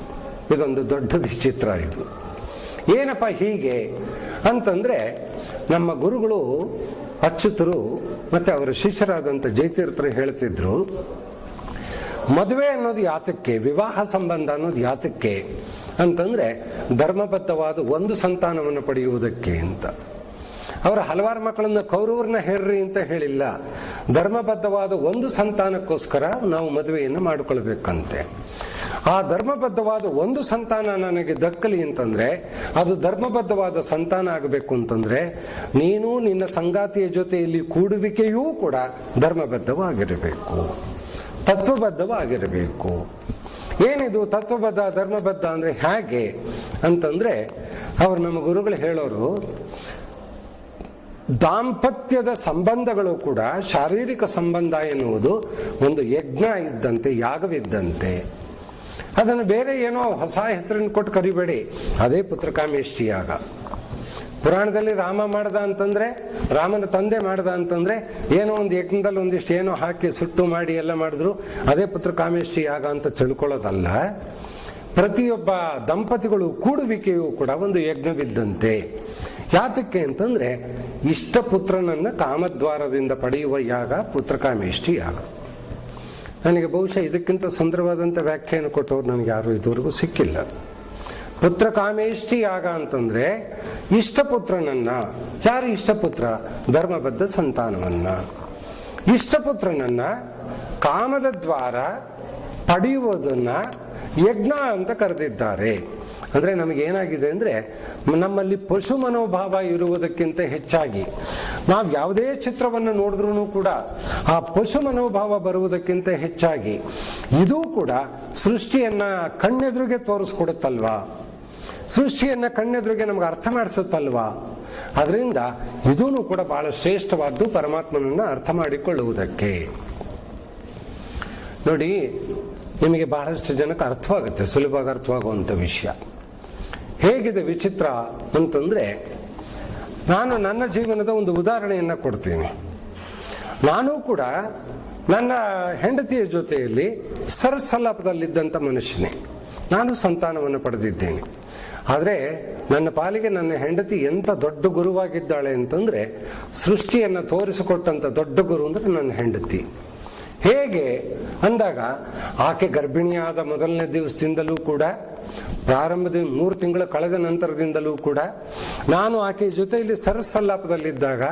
ಇದೊಂದು ದೊಡ್ಡ ವಿಚಿತ್ರ. ಇದು ಏನಪ್ಪ ಹೀಗೆ ಅಂತಂದ್ರೆ, ನಮ್ಮ ಗುರುಗಳು ಅಚ್ಯುತರು ಮತ್ತೆ ಅವರ ಶಿಷ್ಯರಾದಂಥ ಜಯತೀರ್ಥರು ಹೇಳ್ತಿದ್ರು, ಮದುವೆ ಅನ್ನೋದು ಯಾತಕ್ಕೆ, ವಿವಾಹ ಸಂಬಂಧ ಅನ್ನೋದು ಯಾತಕ್ಕೆ ಅಂತಂದ್ರೆ ಧರ್ಮಬದ್ಧವಾದ ಒಂದು ಸಂತಾನವನ್ನು ಪಡೆಯುವುದಕ್ಕೆ ಅಂತ. ಅವರ ಹಲವಾರು ಮಕ್ಕಳನ್ನ ಕೌರವರನ್ನ ಹೆರ್ರಿ ಅಂತ ಹೇಳಿಲ್ಲ, ಧರ್ಮಬದ್ಧವಾದ ಒಂದು ಸಂತಾನಕ್ಕೋಸ್ಕರ ನಾವು ಮದುವೆಯನ್ನು ಮಾಡಿಕೊಳ್ಬೇಕಂತೆ. ಆ ಧರ್ಮಬದ್ಧವಾದ ಒಂದು ಸಂತಾನ ನನಗೆ ದಕ್ಕಲಿ ಅಂತಂದ್ರೆ, ಅದು ಧರ್ಮಬದ್ಧವಾದ ಸಂತಾನ ಆಗಬೇಕು ಅಂತಂದ್ರೆ ನೀನು ನಿನ್ನ ಸಂಗಾತಿಯ ಜೊತೆಯಲ್ಲಿ ಕೂಡುವಿಕೆಯೂ ಕೂಡ ಧರ್ಮಬದ್ಧವಾಗಿರಬೇಕು, ತತ್ವಬದ್ಧವಾಗಿರಬೇಕು. ಏನಿದು ತತ್ವಬದ್ಧ ಧರ್ಮಬದ್ಧ ಅಂದ್ರೆ ಹೇಗೆ ಅಂತಂದ್ರೆ, ಅವರು ನಮ್ಮ ಗುರುಗಳು ಹೇಳೋರು, ದಾಂಪತ್ಯದ ಸಂಬಂಧಗಳು ಕೂಡ ಶಾರೀರಿಕ ಸಂಬಂಧ ಎನ್ನುವುದು ಒಂದು ಯಜ್ಞ ಇದ್ದಂತೆ, ಯಾಗವಿದ್ದಂತೆ. ಅದನ್ನು ಬೇರೆ ಏನೋ ಹೊಸ ಹೆಸರನ್ನು ಕೊಟ್ಟು ಕರಿಬೇಡಿ, ಅದೇ ಪುತ್ರಕಾಮೇಷ್ಟಿ ಯಾಗ. ಪುರಾಣದಲ್ಲಿ ರಾಮ ಮಾಡ್ದ ಅಂತಂದ್ರೆ, ರಾಮನ ತಂದೆ ಮಾಡ್ದ ಅಂತಂದ್ರೆ ಏನೋ ಒಂದು ಯಜ್ಞದಲ್ಲಿ ಒಂದಿಷ್ಟು ಏನೋ ಹಾಕಿ ಸುಟ್ಟು ಮಾಡಿ ಎಲ್ಲ ಮಾಡಿದ್ರು, ಅದೇ ಪುತ್ರಕಾಮೇಷ್ಟಿ ಯಾಗ ಅಂತ ತಿಳ್ಕೊಳ್ಳೋದಲ್ಲ. ಪ್ರತಿಯೊಬ್ಬ ದಂಪತಿಗಳು ಕೂಡುವಿಕೆಯೂ ಕೂಡ ಒಂದು ಯಜ್ಞವಿದ್ದಂತೆ. ಯಾತಕ್ಕೆ ಅಂತಂದ್ರೆ, ಇಷ್ಟಪುತ್ರನನ್ನ ಕಾಮದ್ವಾರದಿಂದ ಪಡೆಯುವ ಯಾಗ ಪುತ್ರಕಾಮೇಷ್ಟಿ ಯಾಗ. ನನಗೆ ಬಹುಶಃ ಇದಕ್ಕಿಂತ ಸುಂದರವಾದಂಥ ವ್ಯಾಖ್ಯಾನ ಕೊಟ್ಟವ್ರು ನನಗೆ ಯಾರು ಇದುವರೆಗೂ ಸಿಕ್ಕಿಲ್ಲ. ಪುತ್ರಕಾಮೇಷ್ಟಿ ಯಾಗ ಅಂತಂದ್ರೆ ಇಷ್ಟಪುತ್ರನನ್ನ, ಯಾರು ಇಷ್ಟಪುತ್ರ? ಧರ್ಮಬದ್ಧ ಸಂತಾನವನ್ನ. ಇಷ್ಟಪುತ್ರನನ್ನ ಕಾಮದ ದ್ವಾರ ಪಡೆಯುವುದನ್ನ ಯಜ್ಞ ಅಂತ ಕರೆದಿದ್ದಾರೆ. ಅಂದ್ರೆ ನಮಗೇನಾಗಿದೆ ಅಂದ್ರೆ, ನಮ್ಮಲ್ಲಿ ಪಶು ಮನೋಭಾವ ಇರುವುದಕ್ಕಿಂತ ಹೆಚ್ಚಾಗಿ ನಾವು ಯಾವುದೇ ಚಿತ್ರವನ್ನು ನೋಡಿದ್ರೂ ಕೂಡ ಆ ಪಶು ಮನೋಭಾವ ಬರುವುದಕ್ಕಿಂತ ಹೆಚ್ಚಾಗಿ ಇದೂ ಕೂಡ ಸೃಷ್ಟಿಯನ್ನ ಕಣ್ಣೆದುರಿಗೆ ತೋರಿಸ್ಕೊಡುತ್ತಲ್ವಾ, ಸೃಷ್ಟಿಯನ್ನ ಕಣ್ಣೆದುರಿಗೆ ನಮ್ಗೆ ಅರ್ಥ ಮಾಡಿಸುತ್ತಲ್ವಾ. ಅದರಿಂದ ಇದೂ ಕೂಡ ಬಹಳ ಶ್ರೇಷ್ಠವಾದ್ದು ಪರಮಾತ್ಮನನ್ನ ಅರ್ಥ ಮಾಡಿಕೊಳ್ಳುವುದಕ್ಕೆ. ನೋಡಿ, ನಿಮಗೆ ಬಹಳಷ್ಟು ಜನಕ್ಕೆ ಅರ್ಥವಾಗುತ್ತೆ, ಸುಲಭವಾಗಿ ಅರ್ಥವಾಗುವಂಥ ವಿಷಯ. ಹೇಗಿದೆ ವಿಚಿತ್ರ ಅಂತಂದ್ರೆ, ನಾನು ನನ್ನ ಜೀವನದ ಒಂದು ಉದಾಹರಣೆಯನ್ನ ಕೊಡ್ತೀನಿ. ನಾನು ಕೂಡ ನನ್ನ ಹೆಂಡತಿಯ ಜೊತೆಯಲ್ಲಿ ಸರಸಲ್ಲಾಪದಲ್ಲಿದ್ದಂಥ ಮನುಷ್ಯನೇ. ನಾನು ಸಂತಾನವನ್ನು ಪಡೆದಿದ್ದೇನೆ. ಆದರೆ ನನ್ನ ಪಾಲಿಗೆ ನನ್ನ ಹೆಂಡತಿ ಎಂಥ ದೊಡ್ಡ ಗುರುವಾಗಿದ್ದಾಳೆ ಅಂತಂದ್ರೆ, ಸೃಷ್ಟಿಯನ್ನು ತೋರಿಸಿಕೊಟ್ಟಂಥ ದೊಡ್ಡ ಗುರು ಅಂದ್ರೆ ನನ್ನ ಹೆಂಡತಿ. ಹೇಗೆ ಅಂದಾಗ, ಆಕೆ ಗರ್ಭಿಣಿಯಾದ ಮೊದಲನೇ ದಿವಸದಿಂದಲೂ ಕೂಡ, ಪ್ರಾರಂಭದ 3 ತಿಂಗಳು ಕಳೆದ ನಂತರದಿಂದಲೂ ಕೂಡ ನಾನು ಆಕೆಯ ಜೊತೆಯಲ್ಲಿ ಸರಸಲ್ಲಾಪದಲ್ಲಿದ್ದಾಗ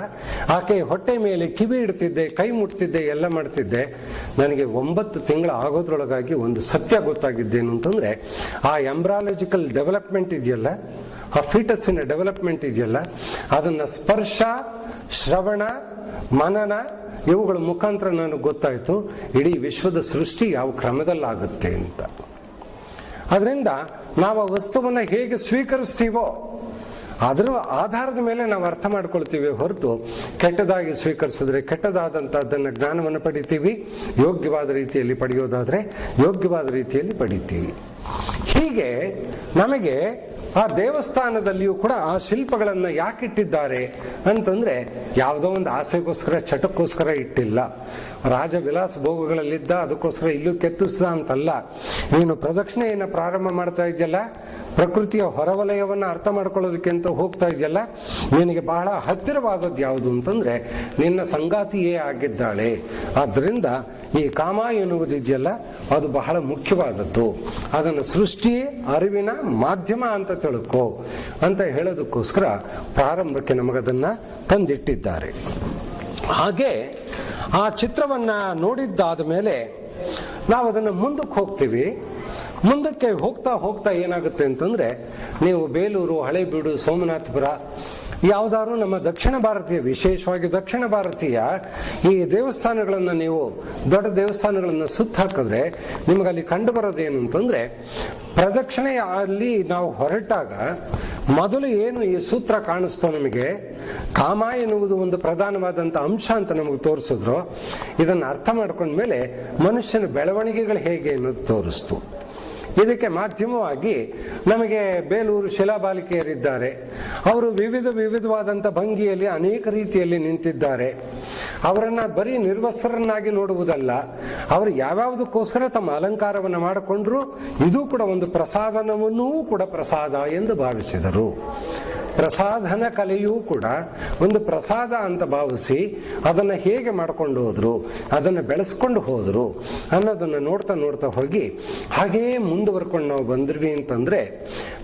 ಆಕೆ ಹೊಟ್ಟೆ ಮೇಲೆ ಕಿವಿ ಇಡ್ತಿದ್ದೆ, ಕೈ ಮುಟ್ತಿದ್ದೆ, ಎಲ್ಲ ಮಾಡ್ತಿದ್ದೆ. ನನಗೆ 9 ತಿಂಗಳು ಆಗೋದ್ರೊಳಗಾಗಿ ಒಂದು ಸತ್ಯ ಗೊತ್ತಾಗಿದ್ದೇನು ಅಂತಂದ್ರೆ, ಆ ಎಂಬ್ರಾಲಜಿಕಲ್ ಡೆವಲಪ್ಮೆಂಟ್ ಇದೆಯಲ್ಲ, ಆ ಫೀಟಸ್ಸಿನ ಡೆವಲಪ್ಮೆಂಟ್ ಇದೆಯಲ್ಲ, ಅದನ್ನ ಸ್ಪರ್ಶ, ಶ್ರವಣ, ಮನನ ಇವುಗಳ ಮುಖಾಂತರ ನನಗೆ ಗೊತ್ತಾಯ್ತು ಇಡೀ ವಿಶ್ವದ ಸೃಷ್ಟಿ ಯಾವ ಕ್ರಮದಲ್ಲಾಗುತ್ತೆ ಅಂತ. ಅದರಿಂದ ನಾವು ಆ ವಸ್ತುವನ್ನ ಹೇಗೆ ಸ್ವೀಕರಿಸ್ತೀವೋ ಅದರ ಆಧಾರದ ಮೇಲೆ ನಾವು ಅರ್ಥ ಮಾಡ್ಕೊಳ್ತೀವಿ ಹೊರತು, ಕೆಟ್ಟದಾಗಿ ಸ್ವೀಕರಿಸಿದ್ರೆ ಕೆಟ್ಟದಾದಂತಹದ್ದನ್ನ ಜ್ಞಾನವನ್ನು ಪಡಿತೀವಿ, ಯೋಗ್ಯವಾದ ರೀತಿಯಲ್ಲಿ ಪಡೆಯೋದಾದ್ರೆ ಯೋಗ್ಯವಾದ ರೀತಿಯಲ್ಲಿ ಪಡಿತೀವಿ. ಹೀಗೆ ನಮಗೆ ಆ ದೇವಸ್ಥಾನದಲ್ಲಿಯೂ ಕೂಡ ಆ ಶಿಲ್ಪಗಳನ್ನ ಯಾಕಿಟ್ಟಿದ್ದಾರೆ ಅಂತಂದ್ರೆ, ಯಾವುದೋ ಒಂದು ಆಸೆಗೋಸ್ಕರ, ಚಟಕ್ಕೋಸ್ಕರ ಇಟ್ಟಿಲ್ಲ. ರಾಜ ವಿಲಾಸ ಭೋಗಗಳಲ್ಲಿದ್ದ, ಅದಕ್ಕೋಸ್ಕರ ಇಲ್ಲೂ ಕೆತ್ತಿಸ್ದ ಅಂತಲ್ಲ. ನೀನು ಪ್ರದಕ್ಷಿಣೆಯನ್ನು ಪ್ರಾರಂಭ ಮಾಡ್ತಾ ಇದೆಯಲ್ಲ, ಪ್ರಕೃತಿಯ ಹೊರವಲಯವನ್ನ ಅರ್ಥ ಮಾಡ್ಕೊಳ್ಳೋದಕ್ಕೆ ಅಂತ ಹೋಗ್ತಾ ಇದೆಯಲ್ಲ, ನಿನಗೆ ಬಹಳ ಹತ್ತಿರವಾದದ್ದು ಯಾವುದು ಅಂತಂದ್ರೆ ನಿನ್ನ ಸಂಗಾತಿಯೇ ಆಗಿದ್ದಾಳೆ. ಆದ್ರಿಂದ ಈ ಕಾಮ ಎನ್ನುವುದಿದೆಯಲ್ಲ, ಅದು ಬಹಳ ಮುಖ್ಯವಾದದ್ದು. ಅದನ್ನು ಸೃಷ್ಟಿ ಅರಿವಿನ ಮಾಧ್ಯಮ ಅಂತ ತಿಳ್ಕೋ ಅಂತ ಹೇಳೋದಕ್ಕೋಸ್ಕರ ಪ್ರಾರಂಭಕ್ಕೆ ನಮಗದನ್ನ ತಂದಿಟ್ಟಿದ್ದಾರೆ. ಹಾಗೆ ಆ ಚಿತ್ರವನ್ನ ನೋಡಿದ್ದಾದ ಮೇಲೆ ನಾವು ಅದನ್ನು ಮುಂದಕ್ಕೆ ಹೋಗ್ತೀವಿ. ಮುಂದಕ್ಕೆ ಹೋಗ್ತಾ ಹೋಗ್ತಾ ಏನಾಗುತ್ತೆ ಅಂತಂದ್ರೆ, ನೀವು ಬೇಲೂರು, ಹಳೇಬೀಡು, ಸೋಮನಾಥಪುರ ಯಾವ್ದಾದ್ರು ನಮ್ಮ ದಕ್ಷಿಣ ಭಾರತೀಯ, ವಿಶೇಷವಾಗಿ ದಕ್ಷಿಣ ಭಾರತೀಯ ಈ ದೇವಸ್ಥಾನಗಳನ್ನು ನೀವು ದೊಡ್ಡ ದೇವಸ್ಥಾನಗಳನ್ನು ಸುತ್ತ ಹಾಕಿದ್ರೆ ನಿಮಗಲ್ಲಿ ಕಂಡು ಬರೋದೇನು ಅಂತಂದ್ರೆ, ಪ್ರದಕ್ಷಿಣೆ ಅಲ್ಲಿ ನಾವು ಹೊರಟಾಗ ಮೊದಲು ಏನು ಈ ಸೂತ್ರ ಕಾಣಿಸ್ತೋ ನಮಗೆ, ಕಾಮ ಎನ್ನುವುದು ಒಂದು ಪ್ರಧಾನವಾದಂಥ ಅಂಶ ಅಂತ ನಮಗೆ ತೋರಿಸಿದ್ರು. ಇದನ್ನು ಅರ್ಥ ಮಾಡ್ಕೊಂಡ್ಮೇಲೆ ಮನುಷ್ಯನ ಬೆಳವಣಿಗೆಗಳು ಹೇಗೆ ಅನ್ನೋದು ತೋರಿಸ್ತು. ಇದಕ್ಕೆ ಮಾಧ್ಯಮವಾಗಿ ನಮಗೆ ಬೇಲೂರು ಶಿಲಾಬಾಲಿಕೆಯರಿದ್ದಾರೆ. ಅವರು ವಿವಿಧವಾದಂಥ ಭಂಗಿಯಲ್ಲಿ ಅನೇಕ ರೀತಿಯಲ್ಲಿ ನಿಂತಿದ್ದಾರೆ. ಅವರನ್ನ ಬರೀ ನಿರ್ವಸ್ತ್ರರನ್ನಾಗಿ ನೋಡುವುದಲ್ಲ, ಅವರು ಯಾವ್ಯಾವುದಕ್ಕೋಸ್ಕರ ತಮ್ಮ ಅಲಂಕಾರವನ್ನು ಮಾಡಿಕೊಂಡ್ರು ಇದು ಕೂಡ ಒಂದು ಪ್ರಸಾದನವನ್ನೂ ಕೂಡ ಪ್ರಸಾದ ಎಂದು ಭಾವಿಸಿದರು. ಪ್ರಸಾದನ ಕಲೆಯೂ ಕೂಡ ಒಂದು ಪ್ರಸಾದ ಅಂತ ಭಾವಿಸಿ ಅದನ್ನು ಹೇಗೆ ಮಾಡ್ಕೊಂಡು ಹೋದ್ರು, ಅದನ್ನು ಬೆಳೆಸ್ಕೊಂಡು ಹೋದ್ರು ಅನ್ನೋದನ್ನು ನೋಡ್ತಾ ನೋಡ್ತಾ ಹೋಗಿ ಹಾಗೆಯೇ ಮುಂದುವರ್ಕೊಂಡು ನಾವು ಬಂದ್ವಿ ಅಂತಂದ್ರೆ,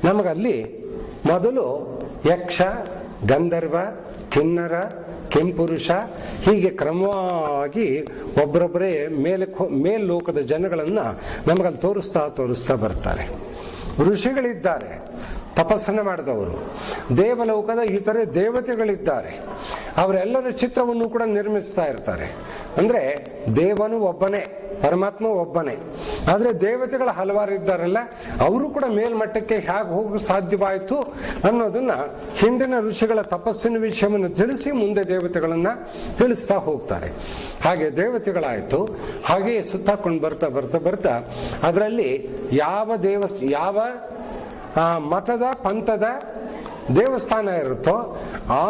ನಮಗಲ್ಲಿ ಮೊದಲು ಯಕ್ಷ, ಗಂಧರ್ವ, ಕಿನ್ನರ, ಕೆಂಪುರುಷ ಹೀಗೆ ಕ್ರಮವಾಗಿ ಒಬ್ಬರೊಬ್ಬರೇ ಮೇಲ್ಲೋಕದ ಜನಗಳನ್ನ ನಮಗಲ್ಲಿ ತೋರಿಸ್ತಾ ಬರ್ತಾರೆ. ಋಷಿಗಳಿದ್ದಾರೆ, ತಪಸ್ಸನ್ನು ಮಾಡಿದವರು. ದೇವಲೋಕದ ಇತರೆ ದೇವತೆಗಳಿದ್ದಾರೆ, ಅವರೆಲ್ಲರ ಚಿತ್ರವನ್ನು ಕೂಡ ನಿರ್ಮಿಸ್ತಾ ಇರ್ತಾರೆ. ಅಂದ್ರೆ ದೇವನು ಒಬ್ಬನೇ, ಪರಮಾತ್ಮ ಒಬ್ಬನೇ, ಆದ್ರೆ ದೇವತೆಗಳ ಹಲವಾರು ಇದ್ದಾರಲ್ಲ, ಅವರು ಕೂಡ ಮೇಲ್ಮಟ್ಟಕ್ಕೆ ಹೇಗೆ ಹೋಗ ಸಾಧ್ಯವಾಯಿತು ಅನ್ನೋದನ್ನ ಹಿಂದಿನ ಋಷಿಗಳ ತಪಸ್ಸಿನ ವಿಷಯವನ್ನು ತಿಳಿಸಿ ಮುಂದೆ ದೇವತೆಗಳನ್ನ ತಿಳಿಸ್ತಾ ಹೋಗ್ತಾರೆ. ಹಾಗೆ ದೇವತೆಗಳಾಯ್ತು. ಹಾಗೆಯೇ ಸುತ್ತಾಕೊಂಡು ಬರ್ತಾ ಅದರಲ್ಲಿ ಯಾವ ಮತದ ಪಂಥದ ದೇವಸ್ಥಾನ ಇರುತ್ತೋ ಆ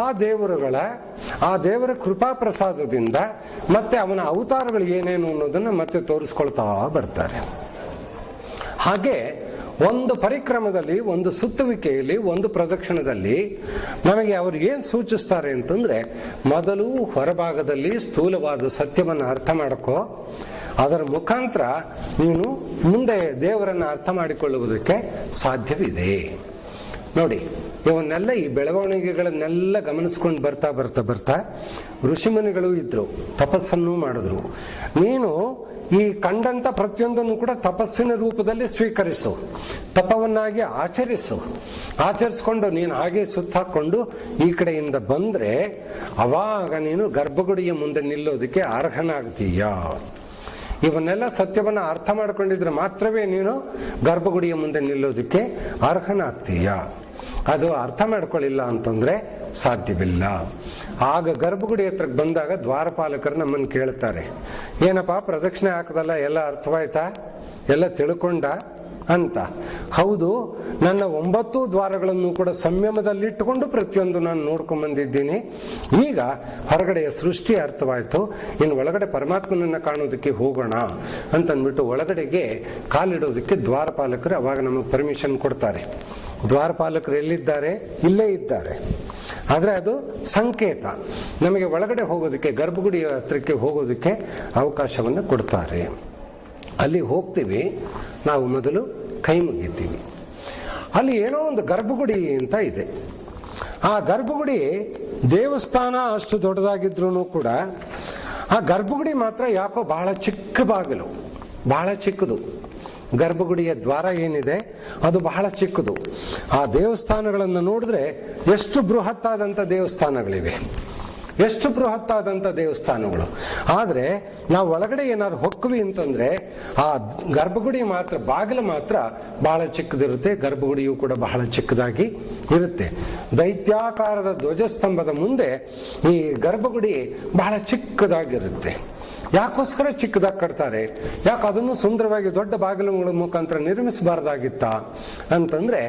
ದೇವರ ಕೃಪಾ ಪ್ರಸಾದದಿಂದ ಮತ್ತೆ ಅವನ ಅವತಾರಗಳು ಏನೇನು ಅನ್ನೋದನ್ನ ಮತ್ತೆ ತೋರಿಸ್ಕೊಳ್ತಾ ಬರ್ತಾರೆ. ಹಾಗೆ ಒಂದು ಪರಿಕ್ರಮದಲ್ಲಿ, ಒಂದು ಸುತ್ತುವಿಕೆಯಲ್ಲಿ, ಒಂದು ಪ್ರದಕ್ಷಿಣದಲ್ಲಿ ನಮಗೆ ಅವರು ಏನ್ ಸೂಚಿಸ್ತಾರೆ ಅಂತಂದ್ರೆ, ಮೊದಲು ಹೊರಭಾಗದಲ್ಲಿ ಸ್ಥೂಲವಾದ ಸತ್ಯವನ್ನು ಅರ್ಥ ಮಾಡ್ಕೋ, ಅದರ ಮುಖಾಂತರ ನೀನು ಮುಂದೆ ದೇವರನ್ನ ಅರ್ಥ ಮಾಡಿಕೊಳ್ಳುವುದಕ್ಕೆ ಸಾಧ್ಯವಿದೆ. ನೋಡಿ, ಇವನ್ನೆಲ್ಲ ಈ ಬೆಳವಣಿಗೆಗಳನ್ನೆಲ್ಲ ಗಮನಿಸ್ಕೊಂಡು ಬರ್ತಾ ಋಷಿಮುನಿಗಳು ಇದ್ರು, ತಪಸ್ಸನ್ನು ಮಾಡಿದ್ರು. ನೀನು ಈ ಕಂಡಂತ ಪ್ರತಿಯೊಂದನ್ನು ಕೂಡ ತಪಸ್ಸಿನ ರೂಪದಲ್ಲಿ ಸ್ವೀಕರಿಸು, ತಪವನ್ನಾಗಿ ಆಚರಿಸ್ಕೊಂಡು ನೀನು ಹಾಗೆ ಸುತ್ತಾಕೊಂಡು ಈ ಕಡೆಯಿಂದ ಬಂದ್ರೆ ಅವಾಗ ನೀನು ಗರ್ಭಗುಡಿಯ ಮುಂದೆ ನಿಲ್ಲೋದಕ್ಕೆ ಅರ್ಹನಾಗ್ತೀಯ. ಇವನ್ನೆಲ್ಲ ಸತ್ಯವನ್ನ ಅರ್ಥ ಮಾಡ್ಕೊಂಡಿದ್ರೆ ಮಾತ್ರವೇ ನೀನು ಗರ್ಭಗುಡಿಯ ಮುಂದೆ ನಿಲ್ಲೋದಕ್ಕೆ ಅರ್ಹನಾಗ್ತೀಯ. ಅದು ಅರ್ಥ ಮಾಡ್ಕೊಳ್ಳಿಲ್ಲ ಅಂತಂದ್ರೆ ಸಾಧ್ಯವಿಲ್ಲ. ಆಗ ಗರ್ಭಗುಡಿ ಹತ್ರಕ್ಕೆ ಬಂದಾಗ ದ್ವಾರಪಾಲಕರು ನಮ್ಮನ್ನು ಕೇಳ್ತಾರೆ, ಏನಪ್ಪಾ ಪ್ರದಕ್ಷಿಣೆ ಹಾಕದಲ್ಲ, ಎಲ್ಲ ಅರ್ಥವಾಯ್ತಾ, ಎಲ್ಲ ತಿಳ್ಕೊಂಡ ಅಂತ. ಹೌದು, ನನ್ನ 9 ದ್ವಾರಗಳನ್ನು ಕೂಡ ಸಂಯಮದಲ್ಲಿಟ್ಟುಕೊಂಡು ಪ್ರತಿಯೊಂದು ನಾನು ನೋಡ್ಕೊಂಡ್ ಬಂದಿದ್ದೀನಿ. ಈಗ ಹೊರಗಡೆಯ ಸೃಷ್ಟಿ ಅರ್ಥವಾಯ್ತು, ಇನ್ನು ಒಳಗಡೆ ಪರಮಾತ್ಮನನ್ನ ಕಾಣೋದಕ್ಕೆ ಹೋಗೋಣ ಅಂತನ್ಬಿಟ್ಟು ಒಳಗಡೆಗೆ ಕಾಲಿಡೋದಕ್ಕೆ ದ್ವಾರಪಾಲಕರು ಅವಾಗ ನಮಗೆ ಪರ್ಮಿಷನ್ ಕೊಡ್ತಾರೆ. ದ್ವಾರಪಾಲಕರು ಎಲ್ಲಿದ್ದಾರೆ? ಇಲ್ಲೇ ಇದ್ದಾರೆ. ಆದ್ರೆ ಅದು ಸಂಕೇತ, ನಮಗೆ ಒಳಗಡೆ ಹೋಗೋದಕ್ಕೆ, ಗರ್ಭಗುಡಿಯ ಹತ್ರಕ್ಕೆ ಹೋಗೋದಕ್ಕೆ ಅವಕಾಶವನ್ನು ಕೊಡ್ತಾರೆ. ಅಲ್ಲಿ ಹೋಗ್ತೀವಿ, ನಾವು ಮೊದಲು ಕೈ ಮುಗಿತೀವಿ. ಅಲ್ಲಿ ಏನೋ ಒಂದು ಗರ್ಭಗುಡಿ ಅಂತ ಇದೆ. ಆ ಗರ್ಭಗುಡಿ ದೇವಸ್ಥಾನ ಅಷ್ಟು ದೊಡ್ಡದಾಗಿದ್ರು ಕೂಡ ಆ ಗರ್ಭಗುಡಿ ಮಾತ್ರ ಯಾಕೋ ಬಹಳ ಚಿಕ್ಕ ಬಾಗಿಲು, ಬಹಳ ಚಿಕ್ಕದು. ಗರ್ಭಗುಡಿಯ ದ್ವಾರ ಏನಿದೆ ಅದು ಬಹಳ ಚಿಕ್ಕದು. ಆ ದೇವಸ್ಥಾನಗಳನ್ನು ನೋಡಿದ್ರೆ ಎಷ್ಟು ಬೃಹತ್ತಾದಂಥ ದೇವಸ್ಥಾನಗಳಿವೆ, ಎಷ್ಟು ಬೃಹತ್ತಾದಂಥ ದೇವಸ್ಥಾನಗಳು. ಆದ್ರೆ ನಾವು ಒಳಗಡೆ ಏನಾದ್ರು ಹೊಕ್ವಿ ಅಂತಂದ್ರೆ ಆ ಗರ್ಭಗುಡಿ ಮಾತ್ರ, ಬಾಗಿಲು ಮಾತ್ರ ಬಹಳ ಚಿಕ್ಕದಿರುತ್ತೆ. ಗರ್ಭಗುಡಿಯು ಕೂಡ ಬಹಳ ಚಿಕ್ಕದಾಗಿ ಇರುತ್ತೆ. ದೈತ್ಯಾಕಾರದ ಧ್ವಜಸ್ತಂಭದ ಮುಂದೆ ಈ ಗರ್ಭಗುಡಿ ಬಹಳ ಚಿಕ್ಕದಾಗಿರುತ್ತೆ. ಯಾಕೋಸ್ಕರ ಚಿಕ್ಕದಾಗಿ ಕಟ್ತಾರೆ? ಯಾಕೆ ಅದನ್ನು ಸುಂದರವಾಗಿ ದೊಡ್ಡ ಬಾಗಿಲುಗಳ ಮುಖಾಂತರ ನಿರ್ಮಿಸಬಾರ್ದಾಗಿತ್ತ ಅಂತಂದ್ರೆ,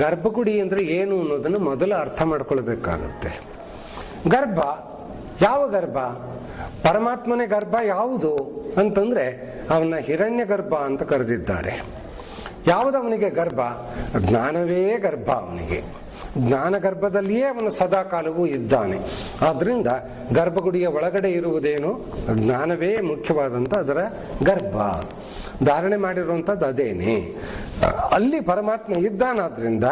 ಗರ್ಭಗುಡಿ ಅಂದ್ರೆ ಏನು ಅನ್ನೋದನ್ನು ಮೊದಲು ಅರ್ಥ ಮಾಡ್ಕೊಳ್ಬೇಕಾಗುತ್ತೆ. ಗರ್ಭ, ಯಾವ ಗರ್ಭ? ಪರಮಾತ್ಮನೇ ಗರ್ಭ ಯಾವುದು ಅಂತಂದ್ರೆ ಅವನ ಹಿರಣ್ಯ ಗರ್ಭ ಅಂತ ಕರೆದಿದ್ದಾರೆ. ಯಾವುದವನಿಗೆ ಗರ್ಭ? ಜ್ಞಾನವೇ ಗರ್ಭ ಅವನಿಗೆ. ಜ್ಞಾನ ಗರ್ಭದಲ್ಲಿಯೇ ಅವನು ಸದಾ ಕಾಲವೂ ಇದ್ದಾನೆ. ಆದ್ರಿಂದ ಗರ್ಭಗುಡಿಯ ಒಳಗಡೆ ಇರುವುದೇನು? ಜ್ಞಾನವೇ ಮುಖ್ಯವಾದಂಥ ಅದರ ಗರ್ಭ. ಧಾರಣೆ ಮಾಡಿರುವಂಥದ್ದು ಅದೇನೆ. ಅಲ್ಲಿ ಪರಮಾತ್ಮ ಇದ್ದಾನಾದ್ರಿಂದ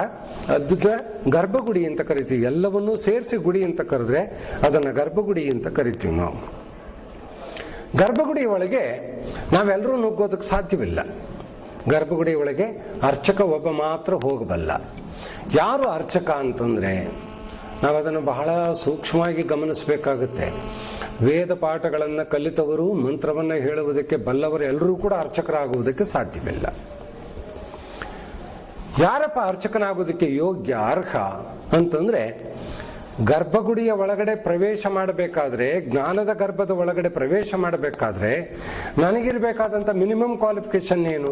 ಅದಕ್ಕೆ ಗರ್ಭಗುಡಿ ಅಂತ ಕರಿತೀವಿ. ಎಲ್ಲವನ್ನೂ ಸೇರಿಸಿ ಗುಡಿ ಅಂತ ಕರೆದ್ರೆ ಅದನ್ನ ಗರ್ಭಗುಡಿ ಅಂತ ಕರಿತೀವಿ ನಾವು. ಗರ್ಭಗುಡಿ ಒಳಗೆ ನಾವೆಲ್ಲರೂ ನುಗ್ಗೋದಕ್ಕೆ ಸಾಧ್ಯವಿಲ್ಲ. ಗರ್ಭಗುಡಿ ಒಳಗೆ ಅರ್ಚಕ ಒಬ್ಬ ಮಾತ್ರ ಹೋಗಬಲ್ಲ. ಯಾರು ಅರ್ಚಕ ಅಂತಂದ್ರೆ ನಾವು ಅದನ್ನು ಬಹಳ ಸೂಕ್ಷ್ಮವಾಗಿ ಗಮನಿಸಬೇಕಾಗುತ್ತೆ. ವೇದ ಪಾಠಗಳನ್ನು ಕಲಿತವರು, ಮಂತ್ರವನ್ನ ಹೇಳುವುದಕ್ಕೆ ಬಲ್ಲವರು ಎಲ್ಲರೂ ಕೂಡ ಅರ್ಚಕರಾಗುವುದಕ್ಕೆ ಸಾಧ್ಯವಿಲ್ಲ. ಯಾರಪ್ಪ ಅರ್ಚಕನಾಗೋದಕ್ಕೆ ಯೋಗ್ಯ, ಅರ್ಹ ಅಂತಂದ್ರೆ ಗರ್ಭಗುಡಿಯ ಒಳಗಡೆ ಪ್ರವೇಶ ಮಾಡಬೇಕಾದ್ರೆ, ಜ್ಞಾನದ ಗರ್ಭದ ಒಳಗಡೆ ಪ್ರವೇಶ ಮಾಡಬೇಕಾದ್ರೆ ನನಗಿರ್ಬೇಕಾದಂಥ ಮಿನಿಮಮ್ ಕ್ವಾಲಿಫಿಕೇಶನ್ ಏನು?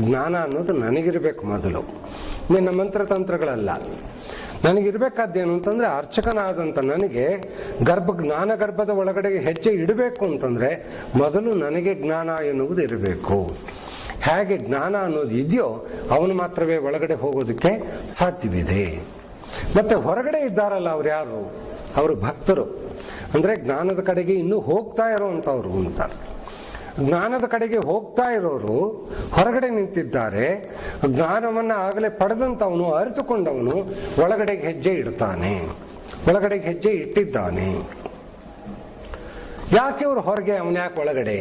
ಜ್ಞಾನ ಅನ್ನೋದು ನನಗಿರ್ಬೇಕು ಮೊದಲು, ನಿನ್ನ ಮಂತ್ರತಂತ್ರಗಳಲ್ಲ. ನನಗಿರ್ಬೇಕಾದ್ದೇನು ಅಂತಂದ್ರೆ ಅರ್ಚಕನಾದಂಥ ನನಗೆ ಜ್ಞಾನ ಗರ್ಭದ ಒಳಗಡೆ ಹೆಜ್ಜೆ ಇಡಬೇಕು ಅಂತಂದ್ರೆ ಮೊದಲು ನನಗೆ ಜ್ಞಾನ ಎನ್ನುವುದು ಇರಬೇಕು. ಹೇಗೆ ಜ್ಞಾನ ಅನ್ನೋದು ಇದೆಯೋ ಅವನು ಮಾತ್ರವೇ ಒಳಗಡೆ ಹೋಗೋದಕ್ಕೆ ಸಾಧ್ಯವಿದೆ. ಮತ್ತೆ ಹೊರಗಡೆ ಇದ್ದಾರಲ್ಲ ಅವ್ರು ಯಾರು? ಅವರು ಭಕ್ತರು. ಅಂದ್ರೆ ಜ್ಞಾನದ ಕಡೆಗೆ ಇನ್ನೂ ಹೋಗ್ತಾ ಇರೋವಂಥವ್ರು ಅಂತ. ಜ್ಞಾನದ ಕಡೆಗೆ ಹೋಗ್ತಾ ಇರೋರು ಹೊರಗಡೆ ನಿಂತಿದ್ದಾರೆ. ಜ್ಞಾನವನ್ನ ಆಗಲೇ ಪಡೆದಂಥವನು, ಅರಿತುಕೊಂಡವನು ಒಳಗಡೆಗೆ ಹೆಜ್ಜೆ ಇಡ್ತಾನೆ, ಒಳಗಡೆಗೆ ಹೆಜ್ಜೆ ಇಟ್ಟಿದ್ದಾನೆ. ಯಾಕೆ ಅವ್ರು ಹೊರಗೆ, ಅವನ ಯಾಕೆ ಒಳಗಡೆ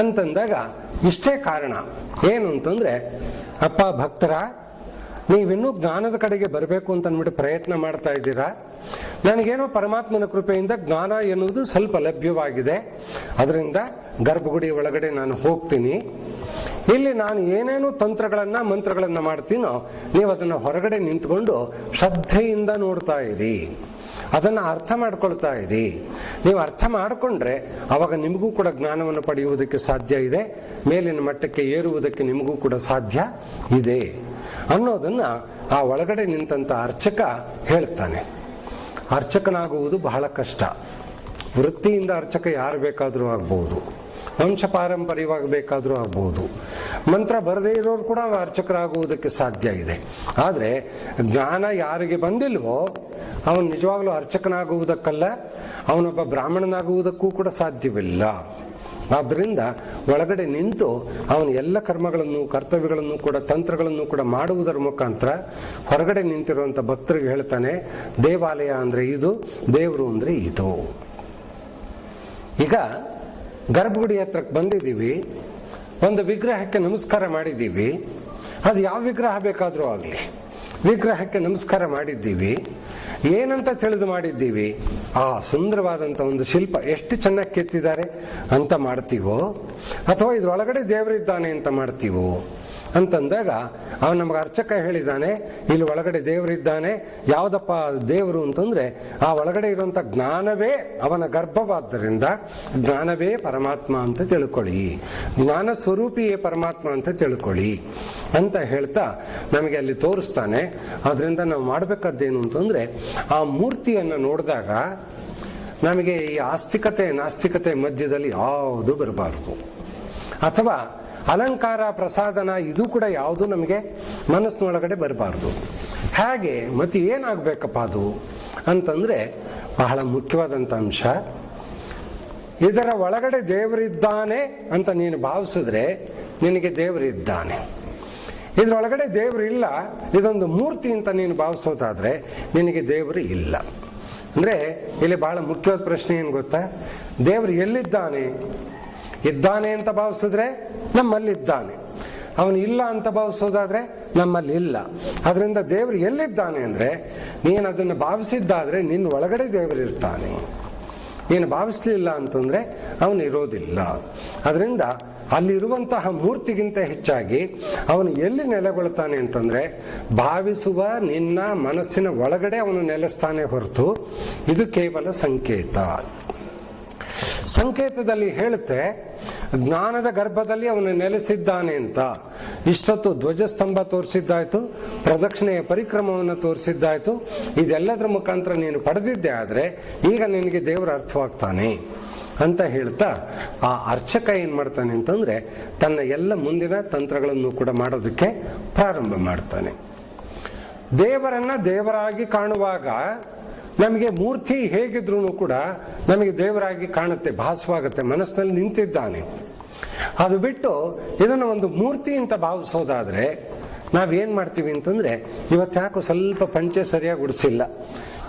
ಅಂತಂದಾಗ ಇಷ್ಟೇ ಕಾರಣ. ಏನು ಅಂತಂದ್ರೆ, ಅಪ್ಪ ಭಕ್ತರ, ನೀವಿನ್ನೂ ಜ್ಞಾನದ ಕಡೆಗೆ ಬರಬೇಕು ಅಂತ ಅಂದ್ಬಿಟ್ಟು ಪ್ರಯತ್ನ ಮಾಡ್ತಾ ಇದ್ದೀರಾ. ನನಗೇನೋ ಪರಮಾತ್ಮನ ಕೃಪೆಯಿಂದ ಜ್ಞಾನ ಎನ್ನುವುದು ಸ್ವಲ್ಪ ಲಭ್ಯವಾಗಿದೆ. ಅದರಿಂದ ಗರ್ಭಗುಡಿ ಒಳಗಡೆ ನಾನು ಹೋಗ್ತೀನಿ. ಇಲ್ಲಿ ನಾನು ಏನೇನು ತಂತ್ರಗಳನ್ನ ಮಂತ್ರಗಳನ್ನ ಮಾಡ್ತೀನೋ ನೀವು ಅದನ್ನ ಹೊರಗಡೆ ನಿಂತ್ಕೊಂಡು ಶ್ರದ್ಧೆಯಿಂದ ನೋಡ್ತಾ ಇರಿ, ಅದನ್ನ ಅರ್ಥ ಮಾಡ್ಕೊಳ್ತಾ ಇರಿ. ನೀವು ಅರ್ಥ ಮಾಡಿಕೊಂಡ್ರೆ ಅವಾಗ ನಿಮಗೂ ಕೂಡ ಜ್ಞಾನವನ್ನು ಪಡೆಯುವುದಕ್ಕೆ ಸಾಧ್ಯ ಇದೆ, ಮೇಲಿನ ಮಟ್ಟಕ್ಕೆ ಏರುವುದಕ್ಕೆ ನಿಮಗೂ ಕೂಡ ಸಾಧ್ಯ ಇದೆ ಅನ್ನೋದನ್ನ ಆ ಒಳಗಡೆ ನಿಂತಂತ ಅರ್ಚಕ ಹೇಳ್ತಾನೆ. ಅರ್ಚಕನಾಗುವುದು ಬಹಳ ಕಷ್ಟ. ವೃತ್ತಿಯಿಂದ ಅರ್ಚಕ ಯಾರು ಬೇಕಾದರೂ ಆಗ್ಬಹುದು, ವಂಶ ಪಾರಂಪರ್ಯವಾಗಿ ಬೇಕಾದರೂ ಆಗ್ಬಹುದು. ಮಂತ್ರ ಬರದೇ ಇರೋರು ಕೂಡ ಅರ್ಚಕರಾಗುವುದಕ್ಕೆ ಸಾಧ್ಯ ಇದೆ. ಆದರೆ ಜ್ಞಾನ ಯಾರಿಗೆ ಬಂದಿಲ್ವೋ ಅವನು ನಿಜವಾಗ್ಲೂ ಅರ್ಚಕನಾಗುವುದಕ್ಕಲ್ಲ, ಅವನೊಬ್ಬ ಬ್ರಾಹ್ಮಣನಾಗುವುದಕ್ಕೂ ಕೂಡ ಸಾಧ್ಯವಿಲ್ಲ. ಆದ್ದರಿಂದ ಒಳಗಡೆ ನಿಂತು ಅವನ ಎಲ್ಲ ಕರ್ಮಗಳನ್ನು, ಕರ್ತವ್ಯಗಳನ್ನು ಕೂಡ, ತಂತ್ರಗಳನ್ನು ಕೂಡ ಮಾಡುವುದರ ಮುಖಾಂತರ ಹೊರಗಡೆ ನಿಂತಿರುವಂತ ಭಕ್ತರಿಗೆ ಹೇಳ್ತಾನೆ, ದೇವಾಲಯ ಅಂದ್ರೆ ಇದು, ದೇವರು ಅಂದ್ರೆ ಇದು. ಈಗ ಗರ್ಭಗುಡಿ ಹತ್ರಕ್ಕೆ ಬಂದಿದ್ದೀವಿ, ಒಂದು ವಿಗ್ರಹಕ್ಕೆ ನಮಸ್ಕಾರ ಮಾಡಿದ್ದೀವಿ. ಅದು ಯಾವ ವಿಗ್ರಹ ಬೇಕಾದರೂ ಆಗಲಿ, ವಿಗ್ರಹಕ್ಕೆ ನಮಸ್ಕಾರ ಮಾಡಿದ್ದೀವಿ. ಏನಂತ ತಿಳಿದು ಮಾಡಿದ್ದೀವಿ? ಸುಂದರವಾದಂಥ ಒಂದು ಶಿಲ್ಪ, ಎಷ್ಟು ಚೆನ್ನಾಗಿ ಕೆತ್ತಿದ್ದಾರೆ ಅಂತ ಮಾಡ್ತೀವೋ, ಅಥವಾ ಇದ್ರೊಳಗಡೆ ದೇವರಿದ್ದಾನೆ ಅಂತ ಮಾಡ್ತೀವೋ ಅಂತಂದಾಗ ಅವನು ನಮಗೆ ಅರ್ಚಕ ಹೇಳಿದ್ದಾನೆ, ಇಲ್ಲಿ ಒಳಗಡೆ ದೇವರಿದ್ದಾನೆ. ಯಾವುದಪ್ಪ ದೇವರು ಅಂತಂದ್ರೆ ಆ ಒಳಗಡೆ ಇರುವಂತ ಜ್ಞಾನವೇ ಅವನ ಗರ್ಭವಾದ್ದರಿಂದ ಜ್ಞಾನವೇ ಪರಮಾತ್ಮ ಅಂತ ತಿಳ್ಕೊಳ್ಳಿ, ಜ್ಞಾನ ಸ್ವರೂಪಿಯೇ ಪರಮಾತ್ಮ ಅಂತ ತಿಳ್ಕೊಳ್ಳಿ ಅಂತ ಹೇಳ್ತಾ ನಮಗೆ ಅಲ್ಲಿ ತೋರಿಸ್ತಾನೆ. ಅದರಿಂದ ನಾವು ಮಾಡಬೇಕಾದ್ದೇನು ಅಂತಂದ್ರೆ ಆ ಮೂರ್ತಿಯನ್ನು ನೋಡಿದಾಗ ನಮಗೆ ಈ ಆಸ್ತಿಕತೆ ನಾಸ್ತಿಕತೆ ಮಧ್ಯದಲ್ಲಿ ಯಾವುದು ಬರಬಾರದು, ಅಥವಾ ಅಲಂಕಾರ ಪ್ರಸಾದನ ಇದು ಕೂಡ ಯಾವುದು ನಮಗೆ ಮನಸ್ಸಿನೊಳಗಡೆ ಬರಬಾರ್ದು. ಹಾಗೆ ಮತ್ತೆ ಏನಾಗಬೇಕಪ್ಪ ಅದು ಅಂತಂದ್ರೆ ಬಹಳ ಮುಖ್ಯವಾದಂಥ ಅಂಶ, ಇದರ ಒಳಗಡೆ ದೇವರಿದ್ದಾನೆ ಅಂತ ನೀನು ಭಾವಿಸಿದ್ರೆ ನಿನಗೆ ದೇವರಿದ್ದಾನೆ. ಇದರೊಳಗಡೆ ದೇವರಿಲ್ಲ, ಇದೊಂದು ಮೂರ್ತಿ ಅಂತ ನೀನು ಭಾವಿಸೋದಾದ್ರೆ ನಿನಗೆ ದೇವರು ಇಲ್ಲ. ಅಂದ್ರೆ ಇಲ್ಲಿ ಬಹಳ ಮುಖ್ಯವಾದ ಪ್ರಶ್ನೆ ಏನು ಗೊತ್ತಾ? ದೇವರು ಎಲ್ಲಿದ್ದಾನೆ? ಇದ್ದಾನೆ ಅಂತ ಭಾವಿಸಿದ್ರೆ ನಮ್ಮಲ್ಲಿದ್ದಾನೆ, ಅವನು ಇಲ್ಲ ಅಂತ ಭಾವಿಸೋದಾದ್ರೆ ನಮ್ಮಲ್ಲಿ ಇಲ್ಲ. ಅದರಿಂದ ದೇವರು ಎಲ್ಲಿದ್ದಾನೆ ಅಂದ್ರೆ ನೀನು ಅದನ್ನು ಭಾವಿಸಿದ್ದಾದ್ರೆ ನಿನ್ನ ಒಳಗಡೆ ದೇವರಿರ್ತಾನೆ. ನೀನು ಭಾವಿಸ್ಲಿಲ್ಲ ಅಂತಂದ್ರೆ ಅವನು ಇರೋದಿಲ್ಲ. ಅದರಿಂದ ಅಲ್ಲಿರುವಂತಹ ಮೂರ್ತಿಗಿಂತ ಹೆಚ್ಚಾಗಿ ಅವನು ಎಲ್ಲಿ ನೆಲೆಗೊಳ್ತಾನೆ ಅಂತಂದ್ರೆ ಭಾವಿಸುವ ನಿನ್ನ ಮನಸ್ಸಿನ ಒಳಗಡೆ ಅವನು ನೆಲೆಸ್ತಾನೆ ಹೊರತು ಇದು ಕೇವಲ ಸಂಕೇತ. ಸಂಕೇತದಲ್ಲಿ ಹೇಳುತ್ತೆ ಜ್ಞಾನದ ಗರ್ಭದಲ್ಲಿ ಅವನು ನೆಲೆಸಿದ್ದಾನೆ ಅಂತ. ಇಷ್ಟೊತ್ತು ಧ್ವಜಸ್ತಂಭ ತೋರಿಸಿದ್ದಾಯ್ತು, ಪ್ರದಕ್ಷಿಣೆಯ ಪರಿಕ್ರಮವನ್ನು ತೋರಿಸಿದ್ದಾಯ್ತು. ಇದೆಲ್ಲದರ ಮುಖಾಂತರ ನೀನು ಪಡೆದಿದ್ದೆ ಆದ್ರೆ ಈಗ ನಿನಗೆ ದೇವರು ಅರ್ಥವಾಗ್ತಾನೆ ಅಂತ ಹೇಳ್ತಾ ಆ ಅರ್ಚಕ ಏನ್ ಮಾಡ್ತಾನೆ ಅಂತಂದ್ರೆ ತನ್ನ ಎಲ್ಲ ಮುಂದಿನ ತಂತ್ರಗಳನ್ನು ಕೂಡ ಮಾಡೋದಕ್ಕೆ ಪ್ರಾರಂಭ ಮಾಡ್ತಾನೆ. ದೇವರನ್ನ ದೇವರಾಗಿ ಕಾಣುವಾಗ ನಮಗೆ ಮೂರ್ತಿ ಹೇಗಿದ್ರೂ ಕೂಡ ನಮಗೆ ದೇವರಾಗಿ ಕಾಣುತ್ತೆ, ಭಾಸವಾಗುತ್ತೆ, ಮನಸ್ಸಿನಲ್ಲಿ ನಿಂತಿದ್ದಾನೆ. ಅದು ಬಿಟ್ಟು ಇದನ್ನು ಒಂದು ಮೂರ್ತಿ ಅಂತ ಭಾವಿಸೋದಾದ್ರೆ ನಾವೇನ್ ಮಾಡ್ತೀವಿ ಅಂತಂದ್ರೆ, ಇವತ್ತ್ಯಾಕೋ ಸ್ವಲ್ಪ ಪಂಚೆ ಸರಿಯಾಗಿ ಉಡಿಸಿಲ್ಲ,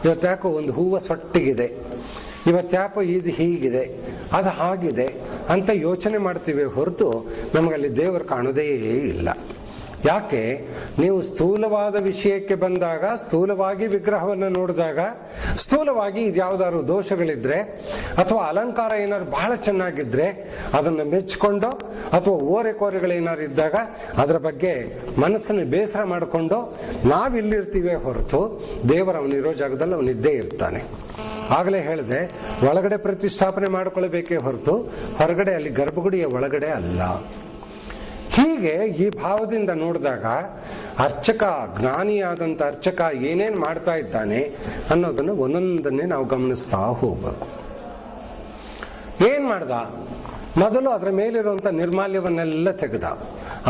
ಇವತ್ತ್ಯಾಕೋ ಒಂದು ಹೂವು ಸೊಟ್ಟಿಗಿದೆ, ಇವತ್ತ್ಯಾಕೋ ಇದು ಹೀಗಿದೆ, ಅದು ಹಾಗಿದೆ ಅಂತ ಯೋಚನೆ ಮಾಡ್ತೀವಿ ಹೊರತು ನಮಗಲ್ಲಿ ದೇವರು ಕಾಣೋದೇ ಇಲ್ಲ. ಯಾಕೆ? ನೀವು ಸ್ಥೂಲವಾದ ವಿಷಯಕ್ಕೆ ಬಂದಾಗ, ಸ್ಥೂಲವಾಗಿ ವಿಗ್ರಹವನ್ನು ನೋಡಿದಾಗ, ಸ್ಥೂಲವಾಗಿ ಇದ್ಯಾವುದಾದ್ರು ದೋಷಗಳಿದ್ರೆ ಅಥವಾ ಅಲಂಕಾರ ಏನಾದ್ರು ಬಹಳ ಚೆನ್ನಾಗಿದ್ರೆ ಅದನ್ನು ಮೆಚ್ಚಿಕೊಂಡು, ಅಥವಾ ಓರೆಕೋರೆಗಳೇನಾದ್ರು ಇದ್ದಾಗ ಅದರ ಬಗ್ಗೆ ಮನಸ್ಸನ್ನು ಬೇಸರ ಮಾಡಿಕೊಂಡು ನಾವಿಲ್ಲಿರ್ತೀವಿ ಹೊರತು ದೇವರು ಅವನಿರೋ ಜಾಗದಲ್ಲಿ ಅವನಿದ್ದೇ ಇರ್ತಾನೆ. ಆಗಲೇ ಹೇಳಿದೆ, ಒಳಗಡೆ ಪ್ರತಿಷ್ಠಾಪನೆ ಮಾಡಿಕೊಳ್ಬೇಕೇ ಹೊರತು ಹೊರಗಡೆ, ಅಲ್ಲಿ ಗರ್ಭಗುಡಿಯ ಒಳಗಡೆ ಅಲ್ಲ. ಹೀಗೆ ಈ ಭಾವದಿಂದ ನೋಡಿದಾಗ ಅರ್ಚಕ, ಜ್ಞಾನಿಯಾದಂಥ ಅರ್ಚಕ ಏನೇನು ಮಾಡ್ತಾ ಇದ್ದಾನೆ ಅನ್ನೋದನ್ನು ಒಂದೊಂದನ್ನೇ ನಾವು ಗಮನಿಸ್ತಾ ಹೋಗ್ಬೇಕು. ಏನ್ ಮಾಡ್ದ? ಮೊದಲು ಅದರ ಮೇಲಿರುವಂಥ ನಿರ್ಮಾಲ್ಯವನ್ನೆಲ್ಲ ತೆಗೆದ.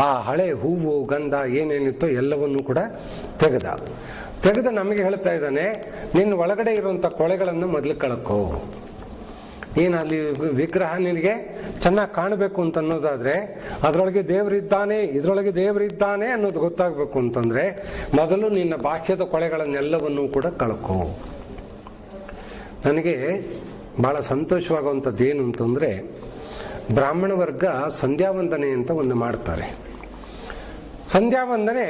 ಆ ಹಳೆ ಹೂವು, ಗಂಧ ಏನೇನಿತ್ತೋ ಎಲ್ಲವನ್ನೂ ಕೂಡ ತೆಗೆದ ನಮಗೆ ಹೇಳ್ತಾ ಇದ್ದಾನೆ, ನಿನ್ನ ಒಳಗಡೆ ಇರುವಂಥ ಕೊಳೆಗಳನ್ನು ಮೊದಲು ಕಳ್ಕೋ. ನೀನು ಅಲ್ಲಿ ವಿಗ್ರಹ ನಿನಗೆ ಚೆನ್ನಾಗಿ ಕಾಣಬೇಕು ಅಂತ ಅನ್ನೋದಾದ್ರೆ, ಅದರೊಳಗೆ ದೇವರಿದ್ದಾನೆ, ಇದರೊಳಗೆ ದೇವರಿದ್ದಾನೆ ಅನ್ನೋದು ಗೊತ್ತಾಗಬೇಕು ಅಂತಂದ್ರೆ ಮೊದಲು ನಿನ್ನ ಬಾಹ್ಯದ ಕೊಳೆಗಳನ್ನೆಲ್ಲವನ್ನೂ ಕೂಡ ಕಳ್ಕೋ. ನನಗೆ ಬಹಳ ಸಂತೋಷವಾಗುವಂಥದ್ದು ಏನು ಅಂತಂದ್ರೆ, ಬ್ರಾಹ್ಮಣ ವರ್ಗ ಸಂಧ್ಯಾವಂದನೆ ಅಂತ ಒಂದು ಮಾಡ್ತಾರೆ. ಸಂಧ್ಯಾವಂದನೆ,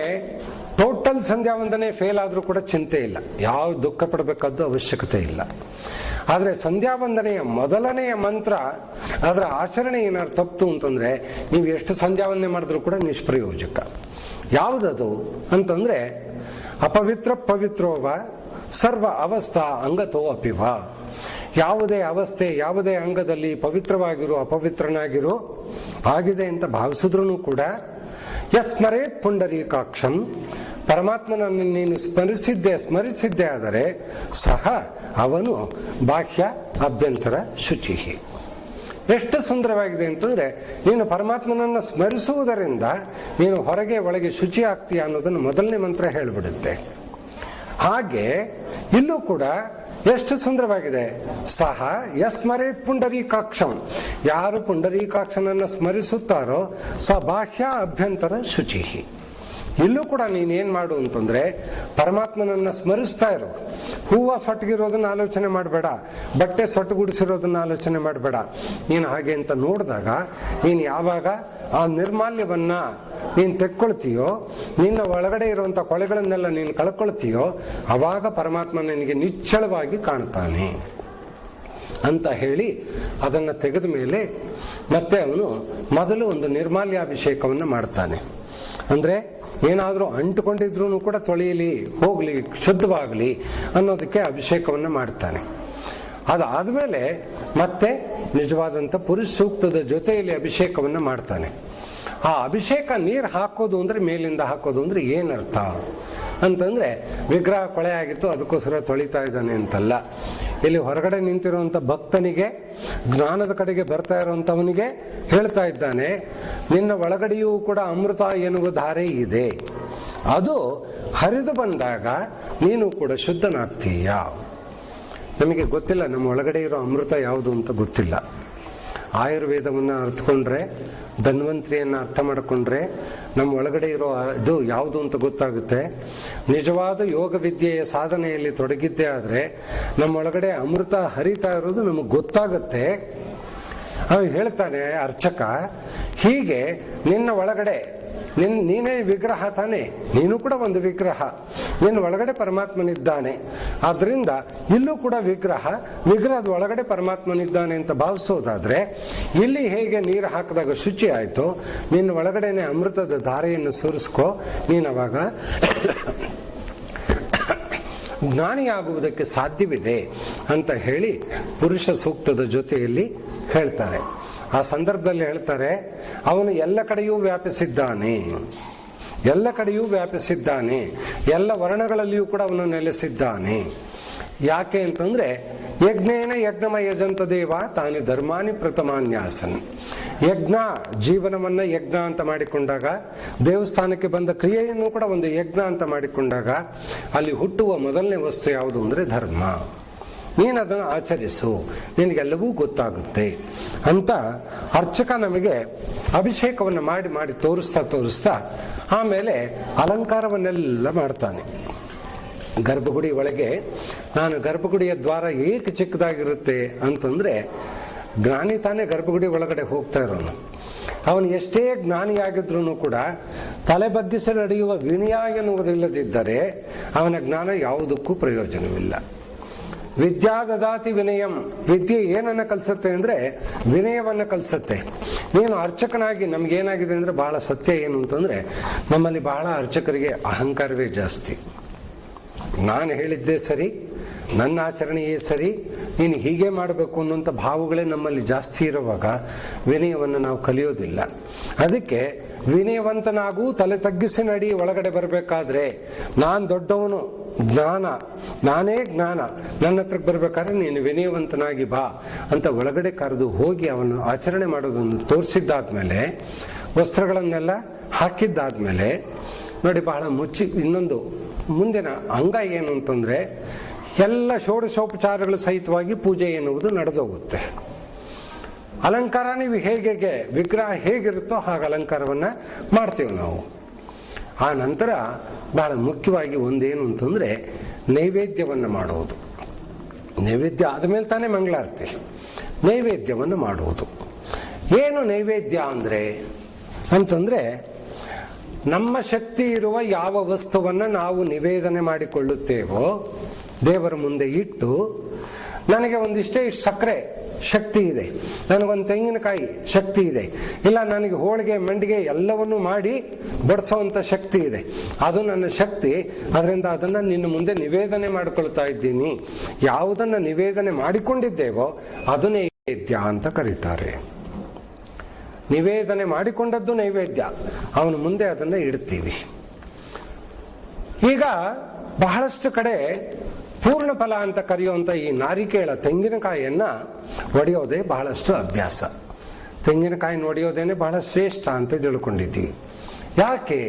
ಟೋಟಲ್ ಸಂಧ್ಯಾವಂದನೆ ಫೇಲ್ ಆದ್ರೂ ಕೂಡ ಚಿಂತೆ ಇಲ್ಲ, ಯಾವ ದುಃಖ ಪಡಬೇಕಾದ್ದು ಅವಶ್ಯಕತೆ ಇಲ್ಲ. ಆದರೆ ಸಂಧ್ಯಾವಂದನೆಯ ಮೊದಲನೆಯ ಮಂತ್ರ, ಅದರ ಆಚರಣೆ ಏನಾದ್ರು ತಪ್ಪು ಅಂತಂದ್ರೆ ನೀವು ಎಷ್ಟು ಸಂಧ್ಯಾವಂದನೆ ಮಾಡಿದ್ರೂ ಕೂಡ ನಿಷ್ಪ್ರಯೋಜಕ. ಯಾವುದದು ಅಂತಂದ್ರೆ, ಅಪವಿತ್ರ ಪವಿತ್ರೋವ ಸರ್ವ ಅವಸ್ಥಾ ಅಂಗತೋ ಅಪಿವ. ಯಾವುದೇ ಅವಸ್ಥೆ, ಯಾವುದೇ ಅಂಗದಲ್ಲಿ ಪವಿತ್ರವಾಗಿರು ಅಪವಿತ್ರನಾಗಿರು ಆಗಿದೆ ಅಂತ ಭಾವಿಸಿದ್ರೂ ಕೂಡ ಯಸ್ಮರೇತ್ ಪುಂಡರೀಕಾಕ್ಷಂ, ಪರಮಾತ್ಮನನ್ನು ನೀನು ಸ್ಮರಿಸಿದ್ದೇ ಆದರೆ ಸಹ ಅವನು ಬಾಹ್ಯ ಅಭ್ಯಂತರ ಶುಚಿ. ಎಷ್ಟು ಸುಂದರವಾಗಿದೆ ಅಂತಂದ್ರೆ, ನೀನು ಪರಮಾತ್ಮನನ್ನು ಸ್ಮರಿಸುವುದರಿಂದ ನೀನು ಹೊರಗೆ ಒಳಗೆ ಶುಚಿ ಆಗ್ತೀಯ ಅನ್ನೋದನ್ನು ಮೊದಲನೇ ಮಂತ್ರ ಹೇಳಿಬಿಡುತ್ತೆ. ಹಾಗೆ ಇಲ್ಲೂ ಕೂಡ ಎಷ್ಟು ಸುಂದರವಾಗಿದೆ, ಸಹ ಯಸ್ಮರೇತ್ ಪುಂಡರೀಕಾಕ್ಷಂ, ಯಾರು ಪುಂಡರೀಕಾಕ್ಷನನ್ನ ಸ್ಮರಿಸುತ್ತಾರೋ ಸ ಬಾಹ್ಯ ಅಭ್ಯಂತರ ಶುಚಿ. ಇಲ್ಲೂ ಕೂಡ ನೀನೇನ್ ಮಾಡು ಅಂತಂದ್ರೆ, ಪರಮಾತ್ಮನನ್ನ ಸ್ಮರಿಸ್ತಾ ಇರು. ಹೂವ ಸೊಟ್ಟಗಿರೋದನ್ನ ಆಲೋಚನೆ ಮಾಡಬೇಡ, ಬಟ್ಟೆ ಸೊಟ್ಟುಗುಡಿಸಿರೋದನ್ನ ಆಲೋಚನೆ ಮಾಡಬೇಡ. ನೀನು ಹಾಗೆ ಅಂತ ನೋಡಿದಾಗ, ನೀನು ಯಾವಾಗ ಆ ನಿರ್ಮಾಲ್ಯವನ್ನ ನೀನು ತೆಕ್ಕೊಳ್ತೀಯೋ, ನಿನ್ನ ಒಳಗಡೆ ಇರುವಂತ ಕೊಳೆಗಳನ್ನೆಲ್ಲ ನೀನು ಕಳ್ಕೊಳ್ತೀಯೋ, ಅವಾಗ ಪರಮಾತ್ಮ ನಿನಗೆ ನಿಚ್ಚಳವಾಗಿ ಕಾಣ್ತಾನೆ ಅಂತ ಹೇಳಿ ಅದನ್ನ ತೆಗೆದ ಮೇಲೆ ಮತ್ತೆ ಅವನು ಮೊದಲು ಒಂದು ನಿರ್ಮಾಲ್ಯಾಭಿಷೇಕವನ್ನ ಮಾಡ್ತಾನೆ. ಅಂದ್ರೆ ಏನಾದರೂ ಅಂಟುಕೊಂಡಿದ್ರು ಕೂಡ ತೊಳೆಯಲಿ, ಹೋಗ್ಲಿ, ಶುದ್ಧವಾಗಲಿ ಅನ್ನೋದಕ್ಕೆ ಅಭಿಷೇಕವನ್ನ ಮಾಡ್ತಾನೆ. ಅದಾದ್ಮೇಲೆ ಮತ್ತೆ ನಿಜವಾದಂಥ ಪುರುಷ ಸೂಕ್ತದ ಜೊತೆಯಲ್ಲಿ ಅಭಿಷೇಕವನ್ನ ಮಾಡ್ತಾನೆ. ಆ ಅಭಿಷೇಕ ನೀರು ಹಾಕೋದು ಅಂದ್ರೆ, ಮೇಲಿಂದ ಹಾಕೋದು ಅಂದ್ರೆ ಏನರ್ಥ ಅಂತಂದ್ರೆ, ವಿಗ್ರಹ ಕೊಳೆ ಆಗಿತ್ತು ಅದಕ್ಕೋಸ್ಕರ ತೊಳಿತಾ ಇದ್ದಾನೆ ಅಂತಲ್ಲ. ಇಲ್ಲಿ ಹೊರಗಡೆ ನಿಂತಿರುವಂತ ಭಕ್ತನಿಗೆ, ಜ್ಞಾನದ ಕಡೆಗೆ ಬರ್ತಾ ಇರುವಂತವನಿಗೆ ಹೇಳ್ತಾ ಇದ್ದಾನೆ, ನಿನ್ನ ಒಳಗಡೆಯೂ ಕೂಡ ಅಮೃತ ಎನ್ನುವ ಧಾರೆ ಇದೆ, ಅದು ಹರಿದು ಬಂದಾಗ ನೀನು ಕೂಡ ಶುದ್ಧನಾಗ್ತೀಯ. ನಮಗೆ ಗೊತ್ತಿಲ್ಲ ನಮ್ಮ ಒಳಗಡೆ ಇರೋ ಅಮೃತ ಯಾವುದು ಅಂತ ಗೊತ್ತಿಲ್ಲ. ಆಯುರ್ವೇದವನ್ನ ಅರ್ಥಕೊಂಡ್ರೆ, ಧನ್ವಂತ್ರಿಯನ್ನ ಅರ್ಥ ಮಾಡಿಕೊಂಡ್ರೆ ನಮ್ಮ ಒಳಗಡೆ ಇರೋ ಇದು ಯಾವುದು ಅಂತ ಗೊತ್ತಾಗುತ್ತೆ. ನಿಜವಾದ ಯೋಗ ವಿದ್ಯೆಯ ಸಾಧನೆಯಲ್ಲಿ ತೊಡಗಿದ್ದೇ ಆದ್ರೆ ನಮ್ಮ ಒಳಗಡೆ ಅಮೃತ ಹರಿತಾ ಇರೋದು ನಮಗೆ ಗೊತ್ತಾಗುತ್ತೆ. ಹೇಳ್ತಾನೆ ಅರ್ಚಕ, ಹೀಗೆ ನಿನ್ನ ಒಳಗಡೆ ನೀನೇ ವಿಗ್ರಹ ತಾನೆ, ನೀನು ಕೂಡ ಒಂದು ವಿಗ್ರಹ, ನಿನ್ನ ಒಳಗಡೆ ಪರಮಾತ್ಮನಿದ್ದಾನೆ. ಆದ್ರಿಂದ ಇಲ್ಲೂ ಕೂಡ ವಿಗ್ರಹದ ಒಳಗಡೆ ಪರಮಾತ್ಮನಿದ್ದಾನೆ ಅಂತ ಭಾವಿಸೋದಾದ್ರೆ, ಇಲ್ಲಿ ಹೇಗೆ ನೀರು ಹಾಕಿದಾಗ ಶುಚಿ ಆಯ್ತು, ನಿನ್ನ ಒಳಗಡೆನೆ ಅಮೃತದ ಧಾರೆಯನ್ನು ಸುರಿಸ್ಕೋ, ನೀನವಾಗ ಜ್ಞಾನಿಯಾಗುವುದಕ್ಕೆ ಸಾಧ್ಯವಿದೆ ಅಂತ ಹೇಳಿ ಪುರುಷ ಸೂಕ್ತದ ಜೊತೆಯಲ್ಲಿ ಹೇಳ್ತಾರೆ. ಆ ಸಂದರ್ಭದಲ್ಲಿ ಹೇಳ್ತಾರೆ, ಅವನು ಎಲ್ಲ ಕಡೆಯೂ ವ್ಯಾಪಿಸಿದ್ದಾನೆ, ಎಲ್ಲ ಕಡೆಯೂ ವ್ಯಾಪಿಸಿದ್ದಾನೆ, ಎಲ್ಲ ವರ್ಣಗಳಲ್ಲಿಯೂ ಕೂಡ ಅವನು ನೆಲೆಸಿದ್ದಾನೆ. ಯಾಕೆ ಅಂತಂದ್ರೆ, ಯಜ್ಞೇನ ಯಜ್ಞಮಯಜಂತ ದೇವ ತಾನಿ ಧರ್ಮಾನಿ ಪ್ರಥಮಾನ್ಯಾಸನ್. ಯಜ್ಞ, ಜೀವನವನ್ನ ಯಜ್ಞ ಅಂತ ಮಾಡಿಕೊಂಡಾಗ, ದೇವಸ್ಥಾನಕ್ಕೆ ಬಂದ ಕ್ರಿಯೆಯನ್ನು ಕೂಡ ಒಂದು ಯಜ್ಞ ಅಂತ ಮಾಡಿಕೊಂಡಾಗ ಅಲ್ಲಿ ಹುಟ್ಟುವ ಮೊದಲನೇ ವಸ್ತು ಯಾವುದು ಅಂದ್ರೆ ಧರ್ಮ. ನೀನು ಅದನ್ನು ಆಚರಿಸು, ನಿನಗೆಲ್ಲವೂ ಗೊತ್ತಾಗುತ್ತೆ ಅಂತ ಅರ್ಚಕ ನಮಗೆ ಅಭಿಷೇಕವನ್ನು ಮಾಡಿ ಮಾಡಿ ತೋರಿಸ್ತಾ ಆಮೇಲೆ ಅಲಂಕಾರವನ್ನೆಲ್ಲ ಮಾಡ್ತಾನೆ. ಗರ್ಭಗುಡಿ ಒಳಗೆ ನಾನು ಗರ್ಭಗುಡಿಯ ದ್ವಾರ ಏಕೆ ಚಿಕ್ಕದಾಗಿರುತ್ತೆ ಅಂತಂದ್ರೆ, ಜ್ಞಾನಿ ತಾನೇ ಗರ್ಭಗುಡಿ ಒಳಗಡೆ ಹೋಗ್ತಾ ಇರೋನು. ಅವನು ಎಷ್ಟೇ ಜ್ಞಾನಿಯಾಗಿದ್ರೂ ಕೂಡ ತಲೆ ಬಗ್ಗಿಸಿ ನಡೆಯುವ ವಿನಯ ಎನ್ನುವುದಿಲ್ಲದಿದ್ದರೆ ಅವನ ಜ್ಞಾನ ಯಾವುದಕ್ಕೂ ಪ್ರಯೋಜನವಿಲ್ಲ. ವಿದ್ಯಾ ದದಾತಿ ವಿನಯಂ. ವಿದ್ಯೆ ಏನನ್ನ ಕಲಿಸುತ್ತೆ ಅಂದ್ರೆ ವಿನಯವನ್ನ ಕಲಿಸುತ್ತೆ. ನೀನು ಅರ್ಚಕನಾಗಿ ನಮ್ಗೇನಾಗಿದೆ ಅಂದ್ರೆ ಬಹಳ ಸತ್ಯ ಏನು ಅಂತಂದ್ರೆ, ನಮ್ಮಲ್ಲಿ ಬಹಳ ಅರ್ಚಕರಿಗೆ ಅಹಂಕಾರವೇ ಜಾಸ್ತಿ. ನಾನು ಹೇಳಿದ್ದೇ ಸರಿ, ನನ್ನ ಆಚರಣೆಯೇ ಸರಿ, ನೀನು ಹೀಗೆ ಮಾಡಬೇಕು ಅನ್ನುವಂಥ ಭಾವಗಳೇ ನಮ್ಮಲ್ಲಿ ಜಾಸ್ತಿ ಇರುವಾಗ ವಿನಯವನ್ನು ನಾವು ಕಲಿಯೋದಿಲ್ಲ. ಅದಕ್ಕೆ ವಿನಯವಂತನಾಗೂ ತಲೆ ತಗ್ಗಿಸಿ ನಡಿ. ಒಳಗಡೆ ಬರಬೇಕಾದ್ರೆ ನಾನು ದೊಡ್ಡವನು, ಜ್ಞಾನ ನಾನೇ ಜ್ಞಾನ, ನನ್ನ ಹತ್ರಕ್ಕೆ ಬರ್ಬೇಕಾದ್ರೆ ನೀನು ವಿನಯವಂತನಾಗಿ ಬಾ ಅಂತ ಒಳಗಡೆ ಕರೆದು ಹೋಗಿ ಅವನು ಆಚರಣೆ ಮಾಡೋದನ್ನು ತೋರಿಸಿದ್ದಾದ್ಮೇಲೆ, ವಸ್ತ್ರಗಳನ್ನೆಲ್ಲ ಹಾಕಿದ್ದಾದ್ಮೇಲೆ ನೋಡಿ, ಬಹಳ ಮುಚ್ಚಿ ಇನ್ನೊಂದು ಮುಂದಿನ ಅಂಗ ಏನು ಅಂತಂದ್ರೆ, ಎಲ್ಲ ಷೋಡಶೋಪಚಾರಗಳು ಸಹಿತವಾಗಿ ಪೂಜೆ ಎನ್ನುವುದು ನಡೆದೋಗುತ್ತೆ. ಅಲಂಕಾರ ನೀವು ಹೇಗೆ ವಿಗ್ರಹ ಹೇಗಿರುತ್ತೋ ಹಾಗೆ ಅಲಂಕಾರವನ್ನ ಮಾಡ್ತೇವೆ ನಾವು. ಆ ನಂತರ ಬಹಳ ಮುಖ್ಯವಾಗಿ ಒಂದೇನು ಅಂತಂದ್ರೆ ನೈವೇದ್ಯವನ್ನು ಮಾಡುವುದು. ನೈವೇದ್ಯ ಆದಮೇಲೆ ತಾನೇ ಮಂಗಳಾರತಿ. ನೈವೇದ್ಯವನ್ನು ಮಾಡುವುದು. ಏನು ನೈವೇದ್ಯ ಅಂತಂದ್ರೆ ನಮ್ಮ ಶಕ್ತಿ ಇರುವ ಯಾವ ವಸ್ತುವನ್ನ ನಾವು ನಿವೇದನೆ ಮಾಡಿಕೊಳ್ಳುತ್ತೇವೋ ದೇವರ ಮುಂದೆ ಇಟ್ಟು, ನನಗೆ ಒಂದಿಷ್ಟೇ ಇಷ್ಟು ಸಕ್ಕರೆ ಶಕ್ತಿ ಇದೆ, ನನಗೊಂದು ತೆಂಗಿನಕಾಯಿ ಶಕ್ತಿ ಇದೆ, ಇಲ್ಲ ನನಗೆ ಹೋಳಿಗೆ ಮಂಡಿಗೆ ಎಲ್ಲವನ್ನೂ ಮಾಡಿ ಬಡಿಸೋವಂಥ ಶಕ್ತಿ ಇದೆ, ಅದು ನನ್ನ ಶಕ್ತಿ, ಅದರಿಂದ ಅದನ್ನು ನಿನ್ನ ಮುಂದೆ ನಿವೇದನೆ ಮಾಡಿಕೊಳ್ತಾ ಇದ್ದೀನಿ. ಯಾವುದನ್ನು ನಿವೇದನೆ ಮಾಡಿಕೊಂಡಿದ್ದೇವೋ ಅದು ನೈವೇದ್ಯ ಅಂತ ಕರೀತಾರೆ. ನಿವೇದನೆ ಮಾಡಿಕೊಂಡದ್ದು ನೈವೇದ್ಯ, ಅವನ ಮುಂದೆ ಅದನ್ನು ಇಡ್ತೀವಿ. ಈಗ ಬಹಳಷ್ಟು ಕಡೆ ಪೂರ್ಣ ಫಲ ಅಂತ ಕರೆಯುವಂಥ ಈ ನಾರಿಕೇಳ ತೆಂಗಿನಕಾಯಿಯನ್ನ ಒಡೆಯೋದೇ ಬಹಳಷ್ಟು ಅಭ್ಯಾಸ. ತೆಂಗಿನಕಾಯಿ ಒಡೆಯೋದೇನೆ ಬಹಳ ಶ್ರೇಷ್ಠ ಅಂತ ತಿಳ್ಕೊಂಡಿದ್ದೀವಿ. ಯಾಕೆ?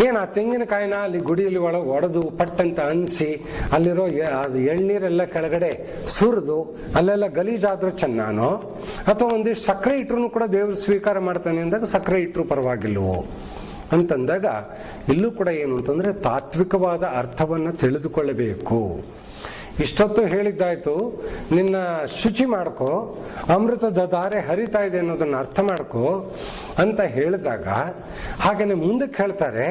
ಏನು ಆ ತೆಂಗಿನಕಾಯಿನ ಅಲ್ಲಿ ಗುಡಿಯಲ್ಲಿ ಒಳಗೆ ಒಡೆದು ಪಟ್ಟಂತ ಅನಿಸಿ ಅಲ್ಲಿರೋ ಅದು ಎಳ್ನೀರೆಲ್ಲ ಕೆಳಗಡೆ ಸುರಿದು ಅಲ್ಲೆಲ್ಲ ಗಲೀಜಾದ್ರೂ ಚೆನ್ನಾನೋ, ಅಥವಾ ಒಂದಿಷ್ಟು ಸಕ್ಕರೆ ಇಟ್ಟರು ಕೂಡ ದೇವರು ಸ್ವೀಕಾರ ಮಾಡ್ತಾನೆ ಅಂದಾಗ ಸಕ್ಕರೆ ಇಟ್ಟರು ಪರವಾಗಿಲ್ವೋ ಅಂತಂದಾಗ, ಇಲ್ಲೂ ಕೂಡ ಏನು ಅಂತಂದ್ರೆ ತಾತ್ವಿಕವಾದ ಅರ್ಥವನ್ನ ತಿಳಿದುಕೊಳ್ಳಬೇಕು. ಇಷ್ಟೊತ್ತು ಹೇಳಿದ್ದಾಯ್ತು, ನಿನ್ನ ಶುಚಿ ಮಾಡ್ಕೋ, ಅಮೃತದ ಧಾರೆ ಹರಿತಾ ಇದೆ ಅನ್ನೋದನ್ನ ಅರ್ಥ ಮಾಡ್ಕೋ ಅಂತ ಹೇಳಿದಾಗ, ಹಾಗೇನೆ ಮುಂದಕ್ಕೆ ಹೇಳ್ತಾರೆ,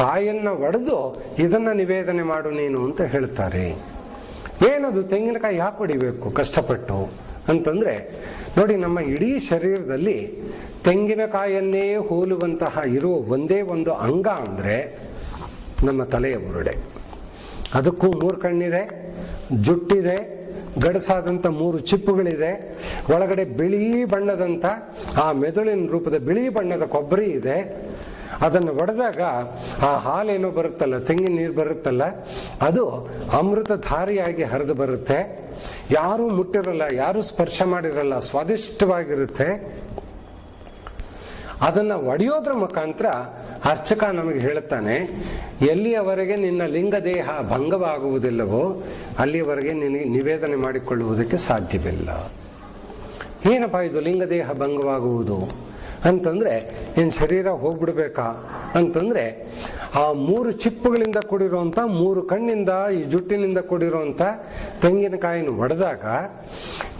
ಕಾಯನ್ನ ಒಡೆದು ಇದನ್ನ ನಿವೇದನೆ ಮಾಡು ನೀನು ಅಂತ ಹೇಳ್ತಾರೆ. ಏನದು ತೆಂಗಿನಕಾಯಿ ಯಾಕೆ ಹೊಡಿಬೇಕು ಕಷ್ಟಪಟ್ಟು ಅಂತಂದ್ರೆ, ನೋಡಿ, ನಮ್ಮ ಇಡೀ ಶರೀರದಲ್ಲಿ ತೆಂಗಿನಕಾಯನ್ನೇ ಹೋಲುವಂತಹ ಇರುವ ಒಂದೇ ಒಂದು ಅಂಗ ಅಂದ್ರೆ ನಮ್ಮ ತಲೆಯ ಬುರುಡೆ. ಅದಕ್ಕೂ 3 ಕಣ್ಣಿದೆ, ಜುಟ್ಟಿದೆ, ಗಡಸಾದಂತ 3 ಚಿಪ್ಪುಗಳಿದೆ, ಒಳಗಡೆ ಬಿಳಿ ಬಣ್ಣದಂತ ಆ ಮೆದುಳಿನ ರೂಪದ ಬಿಳಿ ಬಣ್ಣದ ಕೊಬ್ಬರಿ ಇದೆ. ಅದನ್ನು ಒಡೆದಾಗ ಆ ಹಾಲೇನೋ ಬರುತ್ತಲ್ಲ, ತೆಂಗಿನ ನೀರು ಬರುತ್ತಲ್ಲ, ಅದು ಅಮೃತ ಧಾರಿಯಾಗಿ ಹರಿದು ಬರುತ್ತೆ. ಯಾರೂ ಮುಟ್ಟಿರಲ್ಲ, ಯಾರೂ ಸ್ಪರ್ಶ ಮಾಡಿರಲ್ಲ, ಸ್ವಾದಿಷ್ಟವಾಗಿರುತ್ತೆ. ಅದನ್ನ ಒಡೆಯೋದ್ರ ಮುಖಾಂತರ ಅರ್ಚಕ ನಮಗೆ ಹೇಳುತ್ತಾನೆ, ಎಲ್ಲಿಯವರೆಗೆ ನಿನ್ನ ಲಿಂಗದೇಹ ಭಂಗವಾಗುವುದಿಲ್ಲವೋ ಅಲ್ಲಿಯವರೆಗೆ ನಿನಗೆ ನಿವೇದನೆ ಮಾಡಿಕೊಳ್ಳುವುದಕ್ಕೆ ಸಾಧ್ಯವಿಲ್ಲ. ಏನಪ್ಪ ಇದು ಲಿಂಗದೇಹ ಭಂಗವಾಗುವುದು ಅಂತಂದ್ರೆ, ನಿನ್ನ ಶರೀರ ಹೋಗ್ಬಿಡ್ಬೇಕಾ ಅಂತಂದ್ರೆ, ಆ 3 ಚಿಪ್ಪುಗಳಿಂದ ಕೂಡಿರುವಂತ 3 ಕಣ್ಣಿಂದ ಈ ಜುಟ್ಟಿನಿಂದ ಕೂಡಿರುವಂತ ತೆಂಗಿನಕಾಯಿನ ಒಡೆದಾಗ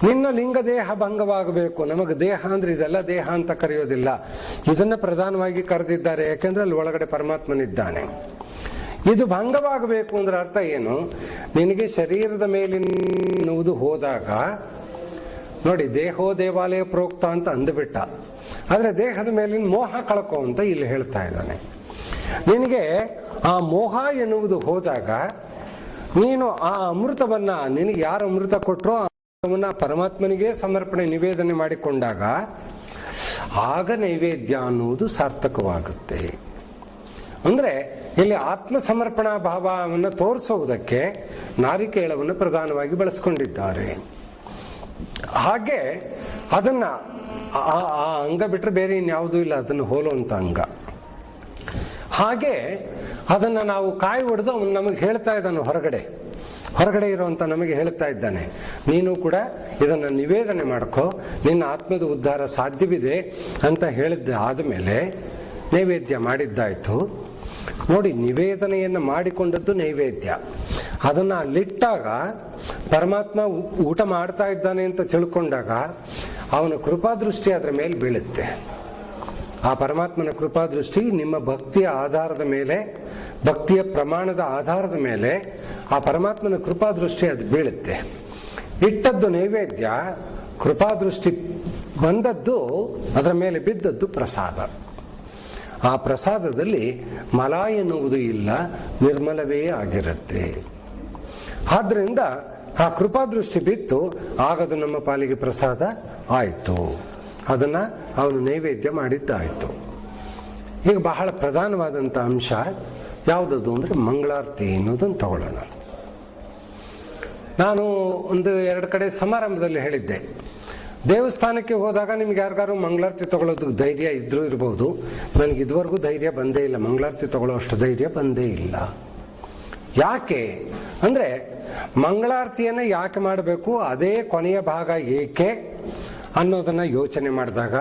ನಿನ್ನ ಲಿಂಗದೇಹ ಭಂಗವಾಗಬೇಕು. ನಮಗೆ ದೇಹ ಅಂದ್ರೆ ಇದೆಲ್ಲ ದೇಹ ಅಂತ ಕರೆಯೋದಿಲ್ಲ, ಇದನ್ನ ಪ್ರಧಾನವಾಗಿ ಕರೆದಿದ್ದಾರೆ, ಯಾಕೆಂದ್ರೆ ಅಲ್ಲಿ ಒಳಗಡೆ ಪರಮಾತ್ಮನಿದ್ದಾನೆ. ಇದು ಭಂಗವಾಗಬೇಕು ಅಂದ್ರೆ ಅರ್ಥ ಏನು? ನಿನಗೆ ಶರೀರದ ಮೇಲಿನುವುದು ಹೋದಾಗ, ನೋಡಿ, ದೇಹೋ ದೇವಾಲಯ ಪ್ರೋಕ್ತ ಅಂತ ಅಂದುಬಿಟ್ಟ, ಆದ್ರೆ ದೇಹದ ಮೇಲಿನ ಮೋಹ ಕಳ್ಕೊ ಅಂತ ಇಲ್ಲಿ ಹೇಳ್ತಾ ಇದ್ದಾನೆ. ನಿನಗೆ ಆ ಮೋಹ ಎನ್ನುವುದು ಹೋದಾಗ, ನೀನು ಆ ಅಮೃತವನ್ನ, ನಿನಗೆ ಯಾರು ಅಮೃತ ಕೊಟ್ಟರೋ ಆ ಅಮೃತವನ್ನ ಪರಮಾತ್ಮನಿಗೆ ಸಮರ್ಪಣೆ ನಿವೇದನೆ ಮಾಡಿಕೊಂಡಾಗ ಆಗ ನೈವೇದ್ಯ ಅನ್ನುವುದು ಸಾರ್ಥಕವಾಗುತ್ತೆ. ಅಂದ್ರೆ ಇಲ್ಲಿ ಆತ್ಮಸಮರ್ಪಣಾ ಭಾವವನ್ನು ತೋರಿಸುವುದಕ್ಕೆ ನಾರಿಕೇಳವನ್ನು ಪ್ರಧಾನವಾಗಿ ಬಳಸ್ಕೊಂಡಿದ್ದಾರೆ. ಹಾಗೆ ಅದನ್ನ ಆ ಅಂಗ ಬಿಟ್ಟರೆ ಬೇರೆ ಇನ್ಯಾವುದೂ ಇಲ್ಲ ಅದನ್ನು ಹೋಲುವಂತ ಅಂಗ. ಹಾಗೆ ಅದನ್ನ ನಾವು ಕಾಯಿ ಹೊಡೆದು ಅವನು ನಮಗೆ ಹೇಳ್ತಾ ಇದ್ದಾನೆ, ಹೊರಗಡೆ ಇರುವಂತ ನಮಗೆ ಹೇಳ್ತಾ ಇದ್ದಾನೆ, ನೀನು ಕೂಡ ಇದನ್ನ ನಿವೇದನೆ ಮಾಡ್ಕೋ, ನಿನ್ನ ಆತ್ಮದ ಉದ್ಧಾರ ಸಾಧ್ಯವಿದೆ ಅಂತ ಹೇಳಿದ್ದ ಆದಮೇಲೆ ನೈವೇದ್ಯ ಮಾಡಿದ್ದಾಯ್ತು. ನೋಡಿ, ನಿವೇದನೆಯನ್ನು ಮಾಡಿಕೊಂಡದ್ದು ನೈವೇದ್ಯ. ಅದನ್ನ ಅಲ್ಲಿಟ್ಟಾಗ ಪರಮಾತ್ಮ ಊಟ ಮಾಡ್ತಾ ಇದ್ದಾನೆ ಅಂತ ತಿಳ್ಕೊಂಡಾಗ ಅವನ ಕೃಪಾದೃಷ್ಟಿ ಅದರ ಮೇಲೆ ಬೀಳುತ್ತೆ. ಆ ಪರಮಾತ್ಮನ ಕೃಪಾದೃಷ್ಟಿ ನಿಮ್ಮ ಭಕ್ತಿಯ ಆಧಾರದ ಮೇಲೆ, ಭಕ್ತಿಯ ಪ್ರಮಾಣದ ಆಧಾರದ ಮೇಲೆ ಆ ಪರಮಾತ್ಮನ ಕೃಪಾದೃಷ್ಟಿ ಅದು ಬೀಳುತ್ತೆ. ಇಟ್ಟದ್ದು ನೈವೇದ್ಯ, ಕೃಪಾದೃಷ್ಟಿ ಬಂದದ್ದು, ಅದರ ಮೇಲೆ ಬಿದ್ದದ್ದು ಪ್ರಸಾದ. ಆ ಪ್ರಸಾದದಲ್ಲಿ ಮಲ ಎನ್ನುವುದು ಇಲ್ಲ, ನಿರ್ಮಲವೇ ಆಗಿರುತ್ತೆ. ಆದ್ರಿಂದ ಆ ಕೃಪಾದೃಷ್ಟಿ ಬಿತ್ತು, ಆಗದು ನಮ್ಮ ಪಾಲಿಗೆ ಪ್ರಸಾದ ಆಯಿತು. ಅದನ್ನ ಅವನು ನೈವೇದ್ಯ ಮಾಡಿದ್ದಾಯಿತು. ಈಗ ಬಹಳ ಪ್ರಧಾನವಾದಂಥ ಅಂಶ ಯಾವುದದು ಅಂದ್ರೆ ಮಂಗಳಾರತಿ ಅನ್ನೋದನ್ನು ತಗೊಳ್ಳೋಣ. ನಾನು ಒಂದು 2 ಕಡೆ ಸಮಾರಂಭದಲ್ಲಿ ಹೇಳಿದ್ದೆ, ದೇವಸ್ಥಾನಕ್ಕೆ ಹೋದಾಗ ನಿಮ್ಗೆ ಯಾರಿಗಾರು ಮಂಗಳಾರತಿ ತಗೊಳ್ಳೋದಕ್ಕೆ ಧೈರ್ಯ ಇದ್ರೂ ಇರಬಹುದು. ನನಗೆ ಇದುವರೆಗೂ ಧೈರ್ಯ ಬಂದೇ ಇಲ್ಲ, ಮಂಗಳಾರತಿ ತಗೊಳ್ಳೋ ಅಷ್ಟು ಧೈರ್ಯ ಬಂದೇ ಇಲ್ಲ. ಯಾಕೆ ಅಂದ್ರೆ ಮಂಗಳಾರತಿಯನ್ನ ಯಾಕೆ ಮಾಡಬೇಕು, ಅದೇ ಕೊನೆಯ ಭಾಗ ಏಕೆ ಅನ್ನೋದನ್ನ ಯೋಚನೆ ಮಾಡಿದಾಗ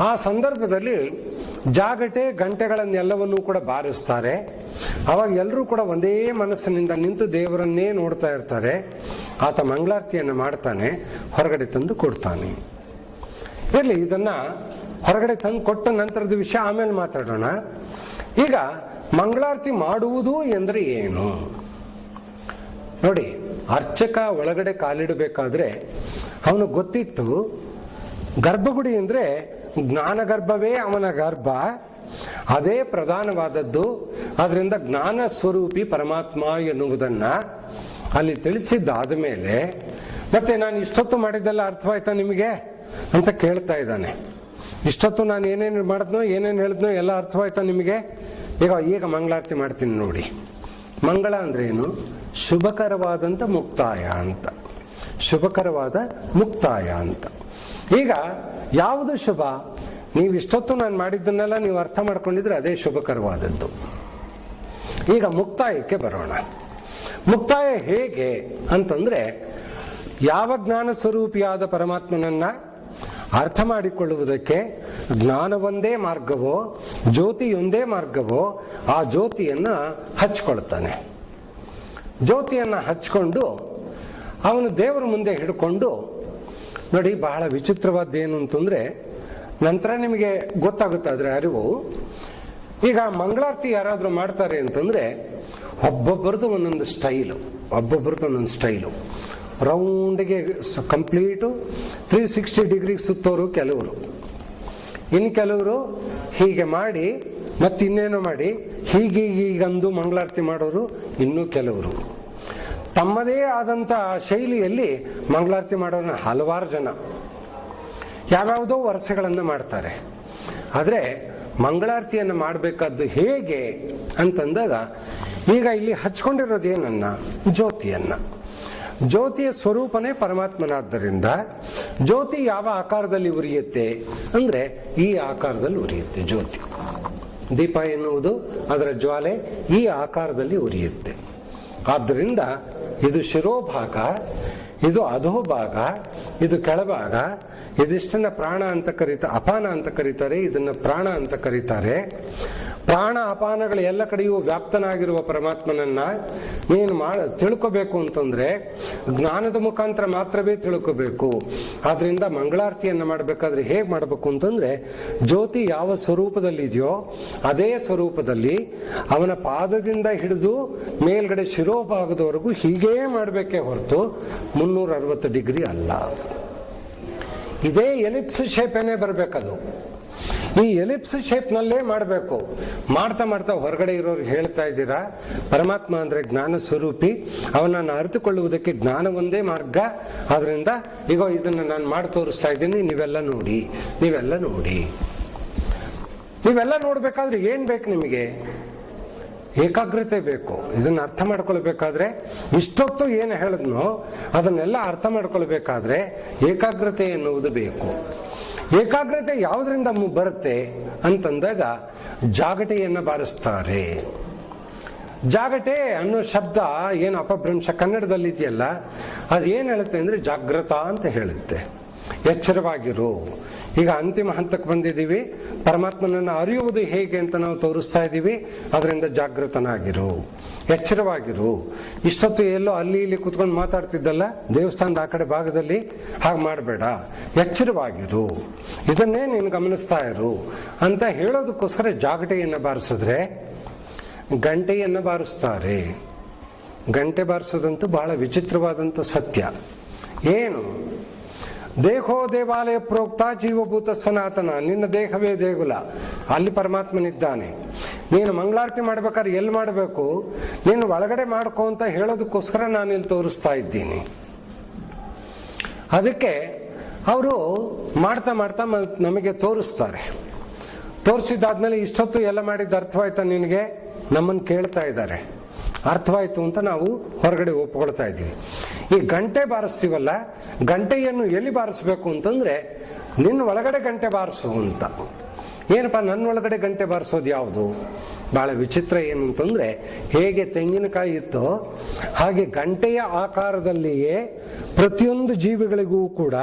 ಆ ಸಂದರ್ಭದಲ್ಲಿ ಜಾಗಟೆ ಗಂಟೆಗಳನ್ನೆಲ್ಲವನ್ನೂ ಕೂಡ ಬಾರಿಸ್ತಾರೆ. ಅವಾಗ ಎಲ್ಲರೂ ಕೂಡ ಒಂದೇ ಮನಸ್ಸಿನಿಂದ ನಿಂತು ದೇವರನ್ನೇ ನೋಡ್ತಾ ಇರ್ತಾರೆ. ಆತ ಮಂಗಳಾರತಿಯನ್ನು ಮಾಡ್ತಾನೆ, ಹೊರಗಡೆ ತಂದು ಕೊಡ್ತಾನೆ. ಇರಲಿ, ಇದನ್ನ ಹೊರಗಡೆ ತಂದು ಕೊಟ್ಟ ನಂತರದ ವಿಷಯ ಆಮೇಲೆ ಮಾತಾಡೋಣ. ಈಗ ಮಂಗಳಾರತಿ ಮಾಡುವುದು ಎಂದ್ರೆ ಏನು ನೋಡಿ. ಅರ್ಚಕ ಒಳಗಡೆ ಕಾಲಿಡಬೇಕಾದ್ರೆ ಅವನು ಗೊತ್ತಿತ್ತು, ಗರ್ಭಗುಡಿ ಅಂದ್ರೆ ಜ್ಞಾನ ಗರ್ಭವೇ ಅವನ ಗರ್ಭ, ಅದೇ ಪ್ರಧಾನವಾದದ್ದು. ಅದರಿಂದ ಜ್ಞಾನ ಸ್ವರೂಪಿ ಪರಮಾತ್ಮ ಎನ್ನುವುದನ್ನ ಅಲ್ಲಿ ತಿಳಿಸಿದ್ದಾದ ಮೇಲೆ ಮತ್ತೆ ನಾನು ಇಷ್ಟೊತ್ತು ಮಾಡಿದ್ದೆಲ್ಲ ಅರ್ಥವಾಯ್ತಾ ನಿಮಗೆ ಅಂತ ಕೇಳ್ತಾ ಇದ್ದಾನೆ. ಇಷ್ಟೊತ್ತು ನಾನು ಏನೇನು ಮಾಡಿದ್ನೋ ಏನೇನು ಹೇಳಿದ್ನೋ ಎಲ್ಲ ಅರ್ಥವಾಯ್ತಾ ನಿಮಗೆ? ಈಗ ಮಂಗಳಾರತಿ ಮಾಡ್ತೀನಿ ನೋಡಿ. ಮಂಗಳ ಅಂದ್ರೆ ಏನು? ಶುಭಕರವಾದಂತ ಮುಕ್ತಾಯ ಅಂತ. ಶುಭಕರವಾದ ಮುಕ್ತಾಯ ಅಂತ. ಈಗ ಯಾವುದು ಶುಭ? ನೀವು ಇಷ್ಟೊತ್ತು ನಾನು ಮಾಡಿದ್ದನ್ನೆಲ್ಲ ನೀವು ಅರ್ಥ ಮಾಡ್ಕೊಂಡಿದ್ರೆ ಅದೇ ಶುಭಕರವಾದದ್ದು. ಈಗ ಮುಕ್ತಾಯಕ್ಕೆ ಬರೋಣ. ಮುಕ್ತಾಯ ಹೇಗೆ ಅಂತಂದ್ರೆ, ಯಾವ ಜ್ಞಾನ ಸ್ವರೂಪಿಯಾದ ಪರಮಾತ್ಮನನ್ನ ಅರ್ಥ ಮಾಡಿಕೊಳ್ಳುವುದಕ್ಕೆ ಜ್ಞಾನವೊಂದೇ ಮಾರ್ಗವೋ, ಜ್ಯೋತಿಯೊಂದೇ ಮಾರ್ಗವೋ, ಆ ಜ್ಯೋತಿಯನ್ನ ಹಚ್ಕೊಳ್ತಾನೆ. ಜ್ಯೋತಿಯನ್ನ ಹಚ್ಕೊಂಡು ಅವನು ದೇವರ ಮುಂದೆ ಹಿಡ್ಕೊಂಡು ನೋಡಿ. ಬಹಳ ವಿಚಿತ್ರವಾದ್ದೇನು ಅಂತಂದ್ರೆ, ನಂತರ ನಿಮಗೆ ಗೊತ್ತಾಗುತ್ತೆ ಅದರ ಅರಿವು. ಈಗ ಮಂಗಳಾರತಿ ಯಾರಾದ್ರೂ ಮಾಡ್ತಾರೆ ಅಂತಂದ್ರೆ ಒಬ್ಬೊಬ್ಬರದು ಒಂದೊಂದು ಸ್ಟೈಲು. ರೌಂಡ್ಗೆ ಕಂಪ್ಲೀಟು 360 ಡಿಗ್ರಿ ಸುತ್ತೋರು ಕೆಲವರು, ಇನ್ನು ಕೆಲವರು ಹೀಗೆ ಮಾಡಿ ಮತ್ತಿನ್ನೇನೋ ಮಾಡಿ ಹೀಗಂದು ಮಂಗಳಾರತಿ ಮಾಡೋರು ಇನ್ನೂ ಕೆಲವರು. ತಮ್ಮದೇ ಆದಂತ ಶೈಲಿಯಲ್ಲಿ ಮಂಗಳಾರತಿ ಮಾಡೋರನ್ನ ಹಲವಾರು ಜನ ಯಾವ್ಯಾವುದೋ ವರ್ಷಗಳನ್ನ ಮಾಡ್ತಾರೆ. ಆದ್ರೆ ಮಂಗಳಾರತಿಯನ್ನು ಮಾಡಬೇಕಾದ್ದು ಹೇಗೆ ಅಂತಂದಾಗ, ಈಗ ಇಲ್ಲಿ ಹಚ್ಕೊಂಡಿರೋದು ಏನನ್ನ? ಜ್ಯೋತಿಯನ್ನ. ಜ್ಯೋತಿಯ ಸ್ವರೂಪನೇ ಪರಮಾತ್ಮನಾದ್ದರಿಂದ ಜ್ಯೋತಿ ಯಾವ ಆಕಾರದಲ್ಲಿ ಉರಿಯುತ್ತೆ ಅಂದ್ರೆ ಈ ಆಕಾರದಲ್ಲಿ ಉರಿಯುತ್ತೆ ಜ್ಯೋತಿ. ದೀಪ ಎನ್ನುವುದು ಅದರ ಜ್ವಾಲೆ ಈ ಆಕಾರದಲ್ಲಿ ಉರಿಯುತ್ತೆ. ಆದ್ದರಿಂದ ಇದು ಶಿರೋಭಾಗ, ಇದು ಅಧೋಭಾಗ, ಇದು ಕೆಳಭಾಗ. ಇದಿಷ್ಟನ್ನ ಪ್ರಾಣ ಅಂತ ಅಪಾನ ಅಂತ ಕರೀತಾರೆ, ಇದನ್ನ ಪ್ರಾಣ ಅಂತ ಕರೀತಾರೆ. ಪ್ರಾಣ ಅಪಾನಗಳು ಎಲ್ಲ ಕಡೆಯೂ ವ್ಯಾಪ್ತನಾಗಿರುವ ಪರಮಾತ್ಮನನ್ನ ನೀನು ತಿಳ್ಕೋಬೇಕು ಅಂತಂದ್ರೆ ಜ್ಞಾನದ ಮುಖಾಂತರ ಮಾತ್ರವೇ ತಿಳ್ಕೋಬೇಕು. ಆದ್ರಿಂದ ಮಂಗಳಾರತಿಯನ್ನ ಮಾಡಬೇಕಾದ್ರೆ ಹೇಗೆ ಮಾಡಬೇಕು ಅಂತಂದ್ರೆ, ಜ್ಯೋತಿ ಯಾವ ಸ್ವರೂಪದಲ್ಲಿ ಇದೆಯೋ ಅದೇ ಸ್ವರೂಪದಲ್ಲಿ ಅವನ ಪಾದದಿಂದ ಹಿಡಿದು ಮೇಲ್ಗಡೆ ಶಿರೋಭಾಗದವರೆಗೂ ಹೀಗೇ ಮಾಡಬೇಕೇ ಹೊರತು 360 ಡಿಗ್ರಿ ಅಲ್ಲ. ಇದೇ ಎಲಿಪ್ಸ್ ಶೇಪೇನೆ ಬರಬೇಕದು. ಈ ಎಲಿಪ್ಸ್ ಶೇಪ್ ನಲ್ಲೇ ಮಾಡಬೇಕು. ಮಾಡ್ತಾ ಮಾಡ್ತಾ ಹೊರಗಡೆ ಇರೋರು ಹೇಳ್ತಾ ಇದ್ದೀರಾ, ಪರಮಾತ್ಮ ಅಂದ್ರೆ ಜ್ಞಾನ ಸ್ವರೂಪಿ, ಅವನನ್ನು ಅರಿತುಕೊಳ್ಳುವುದಕ್ಕೆ ಜ್ಞಾನ ಒಂದೇ ಮಾರ್ಗ. ಆದ್ರಿಂದ ಈಗ ಇದನ್ನ ನಾನು ಮಾಡಿ ತೋರಿಸ್ತಾ ಇದ್ದೀನಿ, ನೀವೆಲ್ಲ ನೋಡಿ. ನೀವೆಲ್ಲ ನೋಡ್ಬೇಕಾದ್ರೆ ಏನ್ ಬೇಕು ನಿಮಗೆ? ಏಕಾಗ್ರತೆ ಬೇಕು. ಇದನ್ನ ಅರ್ಥ ಮಾಡ್ಕೊಳ್ಬೇಕಾದ್ರೆ ಇಷ್ಟೊತ್ತು ಏನು ಹೇಳಿದ್ನೋ ಅದನ್ನೆಲ್ಲ ಅರ್ಥ ಮಾಡ್ಕೊಳ್ಬೇಕಾದ್ರೆ ಏಕಾಗ್ರತೆ ಎನ್ನುವುದು ಬೇಕು. ಏಕಾಗ್ರತೆ ಯಾವುದರಿಂದ ಬರುತ್ತೆ ಅಂತಂದಾಗ ಜಾಗಟೆಯನ್ನ ಬಾರಿಸ್ತಾರೆ. ಜಾಗಟೆ ಅನ್ನೋ ಶಬ್ದ ಏನು ಅಪಭ್ರಂಶ ಕನ್ನಡದಲ್ಲಿ ಇದೆಯಲ್ಲ, ಅದು ಏನು ಹೇಳುತ್ತೆ ಅಂದ್ರೆ ಜಾಗೃತ ಅಂತ ಹೇಳುತ್ತೆ. ಎಚ್ಚರವಾಗಿರು. ಈಗ ಅಂತಿಮ ಹಂತಕ್ಕೆ ಬಂದಿದ್ದೀವಿ. ಪರಮಾತ್ಮನನ್ನು ಅರಿಯುವುದು ಹೇಗೆ ಅಂತ ನಾವು ತೋರಿಸ್ತಾ ಇದ್ದೀವಿ. ಅದರಿಂದ ಜಾಗೃತನಾಗಿರು, ಎಚ್ಚರವಾಗಿರು. ಇಷ್ಟೊತ್ತು ಎಲ್ಲೋ ಅಲ್ಲಿ ಇಲ್ಲಿ ಕುತ್ಕೊಂಡು ಮಾತಾಡ್ತಿದ್ದಲ್ಲ ದೇವಸ್ಥಾನದ ಆ ಕಡೆ ಭಾಗದಲ್ಲಿ, ಹಾಗೆ ಮಾಡಬೇಡ, ಎಚ್ಚರವಾಗಿರು, ಇದನ್ನೇ ನೀನು ಗಮನಿಸ್ತಾ ಇರು ಅಂತ ಹೇಳೋದಕ್ಕೋಸ್ಕರ ಜಾಗಟೆಯನ್ನು ಬಾರಿಸಿದ್ರೆ ಗಂಟೆಯನ್ನು ಬಾರಿಸ್ತಾರೆ. ಗಂಟೆ ಬಾರಿಸೋದಂತೂ ಬಹಳ ವಿಚಿತ್ರವಾದಂಥ ಸತ್ಯ. ಏನು? ದೇಹೋ ದೇವಾಲಯ ಪ್ರೋಕ್ತ ಜೀವಭೂತ ಸನಾತನ. ನಿನ್ನ ದೇಹವೇ ದೇಗುಲ, ಅಲ್ಲಿ ಪರಮಾತ್ಮನಿದ್ದಾನೆ. ನೀನು ಮಂಗಳಾರತಿ ಮಾಡ್ಬೇಕಾದ್ರೆ ಎಲ್ಲಿ ಮಾಡಬೇಕು? ನೀನು ಒಳಗಡೆ ಮಾಡ್ಕೋ ಅಂತ ಹೇಳೋದಕ್ಕೋಸ್ಕರ ನಾನು ಇಲ್ಲಿ ತೋರಿಸ್ತಾ ಇದ್ದೀನಿ. ಅದಕ್ಕೆ ಅವರು ಮಾಡ್ತಾ ಮಾಡ್ತಾ ನಮಗೆ ತೋರಿಸ್ತಾರೆ. ತೋರಿಸಿದಾದ್ಮೇಲೆ ಇಷ್ಟೊತ್ತು ಎಲ್ಲ ಮಾಡಿದ್ದು ಅರ್ಥವಾಯ್ತಾ ನಿನಗೆ? ನಮ್ಮನ್ನು ಕೇಳ್ತಾ ಇದ್ದಾರೆ. ಅರ್ಥವಾಯ್ತು ಅಂತ ನಾವು ಹೊರಗಡೆ ಒಪ್ಕೊಳ್ತಾ ಇದ್ದೀವಿ. ಈ ಗಂಟೆ ಬಾರಿಸ್ತೀವಲ್ಲ, ಗಂಟೆಯನ್ನು ಎಲ್ಲಿ ಬಾರಿಸ್ಬೇಕು ಅಂತಂದ್ರೆ ನಿನ್ನ ಒಳಗಡೆ ಗಂಟೆ ಬಾರಿಸು ಅಂತ. ಏನಪ್ಪ ನನ್ನ ಒಳಗಡೆ ಗಂಟೆ ಬಾರಿಸೋದು ಯಾವುದು? ಬಹಳ ವಿಚಿತ್ರ ಏನು ಅಂತಂದ್ರೆ, ಹೇಗೆ ತೆಂಗಿನಕಾಯಿ ಇತ್ತೋ ಹಾಗೆ ಗಂಟೆಯ ಆಕಾರದಲ್ಲಿಯೇ ಪ್ರತಿಯೊಂದು ಜೀವಿಗಳಿಗೂ ಕೂಡ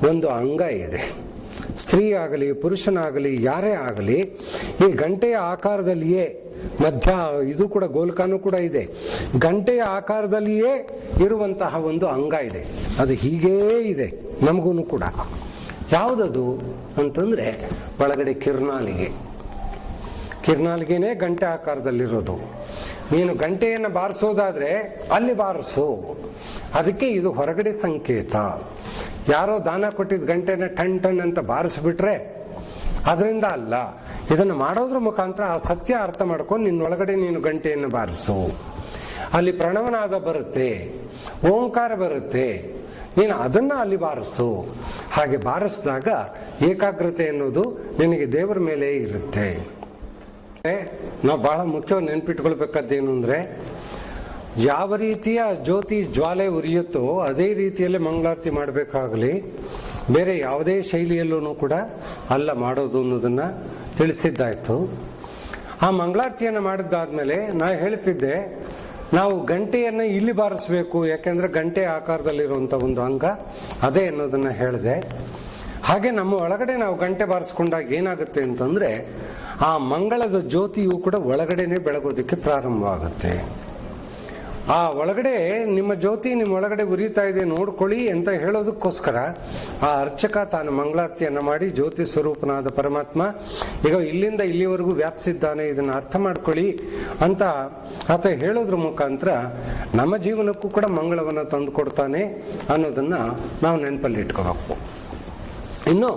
ಒಂದು ಅಂಗ ಇದೆ. ಸ್ತ್ರೀ ಆಗಲಿ ಪುರುಷನಾಗಲಿ ಯಾರೇ ಆಗಲಿ ಈ ಗಂಟೆಯ ಆಕಾರದಲ್ಲಿಯೇ, ಮಧ್ಯ ಇದು ಕೂಡ ಗೋಲ್ಕಾನು ಕೂಡ ಇದೆ, ಗಂಟೆಯ ಆಕಾರದಲ್ಲಿಯೇ ಇರುವಂತಹ ಒಂದು ಅಂಗ ಇದೆ. ಅದು ಹೀಗೇ ಇದೆ ನಮಗೂ ಕೂಡ. ಯಾವುದದು ಅಂತಂದ್ರೆ ಒಳಗಡೆ ಕಿರ್ನಾಲಿಗೆ. ಕಿರ್ನಾಲಿಗೆನೇ ಗಂಟೆ ಆಕಾರದಲ್ಲಿರೋದು. ನೀನು ಗಂಟೆಯನ್ನು ಬಾರಿಸೋದಾದ್ರೆ ಅಲ್ಲಿ ಬಾರಿಸು. ಅದಕ್ಕೆ ಇದು ಹೊರಗಡೆ ಸಂಕೇತ. ಯಾರೋ ದಾನ ಕೊಟ್ಟಿದ್ದ ಗಂಟೆನ ಟನ್ ಟನ್ ಅಂತ ಬಾರಿಸ್ಬಿಟ್ರೆ ಅದರಿಂದ ಅಲ್ಲ. ಇದನ್ನು ಮಾಡೋದ್ರ ಮುಖಾಂತರ ಆ ಸತ್ಯ ಅರ್ಥ ಮಾಡ್ಕೊಂಡು ನಿನ್ನೊಳಗಡೆ ನೀನು ಗಂಟೆಯನ್ನು ಬಾರಿಸು. ಅಲ್ಲಿ ಪ್ರಣವನಾದ ಬರುತ್ತೆ, ಓಂಕಾರ ಬರುತ್ತೆ, ನೀನು ಅದನ್ನ ಅಲ್ಲಿ ಬಾರಿಸು. ಹಾಗೆ ಬಾರಿಸಿದಾಗ ಏಕಾಗ್ರತೆ ಅನ್ನೋದು ನಿನಗೆ ದೇವರ ಮೇಲೆ ಇರುತ್ತೆ. ನಾವು ಬಹಳ ಮುಖ್ಯವಾಗಿ ನೆನ್ಪಿಟ್ಕೊಳ್ಬೇಕಾದ್ದೇನು ಅಂದ್ರೆ, ಯಾವ ರೀತಿಯ ಜ್ಯೋತಿ ಜ್ವಾಲೆ ಉರಿಯುತ್ತೋ ಅದೇ ರೀತಿಯಲ್ಲಿ ಮಂಗಳಾರತಿ ಮಾಡಬೇಕಾಗಲಿ, ಬೇರೆ ಯಾವುದೇ ಶೈಲಿಯಲ್ಲೂ ಕೂಡ ಅಲ್ಲ ಮಾಡೋದು ಅನ್ನೋದನ್ನ ತಿಳಿಸಿದ್ದಾಯ್ತು. ಆ ಮಂಗಳಾರತಿಯನ್ನು ಮಾಡಿದ್ದಾದ್ಮೇಲೆ ನಾ ಹೇಳ್ತಿದ್ದೆ, ನಾವು ಗಂಟೆಯನ್ನು ಇಲ್ಲಿ ಬಾರಿಸ್ಬೇಕು, ಯಾಕೆಂದ್ರೆ ಗಂಟೆ ಆಕಾರದಲ್ಲಿರುವಂತ ಒಂದು ಅಂಗ ಅದೇ ಅನ್ನೋದನ್ನ ಹೇಳಿದೆ. ಹಾಗೆ ನಮ್ಮ ಒಳಗಡೆ ನಾವು ಗಂಟೆ ಬಾರಿಸ್ಕೊಂಡಾಗ ಏನಾಗುತ್ತೆ ಅಂತಂದ್ರೆ, ಆ ಮಂಗಳದ ಜ್ಯೋತಿಯು ಕೂಡ ಒಳಗಡೆನೆ ಬೆಳಗೋದಕ್ಕೆ ಪ್ರಾರಂಭವಾಗುತ್ತೆ. ಆ ಒಳಗಡೆ ನಿಮ್ಮ ಜ್ಯೋತಿ ನಿಮ್ಮ ಒಳಗಡೆ ಉರಿತಾ ಇದೆ ನೋಡ್ಕೊಳ್ಳಿ ಅಂತ ಹೇಳೋದಕ್ಕೋಸ್ಕರ ಆ ಅರ್ಚಕ ತಾನು ಮಂಗಳಾರತಿಯನ್ನು ಮಾಡಿ ಜ್ಯೋತಿ ಸ್ವರೂಪನಾದ ಪರಮಾತ್ಮ ಈಗ ಇಲ್ಲಿಂದ ಇಲ್ಲಿವರೆಗೂ ವ್ಯಾಪಿಸಿದ್ದಾನೆ, ಇದನ್ನು ಅರ್ಥ ಮಾಡ್ಕೊಳ್ಳಿ ಅಂತ ಆತ ಹೇಳೋದ್ರ ಮುಖಾಂತರ ನಮ್ಮ ಜೀವನಕ್ಕೂ ಕೂಡ ಮಂಗಳವನ್ನು ತಂದು ಕೊಡ್ತಾನೆ ಅನ್ನೋದನ್ನ ನಾವು ನೆನಪಲ್ಲಿ ಇಟ್ಕೋಬೇಕು. ಇನ್ನು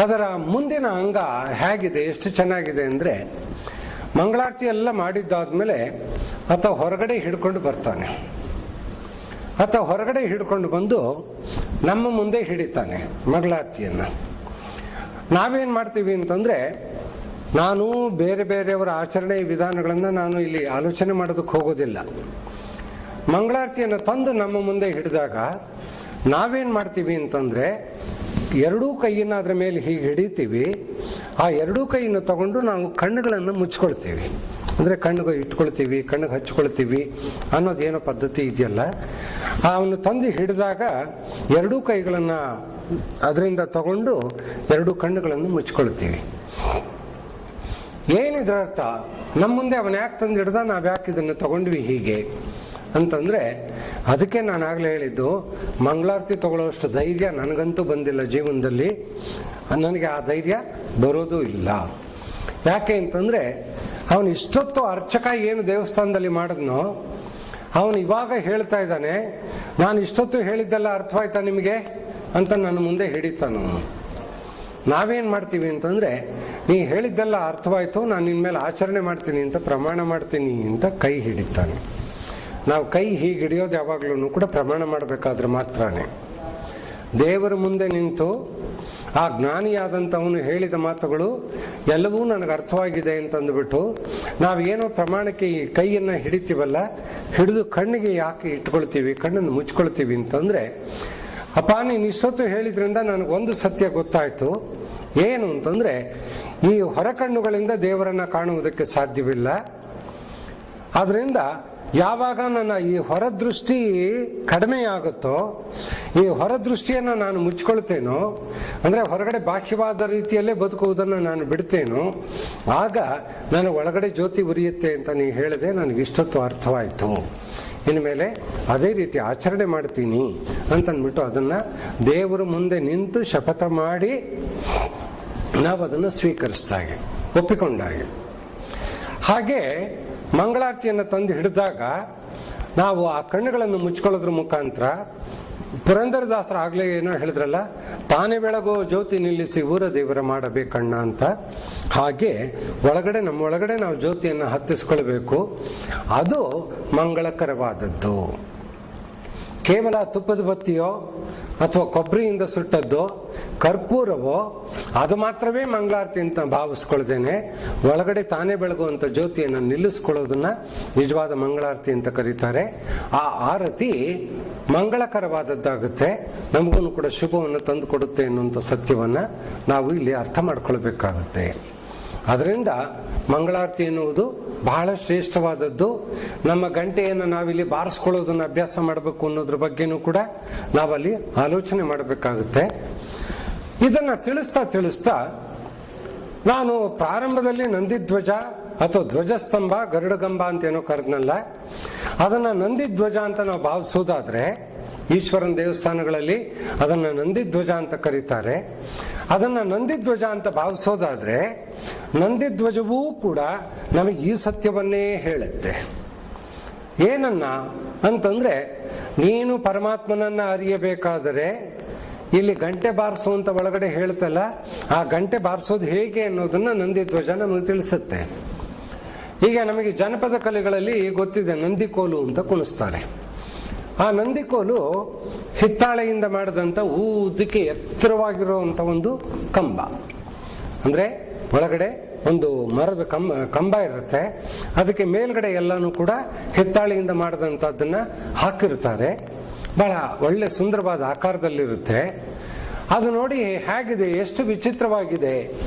ಅದರ ಮುಂದಿನ ಅಂಗ ಹೇಗಿದೆ, ಎಷ್ಟು ಚೆನ್ನಾಗಿದೆ ಅಂದ್ರೆ, ಮಂಗಳಾರತಿ ಎಲ್ಲ ಮಾಡಿದ್ದಾದ್ಮೇಲೆ ಆತ ಹೊರಗಡೆ ಹಿಡ್ಕೊಂಡು ಬರ್ತಾನೆ. ಆತ ಹೊರಗಡೆ ಹಿಡ್ಕೊಂಡು ಬಂದು ನಮ್ಮ ಮುಂದೆ ಹಿಡಿತಾನೆ ಮಂಗಳಾರತಿಯನ್ನ. ನಾವೇನ್ ಮಾಡ್ತೀವಿ ಅಂತಂದ್ರೆ, ನಾನು ಬೇರೆ ಬೇರೆಯವರ ಆಚರಣೆ ವಿಧಾನಗಳನ್ನ ನಾನು ಇಲ್ಲಿ ಆಲೋಚನೆ ಮಾಡೋದಕ್ಕೆ ಹೋಗೋದಿಲ್ಲ. ಮಂಗಳಾರತಿಯನ್ನು ತಂದು ನಮ್ಮ ಮುಂದೆ ಹಿಡಿದಾಗ ನಾವೇನ್ ಮಾಡ್ತೀವಿ ಅಂತಂದ್ರೆ, ಎರಡೂ ಕೈಯನ್ನ ಅದರ ಮೇಲೆ ಹೀಗೆ ಹಿಡಿತೀವಿ. ಆ ಎರಡೂ ಕೈಯನ್ನು ತಗೊಂಡು ನಾವು ಕಣ್ಣುಗಳನ್ನು ಮುಚ್ಕೊಳ್ತೀವಿ, ಅಂದ್ರೆ ಕಣ್ಣಿಗೆ ಇಟ್ಕೊಳ್ತೀವಿ, ಕಣ್ಣಿಗೆ ಹಚ್ಕೊಳ್ತೀವಿ ಅನ್ನೋದೇನೋ ಪದ್ಧತಿ ಇದೆಯಲ್ಲ. ಅವನು ತಂದು ಹಿಡಿದಾಗ ಎರಡೂ ಕೈಗಳನ್ನ ಅದರಿಂದ ತಗೊಂಡು ಎರಡೂ ಕಣ್ಣುಗಳನ್ನು ಮುಚ್ಕೊಳ್ತೀವಿ. ಏನಿದ್ರ ಅರ್ಥ? ನಮ್ಮ ಮುಂದೆ ಅವನ ಯಾಕೆ ತಂದು ಹಿಡ್ದ, ನಾವ್ ಯಾಕೆ ಇದನ್ನು ತಗೊಂಡ್ವಿ ಹೀಗೆ ಅಂತಂದ್ರೆ, ಅದಕ್ಕೆ ನಾನು ಆಗ್ಲೇ ಹೇಳಿದ್ದು, ಮಂಗಳಾರತಿ ತಗೊಳ್ಳೋಷ್ಟು ಧೈರ್ಯ ನನಗಂತೂ ಬಂದಿಲ್ಲ ಜೀವನದಲ್ಲಿ. ನನಗೆ ಆ ಧೈರ್ಯ ಬರೋದು ಇಲ್ಲ. ಯಾಕೆ ಅಂತಂದ್ರೆ, ಅವನು ಇಷ್ಟೊತ್ತು ಅರ್ಚಕ ಏನು ದೇವಸ್ಥಾನದಲ್ಲಿ ಮಾಡಿದ್ನೋ ಅವನು ಇವಾಗ ಹೇಳ್ತಾ ಇದ್ದಾನೆ, ನಾನು ಇಷ್ಟೊತ್ತು ಹೇಳಿದ್ದೆಲ್ಲ ಅರ್ಥವಾಯ್ತಾ ನಿಮಗೆ ಅಂತ ನನ್ನ ಮುಂದೆ ಹಿಡಿತಾನು. ನಾವೇನ್ ಮಾಡ್ತೀವಿ ಅಂತಂದ್ರೆ, ನೀ ಹೇಳಿದ್ದೆಲ್ಲ ಅರ್ಥವಾಯ್ತು, ನಾನು ನಿನ್ ಮೇಲೆ ಆಚರಣೆ ಮಾಡ್ತೀನಿ ಅಂತ ಪ್ರಮಾಣ ಮಾಡ್ತೀನಿ ಅಂತ ಕೈ ಹಿಡಿತಾನೆ. ನಾವು ಕೈ ಹೀಗೆ ಹಿಡಿಯೋದು ಯಾವಾಗ್ಲೂ ಕೂಡ ಪ್ರಮಾಣ ಮಾಡಬೇಕಾದ್ರೆ ಮಾತ್ರನೇ. ದೇವರ ಮುಂದೆ ನಿಂತು ಆ ಜ್ಞಾನಿಯಾದಂಥವನು ಹೇಳಿದ ಮಾತುಗಳು ಎಲ್ಲವೂ ನನಗೆ ಅರ್ಥವಾಗಿದೆ ಅಂತಂದ್ಬಿಟ್ಟು ನಾವೇನೋ ಪ್ರಮಾಣಕ್ಕೆ ಈ ಕೈಯನ್ನು ಹಿಡಿತೀವಲ್ಲ, ಹಿಡಿದು ಕಣ್ಣಿಗೆ ಯಾಕೆ ಇಟ್ಕೊಳ್ತೀವಿ, ಕಣ್ಣನ್ನು ಮುಚ್ಕೊಳ್ತೀವಿ ಅಂತಂದ್ರೆ, ಅಪ್ಪ ನೀನು ಇಷ್ಟೊತ್ತು ಹೇಳಿದ್ರಿಂದ ನನಗೊಂದು ಸತ್ಯ ಗೊತ್ತಾಯ್ತು. ಏನು ಅಂತಂದ್ರೆ, ಈ ಹೊರಕಣ್ಣುಗಳಿಂದ ದೇವರನ್ನ ಕಾಣುವುದಕ್ಕೆ ಸಾಧ್ಯವಿಲ್ಲ. ಆದ್ರಿಂದ ಯಾವಾಗ ನನ್ನ ಈ ಹೊರದೃಷ್ಟಿ ಕಡಿಮೆಯಾಗುತ್ತೋ, ಈ ಹೊರದೃಷ್ಟಿಯನ್ನು ನಾನು ಮುಚ್ಕೊಳ್ತೇನೋ, ಅಂದ್ರೆ ಹೊರಗಡೆ ಬಾಹ್ಯವಾದ ರೀತಿಯಲ್ಲೇ ಬದುಕುವುದನ್ನು ನಾನು ಬಿಡ್ತೇನೋ, ಆಗ ನಾನು ಒಳಗಡೆ ಜ್ಯೋತಿ ಉರಿಯುತ್ತೆ ಅಂತ ನೀ ಹೇಳಿದೆ. ನನಗೆ ಇಷ್ಟೊತ್ತು ಅರ್ಥವಾಯಿತು. ಇನ್ಮೇಲೆ ಅದೇ ರೀತಿ ಆಚರಣೆ ಮಾಡ್ತೀನಿ ಅಂತಂದ್ಬಿಟ್ಟು ಅದನ್ನ ದೇವರ ಮುಂದೆ ನಿಂತು ಶಪಥ ಮಾಡಿ ನಾವು ಅದನ್ನು ಸ್ವೀಕರಿಸಿದಾಗೆ, ಒಪ್ಪಿಕೊಂಡಾಗೆ. ಹಾಗೆ ಮಂಗಳಾರತಿಯನ್ನು ತಂದು ಹಿಡಿದಾಗ ನಾವು ಆ ಕಣ್ಣುಗಳನ್ನು ಮುಚ್ಕೊಳ್ಳೋದ್ರ ಮುಖಾಂತರ ಪುರಂದರದಾಸರ ಆಗ್ಲೇ ಏನೋ ಹೇಳಿದ್ರಲ್ಲ, ತಾನೇ ಬೆಳಗೋ ಜ್ಯೋತಿ ನಿಲ್ಲಿಸಿ ಊರ ದೇವರ ಮಾಡಬೇಕಣ್ಣ ಅಂತ. ಹಾಗೆ ಒಳಗಡೆ ನಮ್ಮ ಒಳಗಡೆ ನಾವು ಜ್ಯೋತಿಯನ್ನು ಹತ್ತಿಸ್ಕೊಳ್ಬೇಕು. ಅದು ಮಂಗಳಕರವಾದದ್ದು. ಕೇವಲ ತುಪ್ಪದ ಬತ್ತಿಯೋ ಅಥವಾ ಕೊಬ್ಬರಿಯಿಂದ ಸುಟ್ಟದ್ದೋ ಕರ್ಪೂರವೋ ಅದು ಮಾತ್ರವೇ ಮಂಗಳಾರತಿ ಅಂತ ಭಾವಿಸ್ಕೊಳ್ದೇನೆ ಒಳಗಡೆ ತಾನೇ ಬೆಳಗುವಂತ ಜ್ಯೋತಿಯನ್ನು ನಿಲ್ಲಿಸ್ಕೊಳ್ಳೋದನ್ನ ನಿಜವಾದ ಮಂಗಳಾರತಿ ಅಂತ ಕರೀತಾರೆ. ಆ ಆರತಿ ಮಂಗಳಕರವಾದದ್ದಾಗುತ್ತೆ, ನಮಗೂ ಕೂಡ ಶುಭವನ್ನು ತಂದು ಕೊಡುತ್ತೆ ಅನ್ನುವಂಥ ಸತ್ಯವನ್ನ ನಾವು ಇಲ್ಲಿ ಅರ್ಥ ಮಾಡ್ಕೊಳ್ಬೇಕಾಗುತ್ತೆ. ಅದರಿಂದ ಮಂಗಳಾರತಿ ಎನ್ನುವುದು ಬಹಳ ಶ್ರೇಷ್ಠವಾದದ್ದು. ನಮ್ಮ ಗಂಟೆಯನ್ನು ನಾವಿಲ್ಲಿ ಬಾರಿಸ್ಕೊಳ್ಳೋದನ್ನ ಅಭ್ಯಾಸ ಮಾಡಬೇಕು ಅನ್ನೋದ್ರ ಬಗ್ಗೆನೂ ಕೂಡ ನಾವಲ್ಲಿ ಆಲೋಚನೆ ಮಾಡಬೇಕಾಗುತ್ತೆ. ಇದನ್ನ ತಿಳಿಸ್ತಾ ನಾನು ಪ್ರಾರಂಭದಲ್ಲಿ ನಂದಿಧ್ವಜ ಅಥವಾ ಧ್ವಜಸ್ತಂಭ ಗರುಡಗಂಬ ಅಂತ ಏನೋ ಕರೆದ್ನಲ್ಲ, ಅದನ್ನ ನಂದಿಧ್ವಜ ಅಂತ ನಾವು ಭಾವಿಸೋದಾದ್ರೆ ಈಶ್ವರನ ದೇವಸ್ಥಾನಗಳಲ್ಲಿ ಅದನ್ನ ನಂದಿಧ್ವಜ ಅಂತ ಕರೀತಾರೆ. ಅದನ್ನ ನಂದಿಧ್ವಜ ಅಂತ ಭಾವಿಸೋದಾದ್ರೆ ನಂದಿಧ್ವಜವೂ ಕೂಡ ನಮಗೆ ಈ ಸತ್ಯವನ್ನೇ ಹೇಳುತ್ತೆ. ಏನನ್ನ ಅಂತಂದ್ರೆ, ನೀನು ಪರಮಾತ್ಮನನ್ನ ಅರಿಯಬೇಕಾದರೆ ಇಲ್ಲಿ ಗಂಟೆ ಬಾರಿಸು ಅಂತ ಒಳಗಡೆ ಹೇಳ್ತಲ್ಲ, ಆ ಗಂಟೆ ಬಾರಿಸೋದು ಹೇಗೆ ಅನ್ನೋದನ್ನ ನಂದಿಧ್ವಜ ನಮಗೆ ತಿಳಿಸುತ್ತೆ. ಈಗ ನಮಗೆ ಜನಪದ ಕಲೆಗಳಲ್ಲಿ ಗೊತ್ತಿದೆ, ನಂದಿಕೋಲು ಅಂತ ಕುಣಿಸ್ತಾರೆ. ಆ ನಂದಿಕೋಲು ಹಿತ್ತಾಳೆಯಿಂದ ಮಾಡಿದಂತ ಊದಕ್ಕೆ ಎತ್ತರವಾಗಿರುವಂತ ಒಂದು ಕಂಬ, ಅಂದ್ರೆ ಒಳಗಡೆ ಒಂದು ಮರದ ಕಂಬ ಇರುತ್ತೆ, ಅದಕ್ಕೆ ಮೇಲ್ಗಡೆ ಎಲ್ಲಾನು ಕೂಡ ಹಿತ್ತಾಳೆಯಿಂದ ಮಾಡಿದಂತದ್ದನ್ನ ಹಾಕಿರ್ತಾರೆ. ಬಹಳ ಒಳ್ಳೆ ಸುಂದರವಾದ ಆಕಾರದಲ್ಲಿರುತ್ತೆ. ಅದು ನೋಡಿ ಹೇಗಿದೆ, ಎಷ್ಟು ವಿಚಿತ್ರವಾಗಿದೆ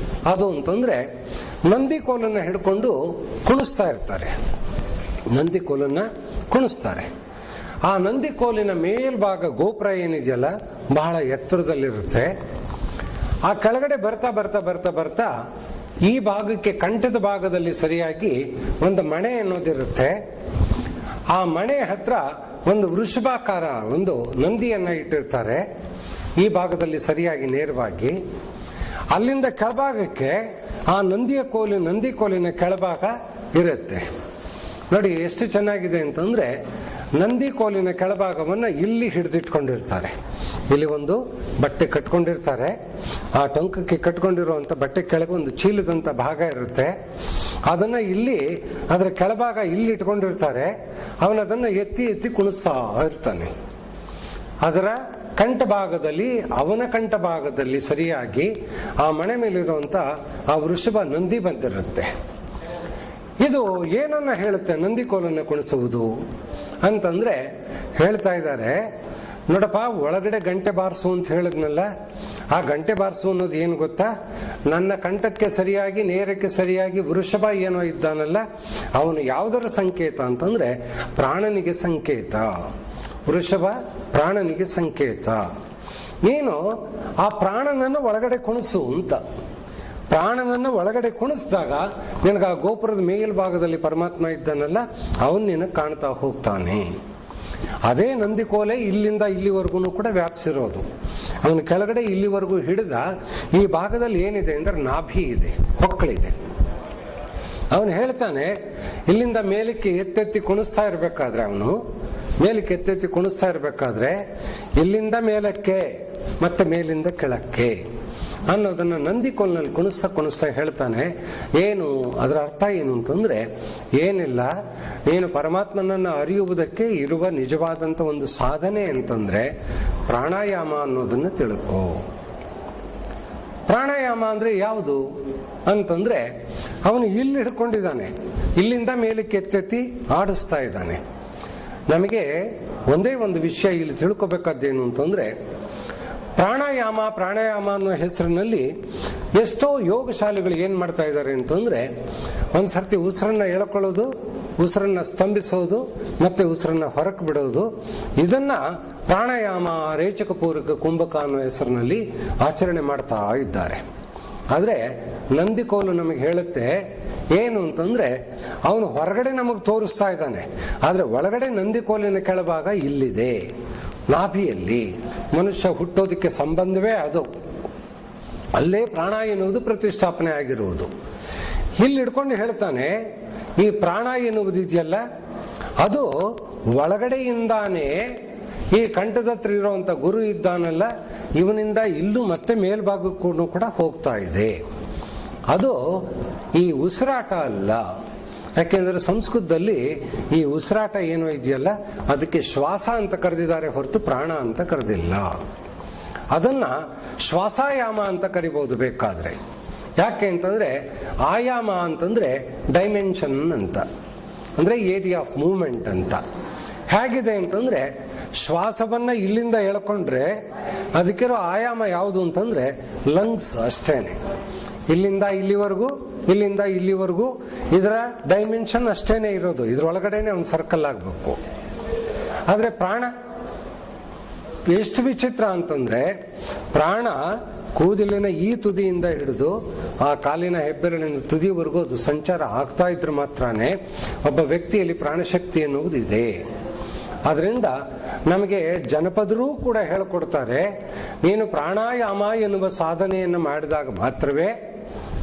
ಅದು ಅಂತಂದ್ರೆ, ನಂದಿ ಕೋಲನ್ನ ಹಿಡ್ಕೊಂಡು ಕುಣಿಸ್ತಾ ಇರ್ತಾರೆ. ನಂದಿ ಕೋಲನ್ನ ಕುಣಿಸ್ತಾರೆ. ಆ ನಂದಿ ಕೋಲಿನ ಮೇಲ್ಭಾಗ ಗೋಪುರ ಏನಿದೆಯಲ್ಲ ಬಹಳ ಎತ್ತರದಲ್ಲಿರುತ್ತೆ. ಆ ಕೆಳಗಡೆ ಬರ್ತಾ ಬರ್ತಾ ಬರ್ತಾ ಬರ್ತಾ ಈ ಭಾಗಕ್ಕೆ ಕಂಠದ ಭಾಗದಲ್ಲಿ ಸರಿಯಾಗಿ ಒಂದು ಮಣೆ ಅನ್ನೋದಿರುತ್ತೆ. ಆ ಮಣೆ ಹತ್ರ ಒಂದು ವೃಷಭಾಕಾರ ಒಂದು ನಂದಿಯನ್ನ ಇಟ್ಟಿರ್ತಾರೆ. ಈ ಭಾಗದಲ್ಲಿ ಸರಿಯಾಗಿ ನೇರವಾಗಿ ಅಲ್ಲಿಂದ ಕೆಳಭಾಗಕ್ಕೆ ಆ ನಂದಿ ಕೋಲಿನ ಕೆಳಭಾಗ ಇರುತ್ತೆ. ನೋಡಿ ಎಷ್ಟು ಚೆನ್ನಾಗಿದೆ ಅಂತಂದ್ರೆ, ನಂದಿ ಕೋಲಿನ ಕೆಳಭಾಗವನ್ನ ಇಲ್ಲಿ ಹಿಡಿದಿಟ್ಕೊಂಡಿರ್ತಾರೆ. ಇಲ್ಲಿ ಒಂದು ಬಟ್ಟೆ ಕಟ್ಕೊಂಡಿರ್ತಾರೆ. ಆ ಟೊಂಕಕ್ಕೆ ಕಟ್ಕೊಂಡಿರುವಂತ ಬಟ್ಟೆ ಕೆಳಗೆ ಒಂದು ಚೀಲದಂತ ಭಾಗ ಇರುತ್ತೆ. ಅದನ್ನ ಇಲ್ಲಿ ಅದರ ಕೆಳಭಾಗ ಇಲ್ಲಿ ಇಟ್ಕೊಂಡಿರ್ತಾರೆ. ಅವನದನ್ನ ಎತ್ತಿ ಎತ್ತಿ ಕುಣಿಸ್ತಾ ಇರ್ತಾನೆ. ಅದರ ಅವನ ಕಂಠ ಭಾಗದಲ್ಲಿ ಸರಿಯಾಗಿ ಆ ಮಣೆ ಮೇಲಿರುವಂತ ಆ ವೃಷಭ ನಂದಿ ಬಂದಿರುತ್ತೆ. ಇದು ಏನನ್ನ ಹೇಳುತ್ತೆ ನಂದಿ ಕೋಲನ್ನ ಕುಣಿಸುವುದು ಅಂತಂದ್ರೆ, ಹೇಳ್ತಾ ಇದ್ದಾರೆ, ನೋಡಪ್ಪ ಒಳಗಡೆ ಗಂಟೆ ಬಾರಿಸು ಅಂತ ಹೇಳಿದ್ನಲ್ಲ, ಆ ಗಂಟೆ ಬಾರಿಸು ಅನ್ನೋದು ಏನು ಗೊತ್ತಾ, ನನ್ನ ಕಂಠಕ್ಕೆ ಸರಿಯಾಗಿ ನೇರಕ್ಕೆ ಸರಿಯಾಗಿ ವೃಷಭ ಏನೋ ಇದ್ದಾನಲ್ಲ, ಅವನು ಯಾವುದರ ಸಂಕೇತ ಅಂತಂದ್ರೆ ಪ್ರಾಣನಿಗೆ ಸಂಕೇತ. ವೃಷಭ ಪ್ರಾಣನಿಗೆ ಸಂಕೇತ. ನೀನು ಆ ಪ್ರಾಣನನ್ನು ಒಳಗಡೆ ಕುಣಿಸು ಅಂತ. ಪ್ರಾಣನನ್ನು ಒಳಗಡೆ ಕುಣಿಸಿದಾಗ ನಿನಗೆ ಆ ಗೋಪುರದ ಮೇಲ್ಭಾಗದಲ್ಲಿ ಪರಮಾತ್ಮ ಇದ್ದಾನಲ್ಲ, ಅವನು ನಿನಗೆ ಕಾಣ್ತಾ ಹೋಗ್ತಾನೆ. ಅದೇ ನಂದಿಕೋಲೆ ಇಲ್ಲಿಂದ ಇಲ್ಲಿವರೆಗೂ ಕೂಡ ವ್ಯಾಪಿಸಿರೋದು. ಅವನು ಕೆಳಗಡೆ ಇಲ್ಲಿವರೆಗೂ ಹಿಡಿದ ಈ ಭಾಗದಲ್ಲಿ ಏನಿದೆ ಅಂದ್ರೆ ನಾಭಿ ಇದೆ, ಹೊಕ್ಕಳಿದೆ. ಅವನು ಹೇಳ್ತಾನೆ, ಇಲ್ಲಿಂದ ಮೇಲಕ್ಕೆ ಎತ್ತೆತ್ತಿ ಕುಣಿಸ್ತಾ ಇರ್ಬೇಕಾದ್ರೆ, ಅವನು ಮೇಲಕ್ಕೆ ಎತ್ತೆತ್ತಿ ಕುಣಿಸ್ತಾ ಇರ್ಬೇಕಾದ್ರೆ ಇಲ್ಲಿಂದ ಮೇಲಕ್ಕೆ ಮತ್ತೆ ಮೇಲಿಂದ ಕೆಳಕ್ಕೆ ಅನ್ನೋದನ್ನ ನಂದಿಕೋಲ್ನಲ್ಲಿ ಕುಣಿಸ್ತಾ ಹೇಳ್ತಾನೆ. ಏನು ಅದರ ಅರ್ಥ ಏನು ಅಂತಂದ್ರೆ, ಏನಿಲ್ಲ, ನೀನು ಪರಮಾತ್ಮನನ್ನ ಅರಿಯುವುದಕ್ಕೆ ಇರುವ ನಿಜವಾದಂತ ಒಂದು ಸಾಧನೆ ಅಂತಂದ್ರೆ ಪ್ರಾಣಾಯಾಮ ಅನ್ನೋದನ್ನ ತಿಳ್ಕೋ. ಪ್ರಾಣಾಯಾಮ ಅಂದ್ರೆ ಯಾವುದು ಅಂತಂದ್ರೆ, ಅವನು ಇಲ್ಲಿ ಹಿಡ್ಕೊಂಡಿದ್ದಾನೆ, ಇಲ್ಲಿಂದ ಮೇಲಕ್ಕೆ ಎತ್ತೆತ್ತಿ ಆಡಿಸ್ತಾ ಇದ್ದಾನೆ. ನಮಗೆ ಒಂದೇ ಒಂದು ವಿಷಯ ಇಲ್ಲಿ ತಿಳ್ಕೊಬೇಕಾದ್ದೇನು ಅಂತಂದ್ರೆ, ಪ್ರಾಣಾಯಾಮ ಅನ್ನೋ ಹೆಸರಿನಲ್ಲಿ ಎಷ್ಟೋ ಯೋಗಶಾಲೆಗಳು ಏನ್ ಮಾಡ್ತಾ ಇದ್ದಾರೆ ಅಂತಂದ್ರೆ, ಒಂದ್ಸರ್ತಿ ಉಸಿರನ್ನ ಎಳ್ಕೊಳ್ಳೋದು, ಉಸಿರನ್ನ ಸ್ತಂಭಿಸೋದು, ಮತ್ತೆ ಉಸಿರನ್ನ ಹೊರಕ್ಕೆ ಬಿಡೋದು, ಇದನ್ನ ಪ್ರಾಣಾಯಾಮ, ರೇಚಕ ಪೂರಕ ಕುಂಭಕ ಅನ್ನೋ ಹೆಸರಿನಲ್ಲಿ ಆಚರಣೆ ಮಾಡ್ತಾ ಇದ್ದಾರೆ. ಆದ್ರೆ ನಂದಿಕೋಲು ನಮಗೆ ಹೇಳುತ್ತೆ ಏನು ಅಂತಂದ್ರೆ, ಅವನು ಹೊರಗಡೆ ನಮಗೆ ತೋರಿಸ್ತಾ ಇದ್ದಾನೆ, ಆದ್ರೆ ಒಳಗಡೆ ನಂದಿಕೋಲಿನ ಕೆಳಭಾಗ ಇಲ್ಲಿದೆ, ನಾಭಿಯಲ್ಲಿ. ಮನುಷ್ಯ ಹುಟ್ಟೋದಕ್ಕೆ ಸಂಬಂಧವೇ ಅದು, ಅಲ್ಲೇ ಪ್ರಾಣ ಎನ್ನುವುದು ಪ್ರತಿಷ್ಠಾಪನೆ ಆಗಿರುವುದು. ಇಲ್ಲಿ ಹಿಡ್ಕೊಂಡು ಹೇಳ್ತಾನೆ, ಈ ಪ್ರಾಣ ಎನ್ನುವುದಿದೆಯಲ್ಲ, ಅದು ಒಳಗಡೆಯಿಂದಾನೇ ಈ ಕಂಠದ ಹತ್ರ ಇರುವಂತ ಗುರು ಇದ್ದಾನಲ್ಲ, ಇವನಿಂದ ಇಲ್ಲೂ ಮತ್ತೆ ಮೇಲ್ಭಾಗಕ್ಕೂ ಕೂಡ ಹೋಗ್ತಾ ಇದೆ. ಅದು ಈ ಉಸಿರಾಟ ಅಲ್ಲ. ಯಾಕೆಂದ್ರೆ ಸಂಸ್ಕೃತದಲ್ಲಿ ಈ ಉಸಿರಾಟ ಏನೋ ಇದೆಯಲ್ಲ, ಅದಕ್ಕೆ ಶ್ವಾಸ ಅಂತ ಕರೆದಿದ್ದಾರೆ ಹೊರತು ಪ್ರಾಣ ಅಂತ ಕರೆದಿಲ್ಲ. ಅದನ್ನ ಶ್ವಾಸಾಯಾಮ ಅಂತ ಕರಿಬಹುದು ಬೇಕಾದ್ರೆ. ಯಾಕೆ ಅಂತಂದ್ರೆ, ಆಯಾಮ ಅಂತಂದ್ರೆ ಡೈಮೆನ್ಷನ್ ಅಂತ, ಅಂದ್ರೆ ಏರಿಯಾ ಆಫ್ ಮೂವ್ಮೆಂಟ್ ಅಂತ. ಹೇಗಿದೆ ಅಂತಂದ್ರೆ, ಶ್ವಾಸವನ್ನ ಇಲ್ಲಿಂದ ಎಳ್ಕೊಂಡ್ರೆ ಅದಕ್ಕಿರೋ ಆಯಾಮ ಯಾವುದು ಅಂತಂದ್ರೆ ಲಂಗ್ಸ್ ಅಷ್ಟೇನೆ. ಇಲ್ಲಿಂದ ಇಲ್ಲಿವರೆಗೂ, ಇಲ್ಲಿಂದ ಇಲ್ಲಿವರೆಗೂ ಇದರ ಡೈಮೆನ್ಷನ್ ಅಷ್ಟೇನೆ ಇರೋದು, ಇದ್ರೊಳಗಡೆನೆ ಒಂದು ಸರ್ಕಲ್ ಆಗ್ಬೇಕು. ಆದ್ರೆ ಪ್ರಾಣ ಎಷ್ಟು ವಿಚಿತ್ರ ಅಂತಂದ್ರೆ, ಪ್ರಾಣ ಕೂದಲಿನ ಈ ತುದಿಯಿಂದ ಹಿಡಿದು ಆ ಕಾಲಿನ ಹೆಬ್ಬೆರಳಿನ ತುದಿವರೆಗೂ ಅದು ಸಂಚಾರ ಆಗ್ತಾ ಇದ್ರೆ ಮಾತ್ರನೇ ಒಬ್ಬ ವ್ಯಕ್ತಿಯಲ್ಲಿ ಪ್ರಾಣಶಕ್ತಿ ಎನ್ನುವುದು ಇದೆ. ಆದ್ರಿಂದ ನಮಗೆ ಜನಪದರು ಕೂಡ ಹೇಳಿಕೊಡ್ತಾರೆ, ನೀನು ಪ್ರಾಣಾಯಾಮ ಎನ್ನುವ ಸಾಧನೆಯನ್ನು ಮಾಡಿದಾಗ ಮಾತ್ರವೇ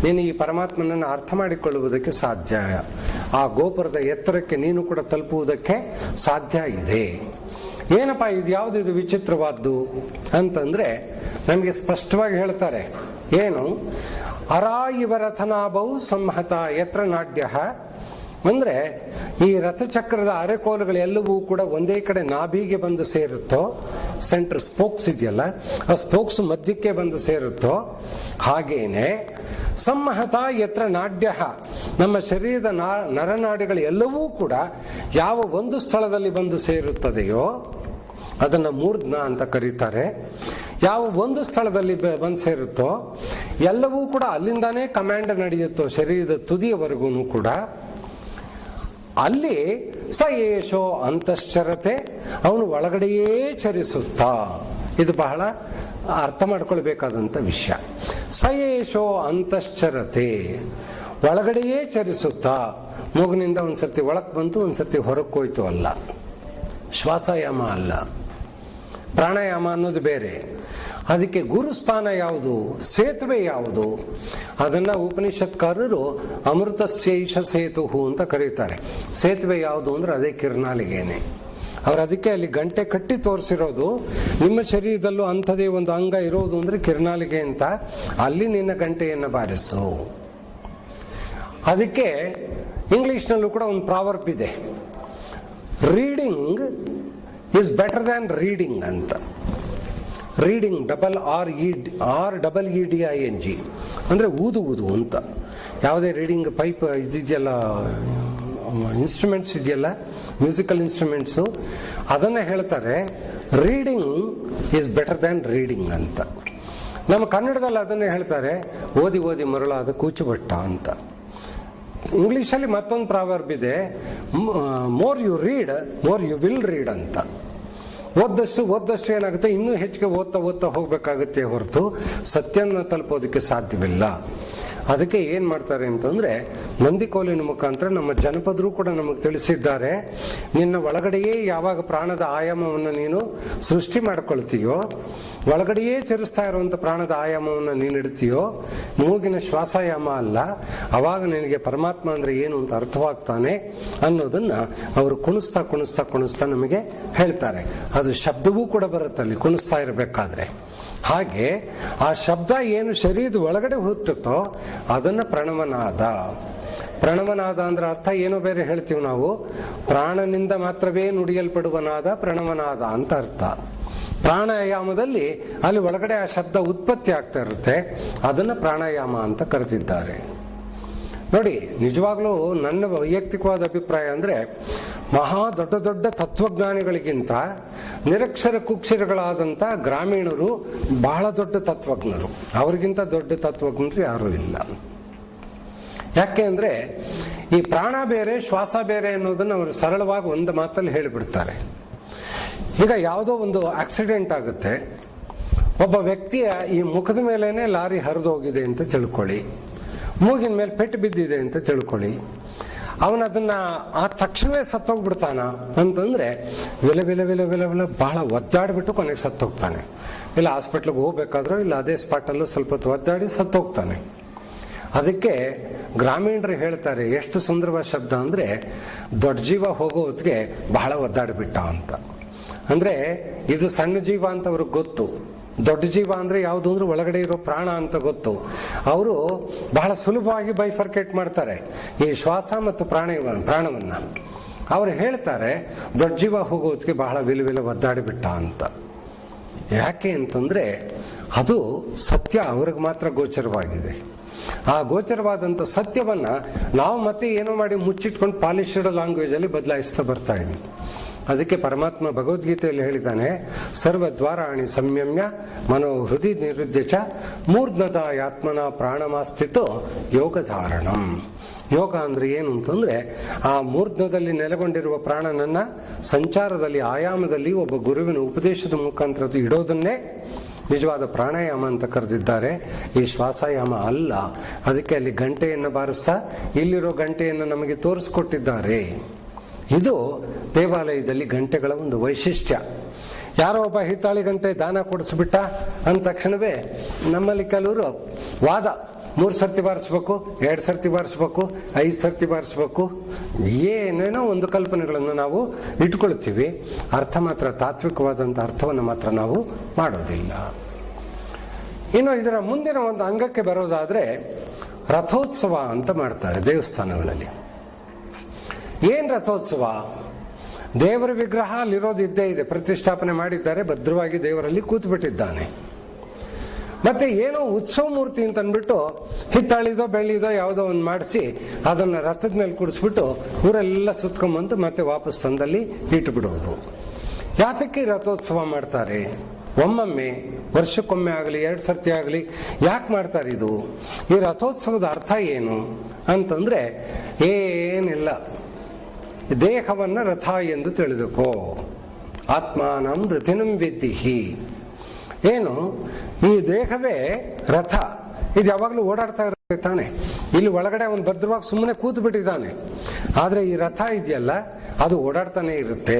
ನೀನು ಈ ಪರಮಾತ್ಮನನ್ನು ಅರ್ಥ ಮಾಡಿಕೊಳ್ಳುವುದಕ್ಕೆ ಸಾಧ್ಯ, ಆ ಗೋಪುರದ ಎತ್ತರಕ್ಕೆ ನೀನು ಕೂಡ ತಲುಪುವುದಕ್ಕೆ ಸಾಧ್ಯ ಇದೆ. ಏನಪ್ಪಾ ಇದು, ಯಾವುದಿದು ವಿಚಿತ್ರವಾದ್ದು ಅಂತಂದ್ರೆ, ನಮಗೆ ಸ್ಪಷ್ಟವಾಗಿ ಹೇಳ್ತಾರೆ ಏನು, ಅರಾ ಇವ ರಥನಾಭವು ಸಂಹತ ಯತ್ರ ನಾಡ್ಯ. ಅಂದ್ರೆ ಈ ರಥಚಕ್ರದ ಅರೆಕೋಲುಗಳೆಲ್ಲವೂ ಕೂಡ ಒಂದೇ ಕಡೆ ನಾಭಿಗೆ ಬಂದು ಸೇರುತ್ತೋ, ಸೆಂಟರ್ ಸ್ಪೋಕ್ಸ್ ಇದೆಯಲ್ಲ, ಆ ಸ್ಪೋಕ್ಸ್ ಮಧ್ಯಕ್ಕೆ ಬಂದು ಸೇರುತ್ತೋ, ಹಾಗೇನೆ ಸಂಹತ ಯತ್ರ ನಾಡ್ಯ, ನಮ್ಮ ಶರೀರದ ನರನಾಡಿಗಳು ಎಲ್ಲವೂ ಕೂಡ ಯಾವ ಒಂದು ಸ್ಥಳದಲ್ಲಿ ಬಂದು ಸೇರುತ್ತದೆಯೋ ಅದನ್ನ ಮೂರ್ಧ್ನ ಅಂತ ಕರೀತಾರೆ. ಯಾವ ಒಂದು ಸ್ಥಳದಲ್ಲಿ ಬಂದು ಸೇರುತ್ತೋ ಎಲ್ಲವೂ ಕೂಡ ಅಲ್ಲಿಂದಾನೇ ಕಮಾಂಡ್ ನಡೆಯುತ್ತೋ ಶರೀರದ ತುದಿಯವರೆಗೂ ಕೂಡ, ಅಲ್ಲಿ ಸ ಏಷೋ ಅಂತಶ್ಚರತೆ, ಅವನು ಒಳಗಡೆಯೇ ಚರಿಸುತ್ತಾ. ಇದು ಬಹಳ ಅರ್ಥ ಮಾಡ್ಕೊಳ್ಬೇಕಾದಂತ ವಿಷಯ. ಸ ಏಷೋ ಅಂತಶ್ಚರತೆ, ಒಳಗಡೆಯೇ ಚರಿಸುತ್ತಾ. ಮೂಗಿನಿಂದ ಒಂದ್ಸರ್ತಿ ಒಳಕ್ ಬಂತು, ಒಂದ್ಸರ್ತಿ ಹೊರಕ್ಕೆ ಹೋಯ್ತು ಅಲ್ಲ. ಶ್ವಾಸಾಯಾಮ ಅಲ್ಲ, ಪ್ರಾಣಾಯಾಮ ಅನ್ನೋದು ಬೇರೆ. ಅದಕ್ಕೆ ಗುರುಸ್ಥಾನ ಯಾವುದು, ಸೇತುವೆ ಯಾವುದು, ಅದನ್ನ ಉಪನಿಷತ್ಕಾರರು ಅಮೃತಸ್ಯೈಷ ಸೇತು ಅಂತ ಕರೀತಾರೆ. ಸೇತುವೆ ಯಾವುದು ಅಂದ್ರೆ ಅದೇ ಕಿರ್ನಾಲಿಗೆನೆ. ಅವ್ರು ಅದಕ್ಕೆ ಅಲ್ಲಿ ಗಂಟೆ ಕಟ್ಟಿ ತೋರಿಸಿರೋದು, ನಿಮ್ಮ ಶರೀರದಲ್ಲೂ ಅಂಥದೇ ಒಂದು ಅಂಗ ಇರೋದು ಅಂದ್ರೆ ಕಿರ್ನಾಲಿಗೆ ಅಂತ, ಅಲ್ಲಿ ನಿನ್ನ ಗಂಟೆಯನ್ನು ಬಾರಿಸು. ಅದಕ್ಕೆ ಇಂಗ್ಲಿಷ್ನಲ್ಲೂ ಕೂಡ ಒಂದು ಪ್ರಾವರ್ಬ್ ಇದೆ, reading is better than reading ಅಂತ. ರೀಡಿಂಗ್ REEDING ಅಂದ್ರೆ ಊದುವುದು ಅಂತ. ಯಾವುದೇ ರೀಡಿಂಗ್ ಪೈಪ್ ಇದೆಯಲ್ಲ, ಇನ್ಸ್ಟ್ರೂಮೆಂಟ್ಸ್ ಇದೆಯಲ್ಲ, ಮ್ಯೂಸಿಕಲ್ ಇನ್ಸ್ಟ್ರೂಮೆಂಟ್ಸು, ಅದನ್ನ ಹೇಳ್ತಾರೆ reading is better than reading ಅಂತ. ನಮ್ಮ ಕನ್ನಡದಲ್ಲಿ ಅದನ್ನೇ ಹೇಳ್ತಾರೆ, ಓದಿ ಓದಿ ಮರಳಾದ ಕೂಚುಬಟ್ಟ ಅಂತ. ಇಂಗ್ಲಿಷಲ್ಲಿ ಮತ್ತೊಂದು ಪ್ರಾವರ್ಬ್ ಇದೆ, more you read more you will read ಅಂತ. ಓದ್ದಷ್ಟು ಏನಾಗುತ್ತೆ, ಇನ್ನೂ ಹೆಚ್ಚಿಗೆ ಓದ್ತಾ ಹೋಗ್ಬೇಕಾಗುತ್ತೆ ಹೊರತು ಸತ್ಯನ ತಲುಪೋದಕ್ಕೆ ಸಾಧ್ಯವಿಲ್ಲ. ಅದಕ್ಕೆ ಏನ್ ಮಾಡ್ತಾರೆ ಅಂತಂದ್ರೆ, ನಂದಿಕೋಲಿನ ಮುಖಾಂತರ ನಮ್ಮ ಜನಪದರು ಕೂಡ ನಮಗೆ ತಿಳಿಸಿದ್ದಾರೆ, ನಿನ್ನ ಒಳಗಡೆಯೇ ಯಾವಾಗ ಪ್ರಾಣದ ಆಯಾಮವನ್ನು ನೀನು ಸೃಷ್ಟಿ ಮಾಡ್ಕೊಳ್ತೀಯೋ, ಒಳಗಡೆಯೇ ಚರಿಸ್ತಾ ಇರುವಂತ ಪ್ರಾಣದ ಆಯಾಮವನ್ನು ನೀನು ಇಡ್ತೀಯೋ, ಮೂಗಿನ ಶ್ವಾಸಾಯಾಮ ಅಲ್ಲ, ಅವಾಗ ನಿನಗೆ ಪರಮಾತ್ಮ ಅಂದ್ರೆ ಏನು ಅಂತ ಅರ್ಥವಾಗ್ತಾನೆ ಅನ್ನೋದನ್ನ ಅವರು ಕುಣಿಸ್ತಾ ನಮಗೆ ಹೇಳ್ತಾರೆ. ಅದು ಶಬ್ದವೂ ಕೂಡ ಬರುತ್ತೆ ಅಲ್ಲಿ ಕುಣಿಸ್ತಾ ಇರಬೇಕಾದ್ರೆ. ಹಾಗೆ ಆ ಶಬ್ದ ಏನು ಶರೀರದ ಒಳಗಡೆ ಹುಟ್ಟುತ್ತೋ ಅದನ್ನ ಪ್ರಣವನಾದ. ಪ್ರಣವನಾದ ಅಂದ್ರೆ ಅರ್ಥ ಏನೋ ಬೇರೆ ಹೇಳ್ತೀವಿ ನಾವು, ಪ್ರಾಣನಿಂದ ಮಾತ್ರವೇ ನುಡಿಯಲ್ಪಡುವನಾದ ಪ್ರಣವನಾದ ಅಂತ ಅರ್ಥ. ಪ್ರಾಣಾಯಾಮದಲ್ಲಿ ಅಲ್ಲಿ ಒಳಗಡೆ ಆ ಶಬ್ದ ಉತ್ಪತ್ತಿ ಆಗ್ತಾ ಇರುತ್ತೆ, ಅದನ್ನು ಪ್ರಾಣಾಯಾಮ ಅಂತ ಕರೆದಿದ್ದಾರೆ. ನೋಡಿ, ನಿಜವಾಗ್ಲೂ ನನ್ನ ವೈಯಕ್ತಿಕವಾದ ಅಭಿಪ್ರಾಯ ಅಂದ್ರೆ, ಮಹಾ ದೊಡ್ಡ ದೊಡ್ಡ ತತ್ವಜ್ಞಾನಿಗಳಿಗಿಂತ ನಿರಕ್ಷರ ಕುಕ್ಷರಗಳಾದಂಥ ಗ್ರಾಮೀಣರು ಬಹಳ ದೊಡ್ಡ ತತ್ವಜ್ಞರು. ಅವ್ರಿಗಿಂತ ದೊಡ್ಡ ತತ್ವಜ್ಞರು ಯಾರೂ ಇಲ್ಲ. ಯಾಕೆ ಅಂದ್ರೆ ಈ ಪ್ರಾಣ ಬೇರೆ ಶ್ವಾಸ ಬೇರೆ ಅನ್ನೋದನ್ನು ಅವರು ಸರಳವಾಗಿ ಒಂದು ಮಾತಲ್ಲಿ ಹೇಳಿಬಿಡ್ತಾರೆ. ಈಗ ಯಾವುದೋ ಒಂದು ಆಕ್ಸಿಡೆಂಟ್ ಆಗುತ್ತೆ, ಒಬ್ಬ ವ್ಯಕ್ತಿಯ ಈ ಮುಖದ ಮೇಲೇನೆ ಲಾರಿ ಹರಿದೋಗಿದೆ ಅಂತ ತಿಳ್ಕೊಳ್ಳಿ, ಮೂಗಿನ ಮೇಲೆ ಪೆಟ್ಟು ಬಿದ್ದಿದೆ ಅಂತ ತಿಳ್ಕೊಳ್ಳಿ. ಅವನದನ್ನ ಆ ತಕ್ಷಣವೇ ಸತ್ತೋಗ್ಬಿಡ್ತಾನ ಅಂತಂದ್ರೆ ವಿಲ ವಿಲ ವಿಲ ವಿಲ ವಿಲ ಬಹಳ ಒದ್ದಾಡ್ಬಿಟ್ಟು ಕೊನೆಗೆ ಸತ್ತೋಗ್ತಾನೆ. ಇಲ್ಲ ಹಾಸ್ಪಿಟ್ಲಿಗೆ ಹೋಗ್ಬೇಕಾದ್ರೂ ಇಲ್ಲ ಅದೇ ಸ್ಪಾಟಲ್ಲೂ ಸ್ವಲ್ಪ ಹೊತ್ತು ಒದ್ದಾಡಿ ಸತ್ತೋಗ್ತಾನೆ. ಅದಕ್ಕೆ ಗ್ರಾಮೀಣರು ಹೇಳ್ತಾರೆ, ಎಷ್ಟು ಸುಂದರವಾದ ಶಬ್ದ ಅಂದ್ರೆ, ದೊಡ್ಡ ಜೀವ ಹೋಗೋ ಹೊತ್ತಿಗೆ ಬಹಳ ಒದ್ದಾಡ್ಬಿಟ್ಟ ಅಂತ. ಅಂದ್ರೆ ಇದು ಸಣ್ಣ ಜೀವ ಅಂತ ಅವ್ರಿಗೆ ಗೊತ್ತು, ದೊಡ್ಡ ಜೀವ ಅಂದ್ರೆ ಯಾವುದು ಅಂದ್ರೆ ಒಳಗಡೆ ಇರೋ ಪ್ರಾಣ ಅಂತ ಗೊತ್ತು. ಅವರು ಬಹಳ ಸುಲಭವಾಗಿ ಬೈಫರ್ಕೇಟ್ ಮಾಡ್ತಾರೆ ಈ ಶ್ವಾಸ ಮತ್ತು ಪ್ರಾಣವನ್ನ. ಅವ್ರು ಹೇಳ್ತಾರೆ ದೊಡ್ಡ ಜೀವ ಹೋಗೋದಕ್ಕೆ ಬಹಳ ವಿಲವಿಲ ಒದ್ದಾಡಿಬಿಟ್ಟ ಅಂತ. ಯಾಕೆ ಅಂತಂದ್ರೆ ಅದು ಸತ್ಯ ಅವ್ರಿಗೆ ಮಾತ್ರ ಗೋಚರವಾಗಿದೆ. ಆ ಗೋಚರವಾದಂಥ ಸತ್ಯವನ್ನ ನಾವು ಮತ್ತೆ ಏನೋ ಮಾಡಿ ಮುಚ್ಚಿಟ್ಕೊಂಡು ಪಾಲಿಶ್ಡ್ ಲ್ಯಾಂಗ್ವೇಜ್ ಅಲ್ಲಿ ಬದಲಾಯಿಸ್ತಾ ಬರ್ತಾ ಇದ್ದೀವಿ. ಅದಕ್ಕೆ ಪರಮಾತ್ಮ ಭಗವದ್ಗೀತೆಯಲ್ಲಿ ಹೇಳಿದ್ದಾನೆ, ಸರ್ವದ್ವಾರಾಣಿ ಸಂಯಮ್ಯ ಮನೋಹೃದಿ ನಿರುದ್ಯ ಚ ಮೂರ್ಧ್ನತಾಯಾತ್ಮನ ಪ್ರಾಣಮಾಸ್ಥಿತೋ ಯೋಗಧಾರಣಂ. ಯೋಗ ಅಂದ್ರೆ ಏನು ಅಂತಂದ್ರೆ, ಆ ಮೂರ್ಧ್ನದಲ್ಲಿ ನೆಲೆಗೊಂಡಿರುವ ಪ್ರಾಣನನ್ನ ಸಂಚಾರದಲ್ಲಿ ಆಯಾಮದಲ್ಲಿ ಒಬ್ಬ ಗುರುವಿನ ಉಪದೇಶದ ಮುಖಾಂತರ ಇಡೋದನ್ನೇ ನಿಜವಾದ ಪ್ರಾಣಾಯಾಮ ಅಂತ ಕರೆದಿದ್ದಾರೆ, ಈ ಶ್ವಾಸಾಯಾಮ ಅಲ್ಲ. ಅದಕ್ಕೆ ಅಲ್ಲಿ ಗಂಟೆಯನ್ನು ಬಾರಿಸ್ತಾ ಇಲ್ಲಿರೋ ಗಂಟೆಯನ್ನು ನಮಗೆ ತೋರಿಸ್ಕೊಟ್ಟಿದ್ದಾರೆ. ಇದು ದೇವಾಲಯದಲ್ಲಿ ಗಂಟೆಗಳ ಒಂದು ವೈಶಿಷ್ಟ್ಯ. ಯಾರೋ ಒಬ್ಬ ಹಿತ್ತಾಳಿ ಗಂಟೆ ದಾನ ಕೊಡಿಸ್ಬಿಟ್ಟ ಅಂದ ತಕ್ಷಣವೇ ನಮ್ಮಲ್ಲಿ ಕೆಲವರು ವಾದ, 3 ಸರ್ತಿ ಬಾರಿಸ್ಬೇಕು, 2 ಸರ್ತಿ ಬಾರಿಸ್ಬೇಕು, 5 ಸರ್ತಿ ಬಾರಿಸ್ಬೇಕು, ಏನೇನೋ ಒಂದು ಕಲ್ಪನೆಗಳನ್ನು ನಾವು ಇಟ್ಕೊಳ್ತೀವಿ. ಅರ್ಥ ಮಾತ್ರ ತಾತ್ವಿಕವಾದಂಥ ಅರ್ಥವನ್ನು ಮಾತ್ರ ನಾವು ಮಾಡೋದಿಲ್ಲ. ಇನ್ನು ಇದರ ಮುಂದಿನ ಒಂದು ಅಂಗಕ್ಕೆ ಬರೋದಾದ್ರೆ, ರಥೋತ್ಸವ ಅಂತ ಮಾಡ್ತಾರೆ ದೇವಸ್ಥಾನಗಳಲ್ಲಿ. ಏನ್ ರಥೋತ್ಸವ? ದೇವರ ವಿಗ್ರಹ ಅಲ್ಲಿರೋದು ಇದ್ದೇ ಇದೆ, ಪ್ರತಿಷ್ಠಾಪನೆ ಮಾಡಿದ್ದಾರೆ, ಭದ್ರವಾಗಿ ದೇವರಲ್ಲಿ ಕೂತ್ಬಿಟ್ಟಿದ್ದಾನೆ. ಮತ್ತೆ ಏನೋ ಉತ್ಸವ ಮೂರ್ತಿ ಅಂತ ಅಂದ್ಬಿಟ್ಟು ಹಿತ್ತಾಳಿದೋ ಬೆಳ್ಳಿದೋ ಯಾವುದೋ ಒಂದು ಮಾಡಿಸಿ ಅದನ್ನ ರಥದ ಮೇಲೆ ಕೂಡಿಸ್ಬಿಟ್ಟು ಊರೆಲ್ಲ ಸುತ್ಕೊಂಡ್ಬಂದು ಮತ್ತೆ ವಾಪಸ್ ತಂದಲ್ಲಿ ಇಟ್ಬಿಡೋದು. ಯಾತಕ್ಕೆ ರಥೋತ್ಸವ ಮಾಡ್ತಾರೆ? ಒಮ್ಮೊಮ್ಮೆ, ವರ್ಷಕ್ಕೊಮ್ಮೆ ಆಗಲಿ, 2 ಸರ್ತಿ ಆಗಲಿ, ಯಾಕೆ ಮಾಡ್ತಾರೆ ಇದು? ಈ ರಥೋತ್ಸವದ ಅರ್ಥ ಏನು ಅಂತಂದ್ರೆ ಏನಿಲ್ಲ, ದೇಹವನ್ನ ರಥ ಎಂದು ತಿಳಿದುಕೋ, ಆತ್ಮಾನಂ ರಥಿನಂ ವಿದ್ದಿಹಿ. ಏನು, ಈ ದೇಹವೇ ರಥ, ಇದು ಯಾವಾಗಲೂ ಓಡಾಡ್ತಾ ಇರುತ್ತೆ ತಾನೆ. ಇಲ್ಲಿ ಒಳಗಡೆ ಅವನು ಭದ್ರವಾಗಿ ಸುಮ್ಮನೆ ಕೂತು ಬಿಟ್ಟಿದ್ದಾನೆ, ಆದ್ರೆ ಈ ರಥ ಇದೆಯಲ್ಲ ಅದು ಓಡಾಡ್ತಾನೆ ಇರುತ್ತೆ.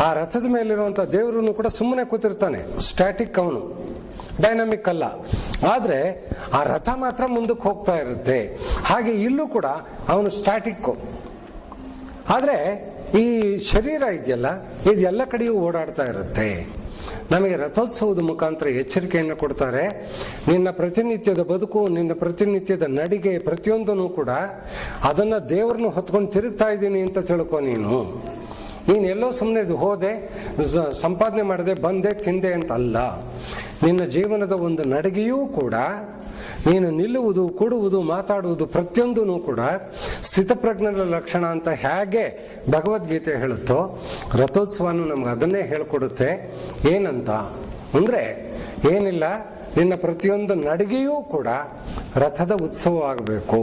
ಆ ರಥದ ಮೇಲಿರುವಂತ ದೇವರನ್ನು ಕೂಡ ಸುಮ್ಮನೆ ಕೂತಿರ್ತಾನೆ, ಸ್ಟ್ಯಾಟಿಕ್, ಅವನು ಡೈನಾಮಿಕ್ ಅಲ್ಲ. ಆದ್ರೆ ಆ ರಥ ಮಾತ್ರ ಮುಂದಕ್ಕೆ ಹೋಗ್ತಾ ಇರುತ್ತೆ. ಹಾಗೆ ಇಲ್ಲೂ ಕೂಡ ಅವನು ಸ್ಟ್ಯಾಟಿಕ್. ಆದ್ರೆ ಈ ಶರೀರ ಇದೆಯಲ್ಲ ಇದು ಎಲ್ಲ ಕಡೆಯೂ ಓಡಾಡ್ತಾ ಇರುತ್ತೆ. ನಮಗೆ ರಥೋತ್ಸವದ ಮುಖಾಂತರ ಎಚ್ಚರಿಕೆಯನ್ನು ಕೊಡ್ತಾರೆ, ನಿನ್ನ ಪ್ರತಿನಿತ್ಯದ ಬದುಕು, ನಿನ್ನ ಪ್ರತಿನಿತ್ಯದ ನಡಿಗೆ, ಪ್ರತಿಯೊಂದನ್ನು ಕೂಡ ಅದನ್ನ ದೇವರನ್ನು ಹೊತ್ಕೊಂಡು ತಿರುಗ್ತಾ ಇದ್ದೀನಿ ಅಂತ ತಿಳ್ಕೊ. ನೀನು ಎಲ್ಲೋ ಸುಮ್ಮನೆ ಹೋದೆ, ಸಂಪಾದನೆ ಮಾಡದೆ, ಬಂದೆ, ತಿಂದೆ ಅಂತ ಅಲ್ಲ. ನಿನ್ನ ಜೀವನದ ಒಂದು ನಡಿಗೆಯೂ ಕೂಡ ನೀನು ನಿಲ್ಲುವುದು, ಕೊಡುವುದು, ಮಾತಾಡುವುದು ಪ್ರತಿಯೊಂದೂ ಕೂಡ ಸ್ಥಿತಪ್ರಜ್ಞರ ಲಕ್ಷಣ ಅಂತ ಹೇಗೆ ಭಗವದ್ಗೀತೆ ಹೇಳುತ್ತೋ, ರಥೋತ್ಸವನು ನಮ್ಗೆ ಅದನ್ನೇ ಹೇಳ್ಕೊಡುತ್ತೆ. ಏನಂತ ಅಂದ್ರೆ ಏನಿಲ್ಲ, ನಿನ್ನ ಪ್ರತಿಯೊಂದು ನಡಿಗೆಯೂ ಕೂಡ ರಥದ ಉತ್ಸವ ಆಗಬೇಕು,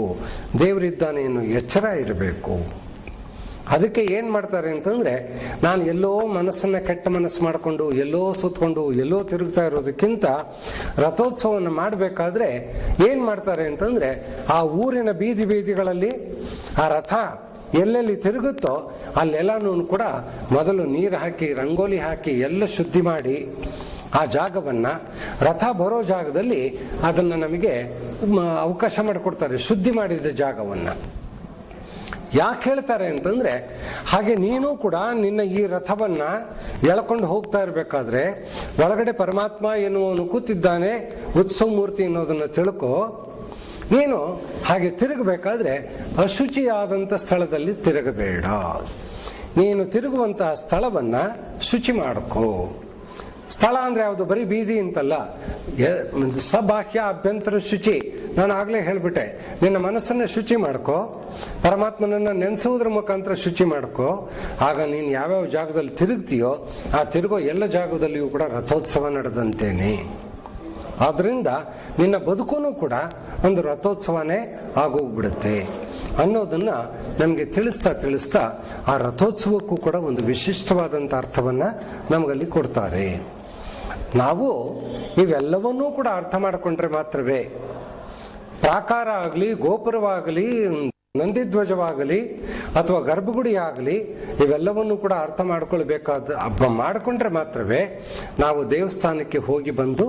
ದೇವರಿದ್ದಾನೆ ಎನ್ನುವ ಎಚ್ಚರ ಇರಬೇಕು. ಅದಕ್ಕೆ ಏನ್ ಮಾಡ್ತಾರೆ ಅಂತಂದ್ರೆ, ನಾನು ಎಲ್ಲೋ ಮನಸ್ಸನ್ನ ಕೆಟ್ಟ ಮನಸ್ಸು ಮಾಡಿಕೊಂಡು ಎಲ್ಲೋ ಸುತ್ಕೊಂಡು ಎಲ್ಲೋ ತಿರುಗ್ತಾ ಇರೋದಕ್ಕಿಂತ ರಥೋತ್ಸವವನ್ನು ಮಾಡಬೇಕಾದ್ರೆ ಏನ್ ಮಾಡ್ತಾರೆ ಅಂತಂದ್ರೆ, ಆ ಊರಿನ ಬೀದಿ ಬೀದಿಗಳಲ್ಲಿ ಆ ರಥ ಎಲ್ಲೆಲ್ಲಿ ತಿರುಗುತ್ತೋ ಅಲ್ಲೆಲ್ಲನೂ ಕೂಡ ಮೊದಲು ನೀರು ಹಾಕಿ, ರಂಗೋಲಿ ಹಾಕಿ, ಎಲ್ಲ ಶುದ್ಧಿ ಮಾಡಿ ಆ ಜಾಗವನ್ನ, ರಥ ಬರೋ ಜಾಗದಲ್ಲಿ ಅದನ್ನ ನಮಗೆ ಅವಕಾಶ ಮಾಡಿಕೊಡ್ತಾರೆ, ಶುದ್ಧಿ ಮಾಡಿದ ಜಾಗವನ್ನ. ಯಾಕೆ ಹೇಳ್ತಾರೆ ಅಂತಂದ್ರೆ, ಹಾಗೆ ನೀನು ಕೂಡ ನಿನ್ನ ಈ ರಥವನ್ನ ಎಳ್ಕೊಂಡು ಹೋಗ್ತಾ ಇರ್ಬೇಕಾದ್ರೆ ಒಳಗಡೆ ಪರಮಾತ್ಮ ಎನ್ನುವನು ಕೂತಿದ್ದಾನೆ, ಉತ್ಸವ ಮೂರ್ತಿ ಅನ್ನೋದನ್ನ ತಿಳ್ಕೊ. ನೀನು ಹಾಗೆ ತಿರುಗಬೇಕಾದ್ರೆ ಅಶುಚಿಯಾದಂಥ ಸ್ಥಳದಲ್ಲಿ ತಿರುಗಬೇಡ. ನೀನು ತಿರುಗುವಂತಹ ಸ್ಥಳವನ್ನ ಶುಚಿ ಮಾಡ್ಕೋ. ಸ್ಥಳ ಅಂದ್ರೆ ಯಾವುದು? ಬರೀ ಬೀದಿ ಅಂತಲ್ಲ, ಸಬಾಹ್ಯ ಅಭ್ಯಂತರ ಶುಚಿ. ನಾನು ಆಗ್ಲೇ ಹೇಳ್ಬಿಟ್ಟೆ, ನಿನ್ನ ಮನಸ್ಸನ್ನ ಶುಚಿ ಮಾಡ್ಕೋ, ಪರಮಾತ್ಮನನ್ನ ನೆನೆಸುವುದ್ರ ಮುಖಾಂತರ ಶುಚಿ ಮಾಡ್ಕೋ. ಆಗ ನೀನು ಯಾವ್ಯಾವ ಜಾಗದಲ್ಲಿ ತಿರುಗ್ತೀಯೋ ಆ ತಿರುಗೋ ಎಲ್ಲ ಜಾಗದಲ್ಲಿಯೂ ಕೂಡ ರಥೋತ್ಸವ ನಡೆದಂತೇನೆ. ಆದ್ರಿಂದ ನಿನ್ನ ಬದುಕೂ ಕೂಡ ಒಂದು ರಥೋತ್ಸವನೇ ಆಗೋಗ್ಬಿಡುತ್ತೆ ಅನ್ನೋದನ್ನ ನಮಗೆ ತಿಳಿಸ್ತಾ ಆ ರಥೋತ್ಸವಕ್ಕೂ ಕೂಡ ಒಂದು ವಿಶಿಷ್ಟವಾದಂಥ ಅರ್ಥವನ್ನ ನಮಗಲ್ಲಿ ಕೊಡ್ತಾರೆ. ನಾವು ಇವೆಲ್ಲವನ್ನೂ ಕೂಡ ಅರ್ಥ ಮಾಡಿಕೊಂಡ್ರೆ ಮಾತ್ರವೇ ಪ್ರಾಕಾರ ಆಗಲಿ, ಗೋಪುರವಾಗಲಿ, ನಂದಿಧ್ವಜವಾಗಲಿ ಅಥವಾ ಗರ್ಭಗುಡಿ ಆಗಲಿ ಇವೆಲ್ಲವನ್ನೂ ಕೂಡ ಅರ್ಥ ಮಾಡಿಕೊಂಡ್ರೆ ಮಾತ್ರವೇ ನಾವು ದೇವಸ್ಥಾನಕ್ಕೆ ಹೋಗಿ ಬಂದು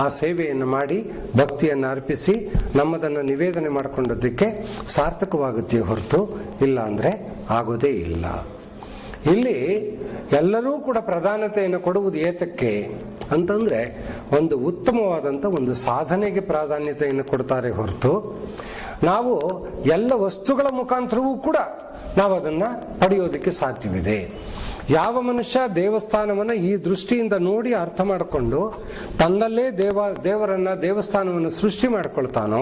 ಆ ಸೇವೆಯನ್ನು ಮಾಡಿ ಭಕ್ತಿಯನ್ನು ಅರ್ಪಿಸಿ ನಮ್ಮದನ್ನು ನಿವೇದನೆ ಮಾಡಿಕೊಂಡದ್ದಕ್ಕೆ ಸಾರ್ಥಕವಾಗುತ್ತೆ ಹೊರತು ಇಲ್ಲ ಅಂದ್ರೆ ಆಗೋದೇ ಇಲ್ಲ. ಇಲ್ಲಿ ಎಲ್ಲರೂ ಕೂಡ ಪ್ರಾಧಾನ್ಯತೆಯನ್ನು ಕೊಡುವುದು ಏತಕ್ಕೆ ಅಂತಂದ್ರೆ ಒಂದು ಉತ್ತಮವಾದಂಥ ಒಂದು ಸಾಧನೆಗೆ ಪ್ರಾಧಾನ್ಯತೆಯನ್ನು ಕೊಡ್ತಾರೆ ಹೊರತು ನಾವು ಎಲ್ಲ ವಸ್ತುಗಳ ಮುಖಾಂತರವೂ ಕೂಡ ನಾವು ಅದನ್ನ ಪಡೆಯೋದಕ್ಕೆ ಸಾಧ್ಯವಿದೆ. ಯಾವ ಮನುಷ್ಯ ದೇವಸ್ಥಾನವನ್ನ ಈ ದೃಷ್ಟಿಯಿಂದ ನೋಡಿ ಅರ್ಥ ಮಾಡಿಕೊಂಡು ತನ್ನಲ್ಲೇ ದೇವಸ್ಥಾನವನ್ನು ಸೃಷ್ಟಿ ಮಾಡ್ಕೊಳ್ತಾನೋ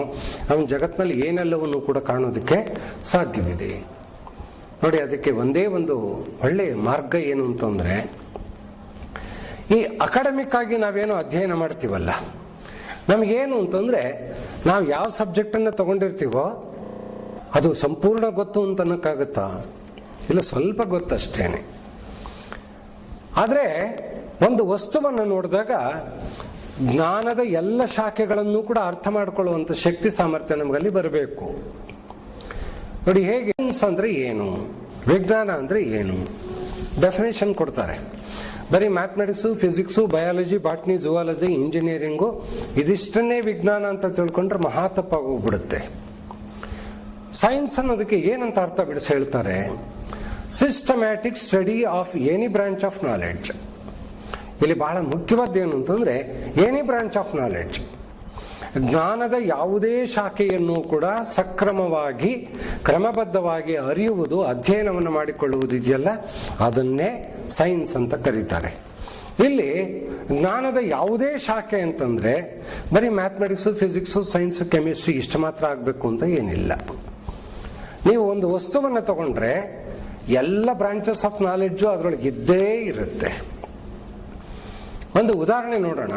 ಅವನ ಜಗತ್ತಿನಲ್ಲಿ ಏನೆಲ್ಲವನ್ನು ಕೂಡ ಕಾಣೋದಕ್ಕೆ ಸಾಧ್ಯವಿದೆ. ನೋಡಿ, ಅದಕ್ಕೆ ಒಂದೇ ಒಂದು ಒಳ್ಳೆಯ ಮಾರ್ಗ ಏನು ಅಂತಂದ್ರೆ, ಈ ಅಕಾಡೆಮಿಕ್ ಆಗಿ ನಾವೇನೋ ಅಧ್ಯಯನ ಮಾಡ್ತೀವಲ್ಲ, ನಮಗೇನು ಅಂತಂದ್ರೆ ನಾವು ಯಾವ ಸಬ್ಜೆಕ್ಟ್ ಅನ್ನ ತಗೊಂಡಿರ್ತೀವೋ ಅದು ಸಂಪೂರ್ಣ ಗೊತ್ತು ಅಂತ ಅನ್ನಕ್ಕಾಗತ್ತಾ? ಇಲ್ಲ, ಸ್ವಲ್ಪ ಗೊತ್ತಷ್ಟೇನೆ. ಆದ್ರೆ ಒಂದು ವಸ್ತುವನ್ನು ನೋಡಿದಾಗ ಜ್ಞಾನದ ಎಲ್ಲ ಶಾಖೆಗಳನ್ನು ಕೂಡ ಅರ್ಥ ಮಾಡಿಕೊಳ್ಳುವಂತ ಶಕ್ತಿ ಸಾಮರ್ಥ್ಯ ನಮಗಲ್ಲಿ ಬರಬೇಕು. ನೋಡಿ, ಹೇಗೆ ಅಂದ್ರೆ ಏನು, ವಿಜ್ಞಾನ ಅಂದ್ರೆ ಏನು, ಡೆಫಿನೇಷನ್ ಕೊಡ್ತಾರೆ. ಬರೀ mathematics, physics, biology, botany, zoology, engineering ಇದಿಷ್ಟನ್ನೇ ವಿಜ್ಞಾನ ಅಂತ ತಿಳ್ಕೊಂಡ್ರೆ ಮಹಾ ತಪ್ಪಾಗೋಗ್ಬಿಡುತ್ತೆ. ಸೈನ್ಸ್ ಅನ್ನೋದಕ್ಕೆ ಏನಂತ ಅರ್ಥ ಬಿಡಿಸಿ ಹೇಳ್ತಾರೆ? Systematic study of any branch of knowledge. ಇಲ್ಲಿ ಬಹಳ ಮುಖ್ಯವಾದ ಏನು ಅಂತಂದ್ರೆ ಎನಿ ಬ್ರಾಂಚ್ ಆಫ್ ನಾಲೆಡ್ಜ್, ಜ್ಞಾನದ ಯಾವುದೇ ಶಾಖೆಯನ್ನು ಕೂಡ ಸಕ್ರಮವಾಗಿ ಕ್ರಮಬದ್ಧವಾಗಿ ಅರಿಯುವುದು, ಅಧ್ಯಯನವನ್ನು ಮಾಡಿಕೊಳ್ಳುವುದು ಇದೆಯಲ್ಲ, ಅದನ್ನೇ ಸೈನ್ಸ್ ಅಂತ ಕರೀತಾರೆ. ಇಲ್ಲಿ ಜ್ಞಾನದ ಯಾವುದೇ ಶಾಖೆ ಅಂತಂದ್ರೆ ಬರೀ ಮ್ಯಾಥಮೆಟಿಕ್ಸು, ಫಿಸಿಕ್ಸು, ಸೈನ್ಸು, ಕೆಮಿಸ್ಟ್ರಿ ಇಷ್ಟು ಮಾತ್ರ ಆಗಬೇಕು ಅಂತ ಏನಿಲ್ಲ. ನೀವು ಒಂದು ವಸ್ತುವನ್ನು ತಗೊಂಡ್ರೆ ಎಲ್ಲ ಬ್ರಾಂಚಸ್ ಆಫ್ ನಾಲೆಡ್ಜು ಅದರೊಳಗೆ ಇದ್ದೇ ಇರುತ್ತೆ. ಒಂದು ಉದಾಹರಣೆ ನೋಡೋಣ.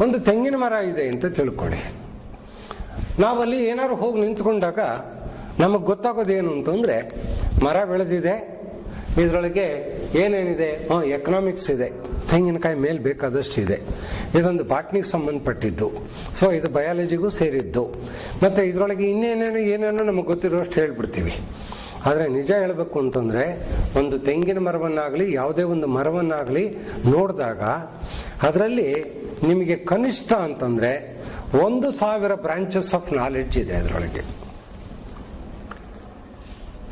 ಒಂದು ತೆಂಗಿನ ಮರ ಇದೆ ಅಂತ ತಿಳ್ಕೊಳ್ಳಿ. ನಾವಲ್ಲಿ ಏನಾದ್ರು ಹೋಗಿ ನಿಂತ್ಕೊಂಡಾಗ ನಮಗೆ ಗೊತ್ತಾಗೋದೇನು ಅಂತಂದ್ರೆ, ಮರ ಬೆಳೆದಿದೆ, ಇದರೊಳಗೆ ಏನೇನಿದೆ, ಎಕನಾಮಿಕ್ಸ್ ಇದೆ, ತೆಂಗಿನಕಾಯಿ ಮೇಲೆ ಬೇಕಾದಷ್ಟು ಇದೆ, ಇದೊಂದು ಬಾಟ್ನಿಗೆ ಸಂಬಂಧಪಟ್ಟಿದ್ದು, ಸೊ ಇದು ಬಯಾಲಜಿಗೂ ಸೇರಿದ್ದು, ಮತ್ತೆ ಇದರೊಳಗೆ ಏನೇನೋ ನಮಗೆ ಗೊತ್ತಿರೋಷ್ಟು ಹೇಳ್ಬಿಡ್ತೀವಿ. ಆದರೆ ನಿಜ ಹೇಳಬೇಕು ಅಂತಂದ್ರೆ, ಒಂದು ತೆಂಗಿನ ಮರವನ್ನಾಗಲಿ ಯಾವುದೇ ಒಂದು ಮರವನ್ನಾಗಲಿ ನೋಡಿದಾಗ ಅದರಲ್ಲಿ ನಿಮಗೆ ಕನಿಷ್ಠ ಅಂತಂದ್ರೆ 1,000 ಬ್ರಾಂಚಸ್ ಆಫ್ ನಾಲೆಡ್ಜ್ ಇದೆ ಅದರೊಳಗೆ.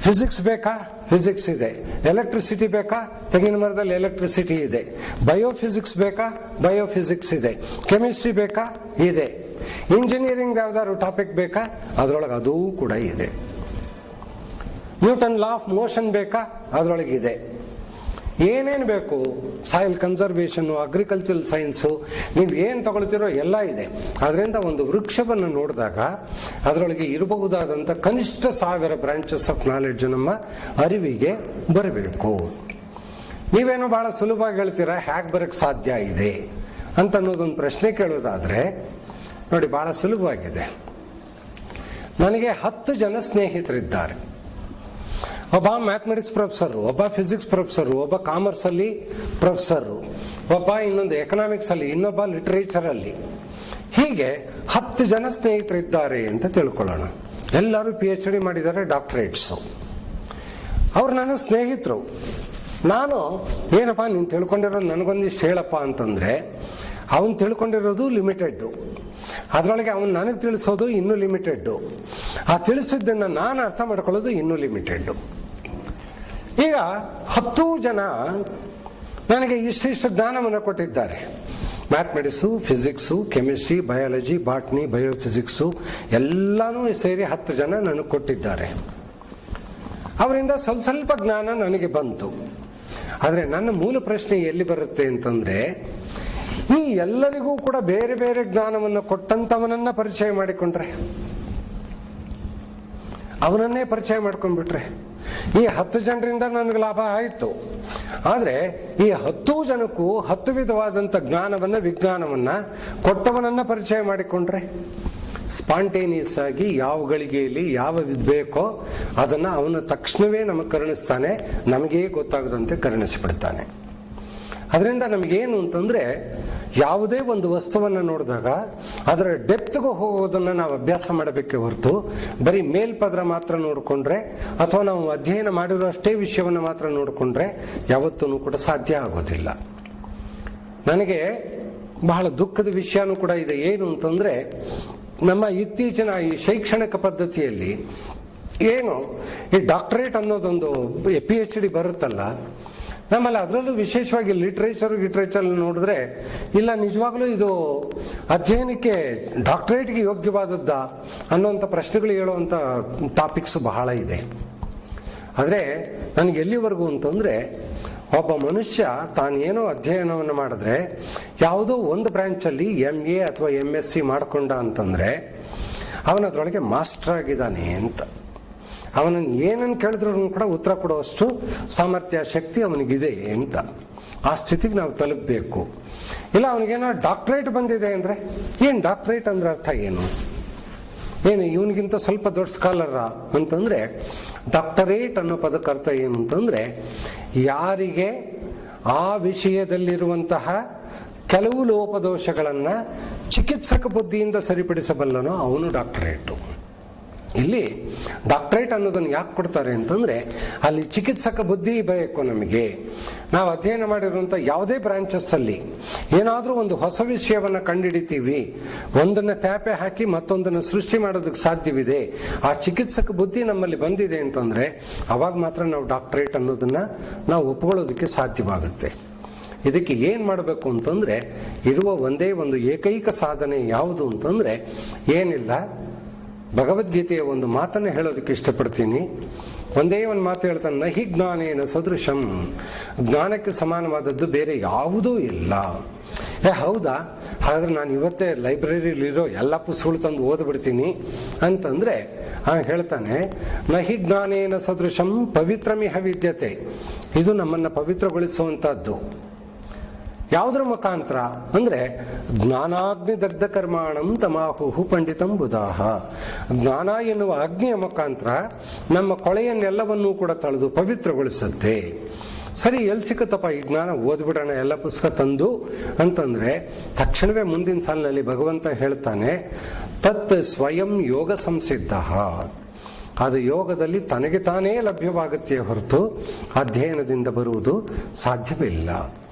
ಫಿಸಿಕ್ಸ್ ಬೇಕಾ? ಫಿಸಿಕ್ಸ್ ಇದೆ. ಎಲೆಕ್ಟ್ರಿಸಿಟಿ ಬೇಕಾ? ತೆಂಗಿನ ಮರದಲ್ಲಿ ಎಲೆಕ್ಟ್ರಿಸಿಟಿ ಇದೆ. ಬಯೋಫಿಸಿಕ್ಸ್ ಬೇಕಾ? ಬಯೋಫಿಸಿಕ್ಸ್ ಇದೆ. ಕೆಮಿಸ್ಟ್ರಿ ಬೇಕಾ? ಇದೆ. ಇಂಜಿನಿಯರಿಂಗ್ ಯಾವ್ದಾದ್ರು ಟಾಪಿಕ್ ಬೇಕಾ? ಅದರೊಳಗೆ ಅದೂ ಕೂಡ ಇದೆ. ನ್ಯೂಟನ್ ಲಾ ಆಫ್ ಮೋಷನ್ ಬೇಕಾ? ಅದರೊಳಗಿದೆ. ಏನೇನು ಬೇಕು, ಸಾಯಿಲ್ ಕನ್ಸರ್ವೇಷನ್, ಅಗ್ರಿಕಲ್ಚರಲ್ ಸೈನ್ಸು, ನೀವು ಏನು ತಗೊಳ್ತಿರೋ ಎಲ್ಲ ಇದೆ. ಅದರಿಂದ ಒಂದು ವೃಕ್ಷವನ್ನು ನೋಡಿದಾಗ ಅದರೊಳಗೆ ಇರಬಹುದಾದಂಥ ಕನಿಷ್ಠ 1,000 ಬ್ರಾಂಚಸ್ ಆಫ್ ನಾಲೆಡ್ಜ್ ನಮ್ಮ ಅರಿವಿಗೆ ಬರಬೇಕು. ನೀವೇನೋ ಬಹಳ ಸುಲಭವಾಗಿ ಹೇಳ್ತೀರಾ, ಹ್ಯಾಕ್ ಬರಕ್ಕೆ ಸಾಧ್ಯ ಇದೆ ಅಂತ ಅನ್ನೋದೊಂದು ಪ್ರಶ್ನೆ ಕೇಳೋದಾದ್ರೆ ನೋಡಿ, ಬಹಳ ಸುಲಭವಾಗಿದೆ. ನನಗೆ 10 ಜನ ಸ್ನೇಹಿತರಿದ್ದಾರೆ. ಒಬ್ಬ ಮ್ಯಾಥಮೆಟಿಕ್ಸ್ ಪ್ರೊಫೆಸರು, ಒಬ್ಬ ಫಿಸಿಕ್ಸ್ ಪ್ರೊಫೆಸರು, ಒಬ್ಬ ಕಾಮರ್ಸ್ ಅಲ್ಲಿ ಪ್ರೊಫೆಸರು, ಒಬ್ಬ ಇನ್ನೊಂದು ಎಕನಾಮಿಕ್ಸ್ ಅಲ್ಲಿ, ಇನ್ನೊಬ್ಬ ಲಿಟರೇಚರ್ ಅಲ್ಲಿ, ಹೀಗೆ 10 ಜನ ಸ್ನೇಹಿತರಿದ್ದಾರೆ ಅಂತ ತಿಳ್ಕೊಳ್ಳೋಣ. ಎಲ್ಲರೂ PhD ಮಾಡಿದ್ದಾರೆ, ಡಾಕ್ಟರೇಟ್ಸು. ಅವ್ರು ನನ್ನ ಸ್ನೇಹಿತರು. ನಾನು ಏನಪ್ಪಾ ನೀನು ತಿಳ್ಕೊಂಡಿರೋದು ನನಗೊಂದಿಷ್ಟು ಹೇಳಪ್ಪ ಅಂತಂದ್ರೆ, ಅವನು ತಿಳ್ಕೊಂಡಿರೋದು ಲಿಮಿಟೆಡ್, ಅದರೊಳಗೆ ಅವನು ನನಗೆ ತಿಳಿಸೋದು ಇನ್ನೂ ಲಿಮಿಟೆಡ್, ಆ ತಿಳಿಸಿದ್ದನ್ನು ನಾನು ಅರ್ಥ ಮಾಡ್ಕೊಳ್ಳೋದು ಇನ್ನೂ ಲಿಮಿಟೆಡ್. ಈಗ 10 ಜನ ನನಗೆ ಇಷ್ಟಿಷ್ಟು ಜ್ಞಾನವನ್ನು ಕೊಟ್ಟಿದ್ದಾರೆ. Mathematics, physics, chemistry, biology, botany, biophysics ಎಲ್ಲಾನು ಸೇರಿ 10 ಜನ ನನಗೆ ಕೊಟ್ಟಿದ್ದಾರೆ. ಅವರಿಂದ ಸ್ವಲ್ಪ ಜ್ಞಾನ ನನಗೆ ಬಂತು. ಆದರೆ ನನ್ನ ಮೂಲ ಪ್ರಶ್ನೆ ಎಲ್ಲಿ ಬರುತ್ತೆ ಅಂತಂದ್ರೆ, ಈ ಎಲ್ಲರಿಗೂ ಕೂಡ ಬೇರೆ ಬೇರೆ ಜ್ಞಾನವನ್ನು ಕೊಟ್ಟಂತವನನ್ನ ಪರಿಚಯ ಮಾಡಿಕೊಂಡ್ರೆ, ಅವನನ್ನೇ ಪರಿಚಯ ಮಾಡ್ಕೊಂಡ್ಬಿಟ್ರೆ, ಈ 10 ಜನರಿಂದ ನನಗೆ ಲಾಭ ಆಯಿತು. ಆದರೆ ಈ 10 ಜನಕ್ಕೂ 10 ವಿಧವಾದಂಥ ಜ್ಞಾನವನ್ನ ವಿಜ್ಞಾನವನ್ನ ಕೊಟ್ಟವನನ್ನ ಪರಿಚಯ ಮಾಡಿಕೊಂಡ್ರೆ, ಸ್ಪಾಂಟೇನಿಯಸ್ ಆಗಿ ಯಾವ ಗಳಿಗೆಯಲ್ಲಿ ಯಾವ ಬೇಕೋ ಅದನ್ನ ಅವನ ತಕ್ಷಣವೇ ನಮಗೆ ಕರುಣಿಸ್ತಾನೆ, ನಮಗೇ ಗೊತ್ತಾಗದಂತೆ ಕರುಣಿಸಿಬಿಡ್ತಾನೆ. ಅದರಿಂದ ನಮಗೇನು ಅಂತಂದ್ರೆ, ಯಾವುದೇ ಒಂದು ವಸ್ತುವನ್ನು ನೋಡಿದಾಗ ಅದರ ಡೆಪ್ತ್ಗೂ ಹೋಗೋದನ್ನ ನಾವು ಅಭ್ಯಾಸ ಮಾಡಬೇಕೆ ಹೊರತು ಬರೀ ಮೇಲ್ಪದ್ರ ಮಾತ್ರ ನೋಡಿಕೊಂಡ್ರೆ ಅಥವಾ ನಾವು ಅಧ್ಯಯನ ಮಾಡಿರೋ ಅಷ್ಟೇ ವಿಷಯವನ್ನು ಮಾತ್ರ ನೋಡಿಕೊಂಡ್ರೆ ಯಾವತ್ತೂ ಕೂಡ ಸಾಧ್ಯ ಆಗೋದಿಲ್ಲ. ನನಗೆ ಬಹಳ ದುಃಖದ ವಿಷಯನೂ ಕೂಡ ಇದೆ. ಏನು ಅಂತಂದ್ರೆ, ನಮ್ಮ ಇತ್ತೀಚಿನ ಈ ಶೈಕ್ಷಣಿಕ ಪದ್ಧತಿಯಲ್ಲಿ ಏನು ಈ ಡಾಕ್ಟರೇಟ್ ಅನ್ನೋದೊಂದು PhD ಬರುತ್ತಲ್ಲ, ನಮ್ಮಲ್ಲಿ ಅದರಲ್ಲೂ ವಿಶೇಷವಾಗಿ ಲಿಟ್ರೇಚರ್ ನೋಡಿದ್ರೆ, ಇಲ್ಲ ನಿಜವಾಗ್ಲೂ ಇದು ಅಧ್ಯಯನಕ್ಕೆ ಡಾಕ್ಟರೇಟ್ಗೆ ಯೋಗ್ಯವಾದದ್ದ ಅನ್ನೋಂಥ ಪ್ರಶ್ನೆಗಳು ಹೇಳುವಂಥ ಟಾಪಿಕ್ಸ್ ಬಹಳ ಇದೆ. ಆದರೆ ನನಗೆ ಎಲ್ಲಿವರೆಗೂ ಅಂತಂದ್ರೆ, ಒಬ್ಬ ಮನುಷ್ಯ ತಾನೇನೋ ಅಧ್ಯಯನವನ್ನು ಮಾಡಿದ್ರೆ ಯಾವುದೋ ಒಂದು ಬ್ರಾಂಚಲ್ಲಿ MA ಅಥವಾ MSc ಮಾಡ್ಕೊಂಡ ಅಂತಂದ್ರೆ ಅವನದ್ರೊಳಗೆ ಮಾಸ್ಟರ್ ಆಗಿದ್ದಾನೆ ಅಂತ. ಅವನನ್ನು ಏನನ್ನು ಕೇಳಿದ್ರು ಕೂಡ ಉತ್ತರ ಕೊಡುವಷ್ಟು ಸಾಮರ್ಥ್ಯ ಶಕ್ತಿ ಅವನಿಗಿದೆ ಅಂತ. ಆ ಸ್ಥಿತಿಗೆ ನಾವು ತಲುಪಬೇಕು. ಇಲ್ಲ ಅವನಿಗೇನೋ ಡಾಕ್ಟರೇಟ್ ಬಂದಿದೆ ಅಂದ್ರೆ, ಏನು ಡಾಕ್ಟರೇಟ್ ಅಂದ್ರೆ ಅರ್ಥ ಏನು ಇವನಿಗಿಂತ ಸ್ವಲ್ಪ ದೊಡ್ಡ ಸ್ಕಾಲರ ಅಂತಂದ್ರೆ, ಡಾಕ್ಟರೇಟ್ ಅನ್ನೋ ಪದಕ್ಕೆ ಅರ್ಥ ಏನು ಅಂತಂದ್ರೆ, ಯಾರಿಗೆ ಆ ವಿಷಯದಲ್ಲಿರುವಂತಹ ಕೆಲವು ಲೋಪದೋಷಗಳನ್ನ ಚಿಕಿತ್ಸಕ ಬುದ್ಧಿಯಿಂದ ಸರಿಪಡಿಸಬಲ್ಲನೋ ಅವನು ಡಾಕ್ಟರೇಟು. ಇಲ್ಲಿ ಡಾಕ್ಟರೇಟ್ ಅನ್ನೋದನ್ನು ಯಾಕೆ ಕೊಡ್ತಾರೆ ಅಂತಂದ್ರೆ, ಅಲ್ಲಿ ಚಿಕಿತ್ಸಕ ಬುದ್ಧಿ ಬೇಕು. ನಮಗೆ ನಾವು ಅಧ್ಯಯನ ಮಾಡಿರುವಂಥ ಯಾವುದೇ ಬ್ರಾಂಚಸ್ ಅಲ್ಲಿ ಏನಾದರೂ ಒಂದು ಹೊಸ ವಿಷಯವನ್ನು ಕಂಡುಹಿಡಿತೀವಿ, ಒಂದನ್ನು ತ್ಯಾಪೆ ಹಾಕಿ ಮತ್ತೊಂದನ್ನು ಸೃಷ್ಟಿ ಮಾಡೋದಕ್ಕೆ ಸಾಧ್ಯವಿದೆ, ಆ ಚಿಕಿತ್ಸಕ ಬುದ್ಧಿ ನಮ್ಮಲ್ಲಿ ಬಂದಿದೆ ಅಂತಂದ್ರೆ ಅವಾಗ ಮಾತ್ರ ನಾವು ಡಾಕ್ಟರೇಟ್ ಅನ್ನೋದನ್ನ ನಾವು ಒಪ್ಕೊಳ್ಳೋದಕ್ಕೆ ಸಾಧ್ಯವಾಗುತ್ತೆ. ಇದಕ್ಕೆ ಏನ್ ಮಾಡಬೇಕು ಅಂತಂದ್ರೆ, ಇರುವ ಒಂದೇ ಒಂದು ಏಕೈಕ ಸಾಧನೆ ಯಾವುದು ಅಂತಂದ್ರೆ, ಏನಿಲ್ಲ, ಭಗವದ್ಗೀತೆಯ ಒಂದು ಮಾತನ್ನು ಹೇಳೋದಕ್ಕೆ ಇಷ್ಟಪಡ್ತೀನಿ. ಒಂದೇ ಒಂದು ಮಾತು ಹೇಳ್ತಾನೆ, ನಹಿ ಜ್ಞಾನೇನ ಸದೃಶಂ, ಜ್ಞಾನಕ್ಕೆ ಸಮಾನವಾದದ್ದು ಬೇರೆ ಯಾವುದೂ ಇಲ್ಲ. ಹೌದಾ, ಹಾಗಾದ್ರೆ ನಾನು ಇವತ್ತೇ ಲೈಬ್ರರಿಲಿರೋ ಎಲ್ಲ ಪುಸ್ತಕಗಳು ತಂದು ಓದ್ಬಿಡ್ತೀನಿ ಅಂತಂದ್ರೆ ಹೇಳ್ತಾನೆ, ನಹಿ ಜ್ಞಾನೇನ ಸದೃಶಂ ಪವಿತ್ರಮಿಹ ವಿದ್ಯತೆ. ಇದು ನಮ್ಮನ್ನ ಪವಿತ್ರಗೊಳಿಸುವಂತಹದ್ದು. ಯಾವುದರ ಮುಖಾಂತರ ಅಂದ್ರೆ, ಜ್ಞಾನಾಗ್ನಿ ದಗ್ಧ ಕರ್ಮಾಣಂ ತಮಾಹುಹು ಪಂಡಿತಂ ಬುಧಾಹ. ಜ್ಞಾನ ಎನ್ನುವ ಅಗ್ನಿಯ ಮುಖಾಂತರ ನಮ್ಮ ಕೊಳೆಯನ್ನೆಲ್ಲವನ್ನೂ ಕೂಡ ತಳೆದು ಪವಿತ್ರಗೊಳಿಸುತ್ತೆ. ಸರಿ, ಎಲ್ಲಿ ಸಿಕ್ಕತ್ತಪ್ಪ ಈ ಜ್ಞಾನ, ಓದ್ಬಿಡೋಣ ಎಲ್ಲ ಪುಸ್ತಕ ತಂದು ಅಂತಂದ್ರೆ ತಕ್ಷಣವೇ ಮುಂದಿನ ಸಾಲಿನಲ್ಲಿ ಭಗವಂತ ಹೇಳ್ತಾನೆ, ತತ್ ಸ್ವಯಂ ಯೋಗ ಸಂಸಿದ್ಧ. ಅದು ಯೋಗದಲ್ಲಿ ತನಗೆ ತಾನೇ ಲಭ್ಯವಾಗುತ್ತೆ ಹೊರತು ಅಧ್ಯಯನದಿಂದ ಬರುವುದು ಸಾಧ್ಯವಿಲ್ಲ.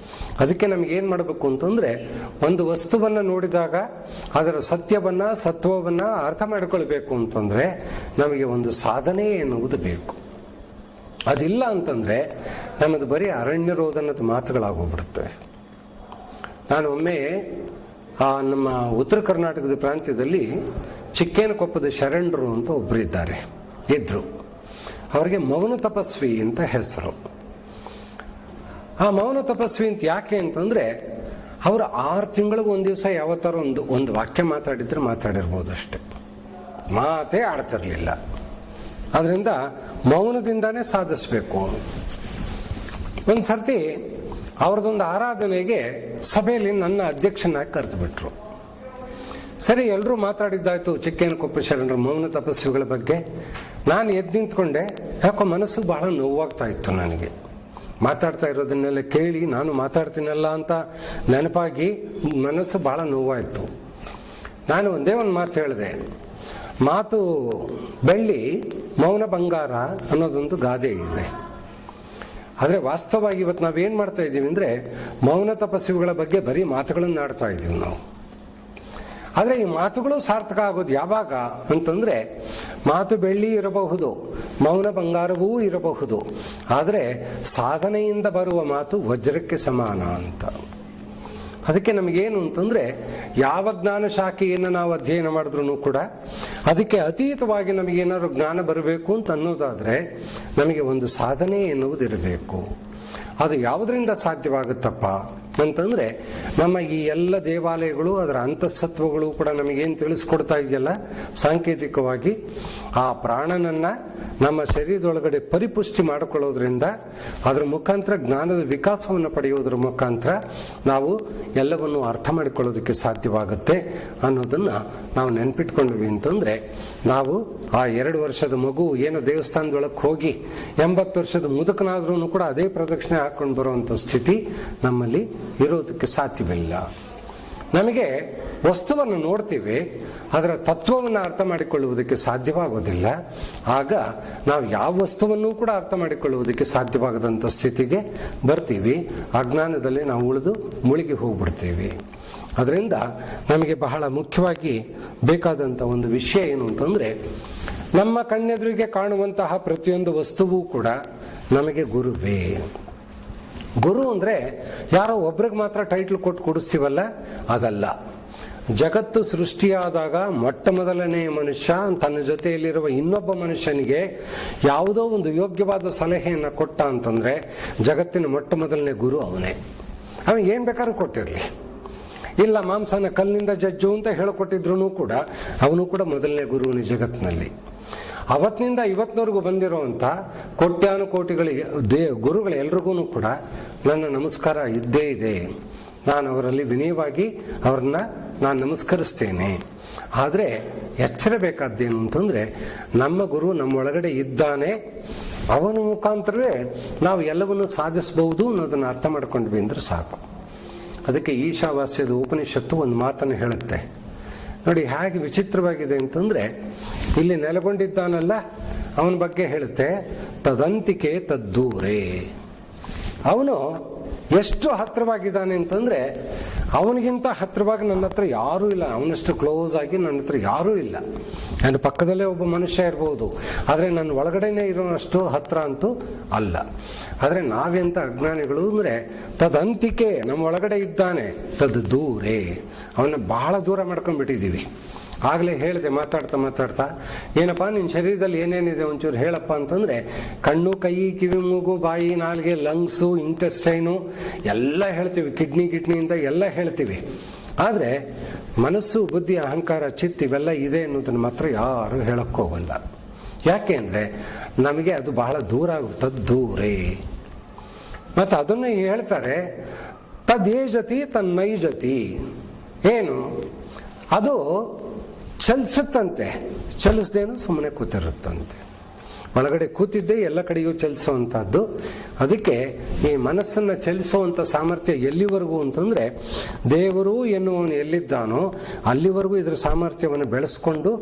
ಅದಕ್ಕೆ ನಮ್ಗೆ ಏನ್ ಮಾಡಬೇಕು ಅಂತಂದ್ರೆ, ಒಂದು ವಸ್ತುವನ್ನ ನೋಡಿದಾಗ ಅದರ ಸತ್ಯವನ್ನ ಸತ್ವವನ್ನ ಅರ್ಥ ಮಾಡಿಕೊಳ್ಬೇಕು ಅಂತಂದ್ರೆ ನಮಗೆ ಒಂದು ಸಾಧನೆ ಎನ್ನುವುದು ಬೇಕು. ಅದಿಲ್ಲ ಅಂತಂದ್ರೆ ನಮ್ಮದು ಬರೀ ಅರಣ್ಯ ರೋಧನದ ಮಾತುಗಳಾಗೋಗ್ಬಿಡುತ್ತವೆ. ನಾನು ಒಮ್ಮೆ ನಮ್ಮ ಉತ್ತರ ಕರ್ನಾಟಕದ ಪ್ರಾಂತ್ಯದಲ್ಲಿ ಚಿಕ್ಕೇನಕೊಪ್ಪದ ಶರಣರು ಅಂತ ಒಬ್ರು ಇದ್ರು. ಅವರಿಗೆ ಮೌನ ತಪಸ್ವಿ ಅಂತ ಹೆಸರು. ಆ ಮೌನ ತಪಸ್ವಿ ಅಂತ ಯಾಕೆ ಅಂತಂದ್ರೆ, ಅವರು 6 ತಿಂಗಳಿಗೆ ಒಂದು ದಿವಸ ಯಾವತ್ತಾರ ಒಂದು ವಾಕ್ಯ ಮಾತಾಡಿರ್ಬೋದು ಅಷ್ಟೆ, ಮಾತೇ ಆಡ್ತಿರ್ಲಿಲ್ಲ. ಅದರಿಂದ ಮೌನದಿಂದಾನೇ ಸಾಧಿಸ್ಬೇಕು. ಒಂದ್ಸರ್ತಿ ಅವ್ರದೊಂದು ಆರಾಧನೆಗೆ ಸಭೆಯಲ್ಲಿ ನನ್ನ ಅಧ್ಯಕ್ಷನಾಗಿ ಕರೆದು ಬಿಟ್ರು. ಸರಿ, ಎಲ್ಲರೂ ಮಾತಾಡಿದ್ದಾಯ್ತು ಚಿಕ್ಕೇನಕೊಪ್ಪ ಶರಣರು ಮೌನ ತಪಸ್ವಿಗಳ ಬಗ್ಗೆ. ನಾನು ಎದ್ದು ನಿಂತ್ಕೊಂಡೆ. ಯಾಕೋ ಮನಸ್ಸು ಬಹಳ ನೋವಾಗ್ತಾ ಇತ್ತು ನನಗೆ. ಮಾತಾಡ್ತಾ ಇರೋದನ್ನೆಲ್ಲ ಕೇಳಿ ನಾನು ಮಾತಾಡ್ತೀನಲ್ಲ ಅಂತ ನೆನಪಾಗಿ ಮನಸ್ಸು ಬಹಳ ನೋವಾಯಿತು. ನಾನು ಒಂದೇ ಒಂದು ಮಾತು ಹೇಳಿದೆ, ಮಾತು ಬೆಳ್ಳಿ ಮೌನ ಬಂಗಾರ ಅನ್ನೋದೊಂದು ಗಾದೆ ಇದೆ. ಆದರೆ ವಾಸ್ತವವಾಗಿ ಇವತ್ತು ನಾವೇನ್ ಮಾಡ್ತಾ ಇದ್ದೀವಿ ಅಂದ್ರೆ, ಮೌನ ತಪಸ್ವಿಗಳ ಬಗ್ಗೆ ಬರೀ ಮಾತುಗಳನ್ನು ಆಡ್ತಾ ಇದ್ದೀವಿ ನಾವು. ಆದ್ರೆ ಈ ಮಾತುಗಳು ಸಾರ್ಥಕ ಆಗೋದು ಯಾವಾಗ ಅಂತಂದ್ರೆ, ಮಾತು ಬೆಳ್ಳಿ ಇರಬಹುದು, ಮೌನ ಬಂಗಾರವೂ ಇರಬಹುದು, ಆದರೆ ಸಾಧನೆಯಿಂದ ಬರುವ ಮಾತು ವಜ್ರಕ್ಕೆ ಸಮಾನ ಅಂತ. ಅದಕ್ಕೆ ನಮಗೇನು ಅಂತಂದ್ರೆ, ಯಾವ ಜ್ಞಾನ ಶಾಖೆಯನ್ನು ನಾವು ಅಧ್ಯಯನ ಮಾಡಿದ್ರು ಕೂಡ ಅದಕ್ಕೆ ಅತೀತವಾಗಿ ನಮಗೇನಾದ್ರು ಜ್ಞಾನ ಬರಬೇಕು ಅಂತ ಅನ್ನೋದಾದ್ರೆ ನಮಗೆ ಒಂದು ಸಾಧನೆ ಎನ್ನುವುದಿರಬೇಕು. ಅದು ಯಾವುದರಿಂದ ಸಾಧ್ಯವಾಗುತ್ತಪ್ಪ ಅಂತಂದ್ರೆ ನಮ್ಮ ಈ ಎಲ್ಲ ದೇವಾಲಯಗಳು ಅದರ ಅಂತಸತ್ವಗಳು ಕೂಡ ನಮಗೇನು ತಿಳಿಸ್ಕೊಡ್ತಾ ಇದೆಯಲ್ಲ, ಸಾಂಕೇತಿಕವಾಗಿ ಆ ಪ್ರಾಣನನ್ನ ನಮ್ಮ ಶರೀರದೊಳಗಡೆ ಪರಿಪುಷ್ಟಿ ಮಾಡಿಕೊಳ್ಳೋದ್ರಿಂದ ಅದರ ಮುಖಾಂತರ ಜ್ಞಾನದ ವಿಕಾಸವನ್ನು ಪಡೆಯುವುದರ ಮುಖಾಂತರ ನಾವು ಎಲ್ಲವನ್ನು ಅರ್ಥ ಮಾಡಿಕೊಳ್ಳೋದಕ್ಕೆ ಸಾಧ್ಯವಾಗುತ್ತೆ ಅನ್ನೋದನ್ನ ನಾವು ನೆನ್ಪಿಟ್ಕೊಂಡ್ವಿ ಅಂತಂದ್ರೆ, ನಾವು ಆ 2 ವರ್ಷದ ಮಗು ಏನೋ ದೇವಸ್ಥಾನದೊಳಗೆ ಹೋಗಿ 80 ವರ್ಷದ ಮುದುಕನಾದ್ರೂ ಕೂಡ ಅದೇ ಪ್ರದಕ್ಷಿಣೆ ಹಾಕೊಂಡು ಬರುವಂತ ಸ್ಥಿತಿ ನಮ್ಮಲ್ಲಿ ಇರೋದಕ್ಕೆ ಸಾಧ್ಯವಿಲ್ಲ. ನಮಗೆ ವಸ್ತುವನ್ನು ನೋಡ್ತೀವಿ, ಅದರ ತತ್ವವನ್ನು ಅರ್ಥ ಮಾಡಿಕೊಳ್ಳುವುದಕ್ಕೆ ಸಾಧ್ಯವಾಗೋದಿಲ್ಲ. ಆಗ ನಾವು ಯಾವ ವಸ್ತುವನ್ನು ಕೂಡ ಅರ್ಥ ಮಾಡಿಕೊಳ್ಳುವುದಕ್ಕೆ ಸಾಧ್ಯವಾಗದಂಥ ಸ್ಥಿತಿಗೆ ಬರ್ತೀವಿ. ಅಜ್ಞಾನದಲ್ಲಿ ನಾವು ಉಳಿದು ಮುಳುಗಿ ಹೋಗ್ಬಿಡ್ತೀವಿ. ಅದರಿಂದ ನಮಗೆ ಬಹಳ ಮುಖ್ಯವಾಗಿ ಬೇಕಾದಂಥ ಒಂದು ವಿಷಯ ಏನು ಅಂತಂದ್ರೆ, ನಮ್ಮ ಕಣ್ಣೆದುರಿಗೆ ಕಾಣುವಂತಹ ಪ್ರತಿಯೊಂದು ವಸ್ತುವೂ ಕೂಡ ನಮಗೆ ಗುರುವೇ. ಗುರು ಅಂದ್ರೆ ಯಾರೋ ಒಬ್ರಿಗೆ ಮಾತ್ರ ಟೈಟ್ಲ್ ಕೊಟ್ಟು ಕೊಡಿಸ್ತೀವಲ್ಲ, ಅದಲ್ಲ. ಜಗತ್ತು ಸೃಷ್ಟಿಯಾದಾಗ ಮೊಟ್ಟ ಮೊದಲನೇ ಮನುಷ್ಯ ತನ್ನ ಜೊತೆಯಲ್ಲಿರುವ ಇನ್ನೊಬ್ಬ ಮನುಷ್ಯನಿಗೆ ಯಾವುದೋ ಒಂದು ಯೋಗ್ಯವಾದ ಸಲಹೆಯನ್ನು ಕೊಟ್ಟ ಅಂತಂದ್ರೆ ಜಗತ್ತಿನ ಮೊಟ್ಟ ಮೊದಲನೇ ಗುರು ಅವನೇ. ಅವನು ಏನ್ ಬೇಕಾದ್ರೂ ಕೊಟ್ಟಿರಲಿ, ಇಲ್ಲ ಮಾಂಸನ ಕಲ್ಲಿನಿಂದ ಜಜ್ಜು ಅಂತ ಹೇಳಿಕೊಟ್ಟಿದ್ರು ಕೂಡ ಅವನು ಕೂಡ ಮೊದಲನೇ ಗುರುವಿನ ಜಗತ್ತಿನಲ್ಲಿ. ಅವತ್ತಿನಿಂದ ಇವತ್ತಿನವರೆಗೂ ಬಂದಿರುವಂತ ಕೋಟ್ಯಾನುಕೋಟಿಗಳಿಗೆ ಗುರುಗಳೆಲ್ರಿಗೂ ಕೂಡ ನನ್ನ ನಮಸ್ಕಾರ ಇದ್ದೇ ಇದೆ. ನಾನು ಅವರಲ್ಲಿ ವಿನಯವಾಗಿ ಅವ್ರನ್ನ ನಾನು ನಮಸ್ಕರಿಸ್ತೇನೆ. ಆದರೆ ಎಚ್ಚರ ಬೇಕಾದ್ದೇನು ಅಂತಂದ್ರೆ, ನಮ್ಮ ಗುರು ನಮ್ಮೊಳಗಡೆ ಇದ್ದಾನೆ, ಅವನ ಮುಖಾಂತರವೇ ನಾವು ಎಲ್ಲವನ್ನು ಸಾಧಿಸಬಹುದು ಅನ್ನೋದನ್ನ ಅರ್ಥ ಮಾಡ್ಕೊಂಡ್ವಿ ಅಂದ್ರೆ ಸಾಕು. ಅದಕ್ಕೆ ಈಶಾವಾಸ್ಯದ ಉಪನಿಷತ್ತು ಒಂದು ಮಾತನ್ನು ಹೇಳುತ್ತೆ ನೋಡಿ, ಹೇಗೆ ವಿಚಿತ್ರವಾಗಿದೆ ಅಂತಂದ್ರೆ, ಇಲ್ಲಿ ನೆಲೆಗೊಂಡಿದ್ದಾನಲ್ಲ ಅವನ ಬಗ್ಗೆ ಹೇಳುತ್ತೆ, ತದಂತಿಕೆ ತದ್ದೂರೇ. ಅವನು ಎಷ್ಟು ಹತ್ರವಾಗಿದ್ದಾನೆ ಅಂತಂದ್ರೆ, ಅವನಿಗಿಂತ ಹತ್ರವಾಗಿ ನನ್ನ ಹತ್ರ ಯಾರೂ ಇಲ್ಲ, ಅವನಷ್ಟು ಕ್ಲೋಸ್ ಆಗಿ ನನ್ನ ಹತ್ರ ಯಾರೂ ಇಲ್ಲ. ನನ್ನ ಪಕ್ಕದಲ್ಲೇ ಒಬ್ಬ ಮನುಷ್ಯ ಇರಬಹುದು, ಆದರೆ ನನ್ನ ಒಳಗಡೆನೆ ಇರೋಷ್ಟು ಹತ್ರ ಅಂತೂ ಅಲ್ಲ. ಆದರೆ ನಾವೆಂತ ಅಜ್ಞಾನಿಗಳು ಅಂದ್ರೆ, ತದಂತಿಕೆ ನಮ್ಮ ಒಳಗಡೆ ಇದ್ದಾನೆ, ತದ್ ದೂರೇ ಅವನ್ನ ಬಹಳ ದೂರ ಮಾಡ್ಕೊಂಡ್ಬಿಟ್ಟಿದೀವಿ. ಆಗ್ಲೇ ಹೇಳಿದೆ ಮಾತಾಡ್ತಾ, ಏನಪ್ಪಾ ನಿನ್ನ ಶರೀರದಲ್ಲಿ ಏನೇನಿದೆ ಒಂಚೂರು ಹೇಳಪ್ಪ ಅಂತಂದ್ರೆ, ಕಣ್ಣು, ಕೈ, ಕಿವಿ, ಮೂಗು, ಬಾಯಿ, ನಾಲ್ಗೆ, ಲಂಗ್ಸು, ಇಂಟೆಸ್ಟೈನು ಎಲ್ಲ ಹೇಳ್ತೀವಿ, ಕಿಡ್ನಿಯಿಂದ ಎಲ್ಲ ಹೇಳ್ತೀವಿ. ಆದ್ರೆ ಮನಸ್ಸು, ಬುದ್ಧಿ, ಅಹಂಕಾರ, ಚಿತ್ತ ಇವೆಲ್ಲ ಇದೆ ಅನ್ನೋದನ್ನ ಮಾತ್ರ ಯಾರು ಹೇಳಕ್ಕೋಗಲ್ಲ. ಯಾಕೆ ಅಂದ್ರೆ ನಮಗೆ ಅದು ಬಹಳ ದೂರ ಆಗುತ್ತೆ, ದೂರೇ. ಮತ್ತೆ ಅದನ್ನ ಹೇಳ್ತಾರೆ, ತದೇಜತಿ ತನ್ನೈಜತಿ. ಏನು ಅದು ಚಲಿಸುತ್ತಂತೆ, ಚಲಿಸ್ದೇನು ಸುಮ್ಮನೆ ಕೂತಿರುತ್ತಂತೆ. ಒಳಗಡೆ ಕೂತಿದ್ದೇ ಎಲ್ಲ ಕಡೆಯೂ ಚಲಿಸುವಂತಹದ್ದು. ಅದಕ್ಕೆ ಈ ಮನಸ್ಸನ್ನ ಚಲಿಸುವಂತ ಸಾಮರ್ಥ್ಯ ಎಲ್ಲಿವರೆಗೂ ಅಂತಂದ್ರೆ, ದೇವರು ಎನ್ನುವನು ಎಲ್ಲಿದ್ದಾನೋ ಅಲ್ಲಿವರೆಗೂ ಇದರ ಸಾಮರ್ಥ್ಯವನ್ನು ಬೆಳೆಸ್ಕೊಂಡು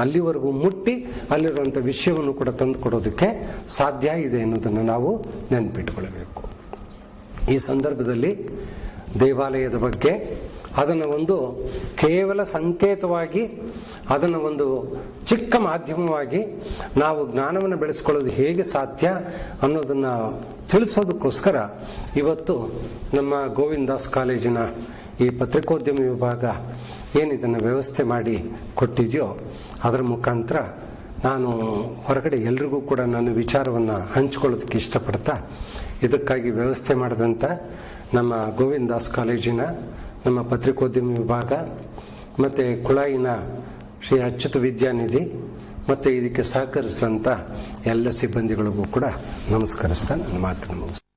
ಅಲ್ಲಿವರೆಗೂ ಮುಟ್ಟಿ ಅಲ್ಲಿರುವಂತ ವಿಷಯವನ್ನು ಕೂಡ ತಂದು ಕೊಡೋದಕ್ಕೆ ಸಾಧ್ಯ ಇದೆ ಅನ್ನೋದನ್ನು ನಾವು ನೆನಪಿಟ್ಕೊಳ್ಬೇಕು. ಈ ಸಂದರ್ಭದಲ್ಲಿ ದೇವಾಲಯದ ಬಗ್ಗೆ ಅದನ್ನು ಒಂದು ಕೇವಲ ಸಂಕೇತವಾಗಿ, ಅದನ್ನು ಒಂದು ಚಿಕ್ಕ ಮಾಧ್ಯಮವಾಗಿ ನಾವು ಜ್ಞಾನವನ್ನು ಬೆಳೆಸ್ಕೊಳ್ಳೋದು ಹೇಗೆ ಸಾಧ್ಯ ಅನ್ನೋದನ್ನ ತಿಳಿಸೋದಕ್ಕೋಸ್ಕರ ಇವತ್ತು ನಮ್ಮ ಗೋವಿಂದಾಸ್ ಕಾಲೇಜಿನ ಈ ಪತ್ರಿಕೋದ್ಯಮ ವಿಭಾಗ ಏನಿದನ್ನು ವ್ಯವಸ್ಥೆ ಮಾಡಿ ಕೊಟ್ಟಿದೆಯೋ ಅದರ ಮುಖಾಂತರ ನಾನು ಹೊರಗಡೆ ಎಲ್ರಿಗೂ ಕೂಡ ನನ್ನ ವಿಚಾರವನ್ನು ಹಂಚಿಕೊಳ್ಳೋದಕ್ಕೆ ಇಷ್ಟಪಡ್ತಾ, ಇದಕ್ಕಾಗಿ ವ್ಯವಸ್ಥೆ ಮಾಡಿದಂಥ ನಮ್ಮ ಗೋವಿಂದಾಸ್ ಕಾಲೇಜಿನ ನಮ್ಮ ಪತ್ರಿಕೋದ್ಯಮ ವಿಭಾಗ ಮತ್ತು ಕುಳಾಯಿನ ಶ್ರೀ ಅಚ್ಯುತ ವಿದ್ಯಾನಿಧಿ ಮತ್ತು ಇದಕ್ಕೆ ಸಹಕರಿಸಿದಂಥ ಎಲ್ಲ ಸಿಬ್ಬಂದಿಗಳಿಗೂ ಕೂಡ ನಮಸ್ಕರಿಸ್ತಾ ನನ್ನ ಮಾತನ್ನು ಮುಗಿಸ್ತೀನಿ.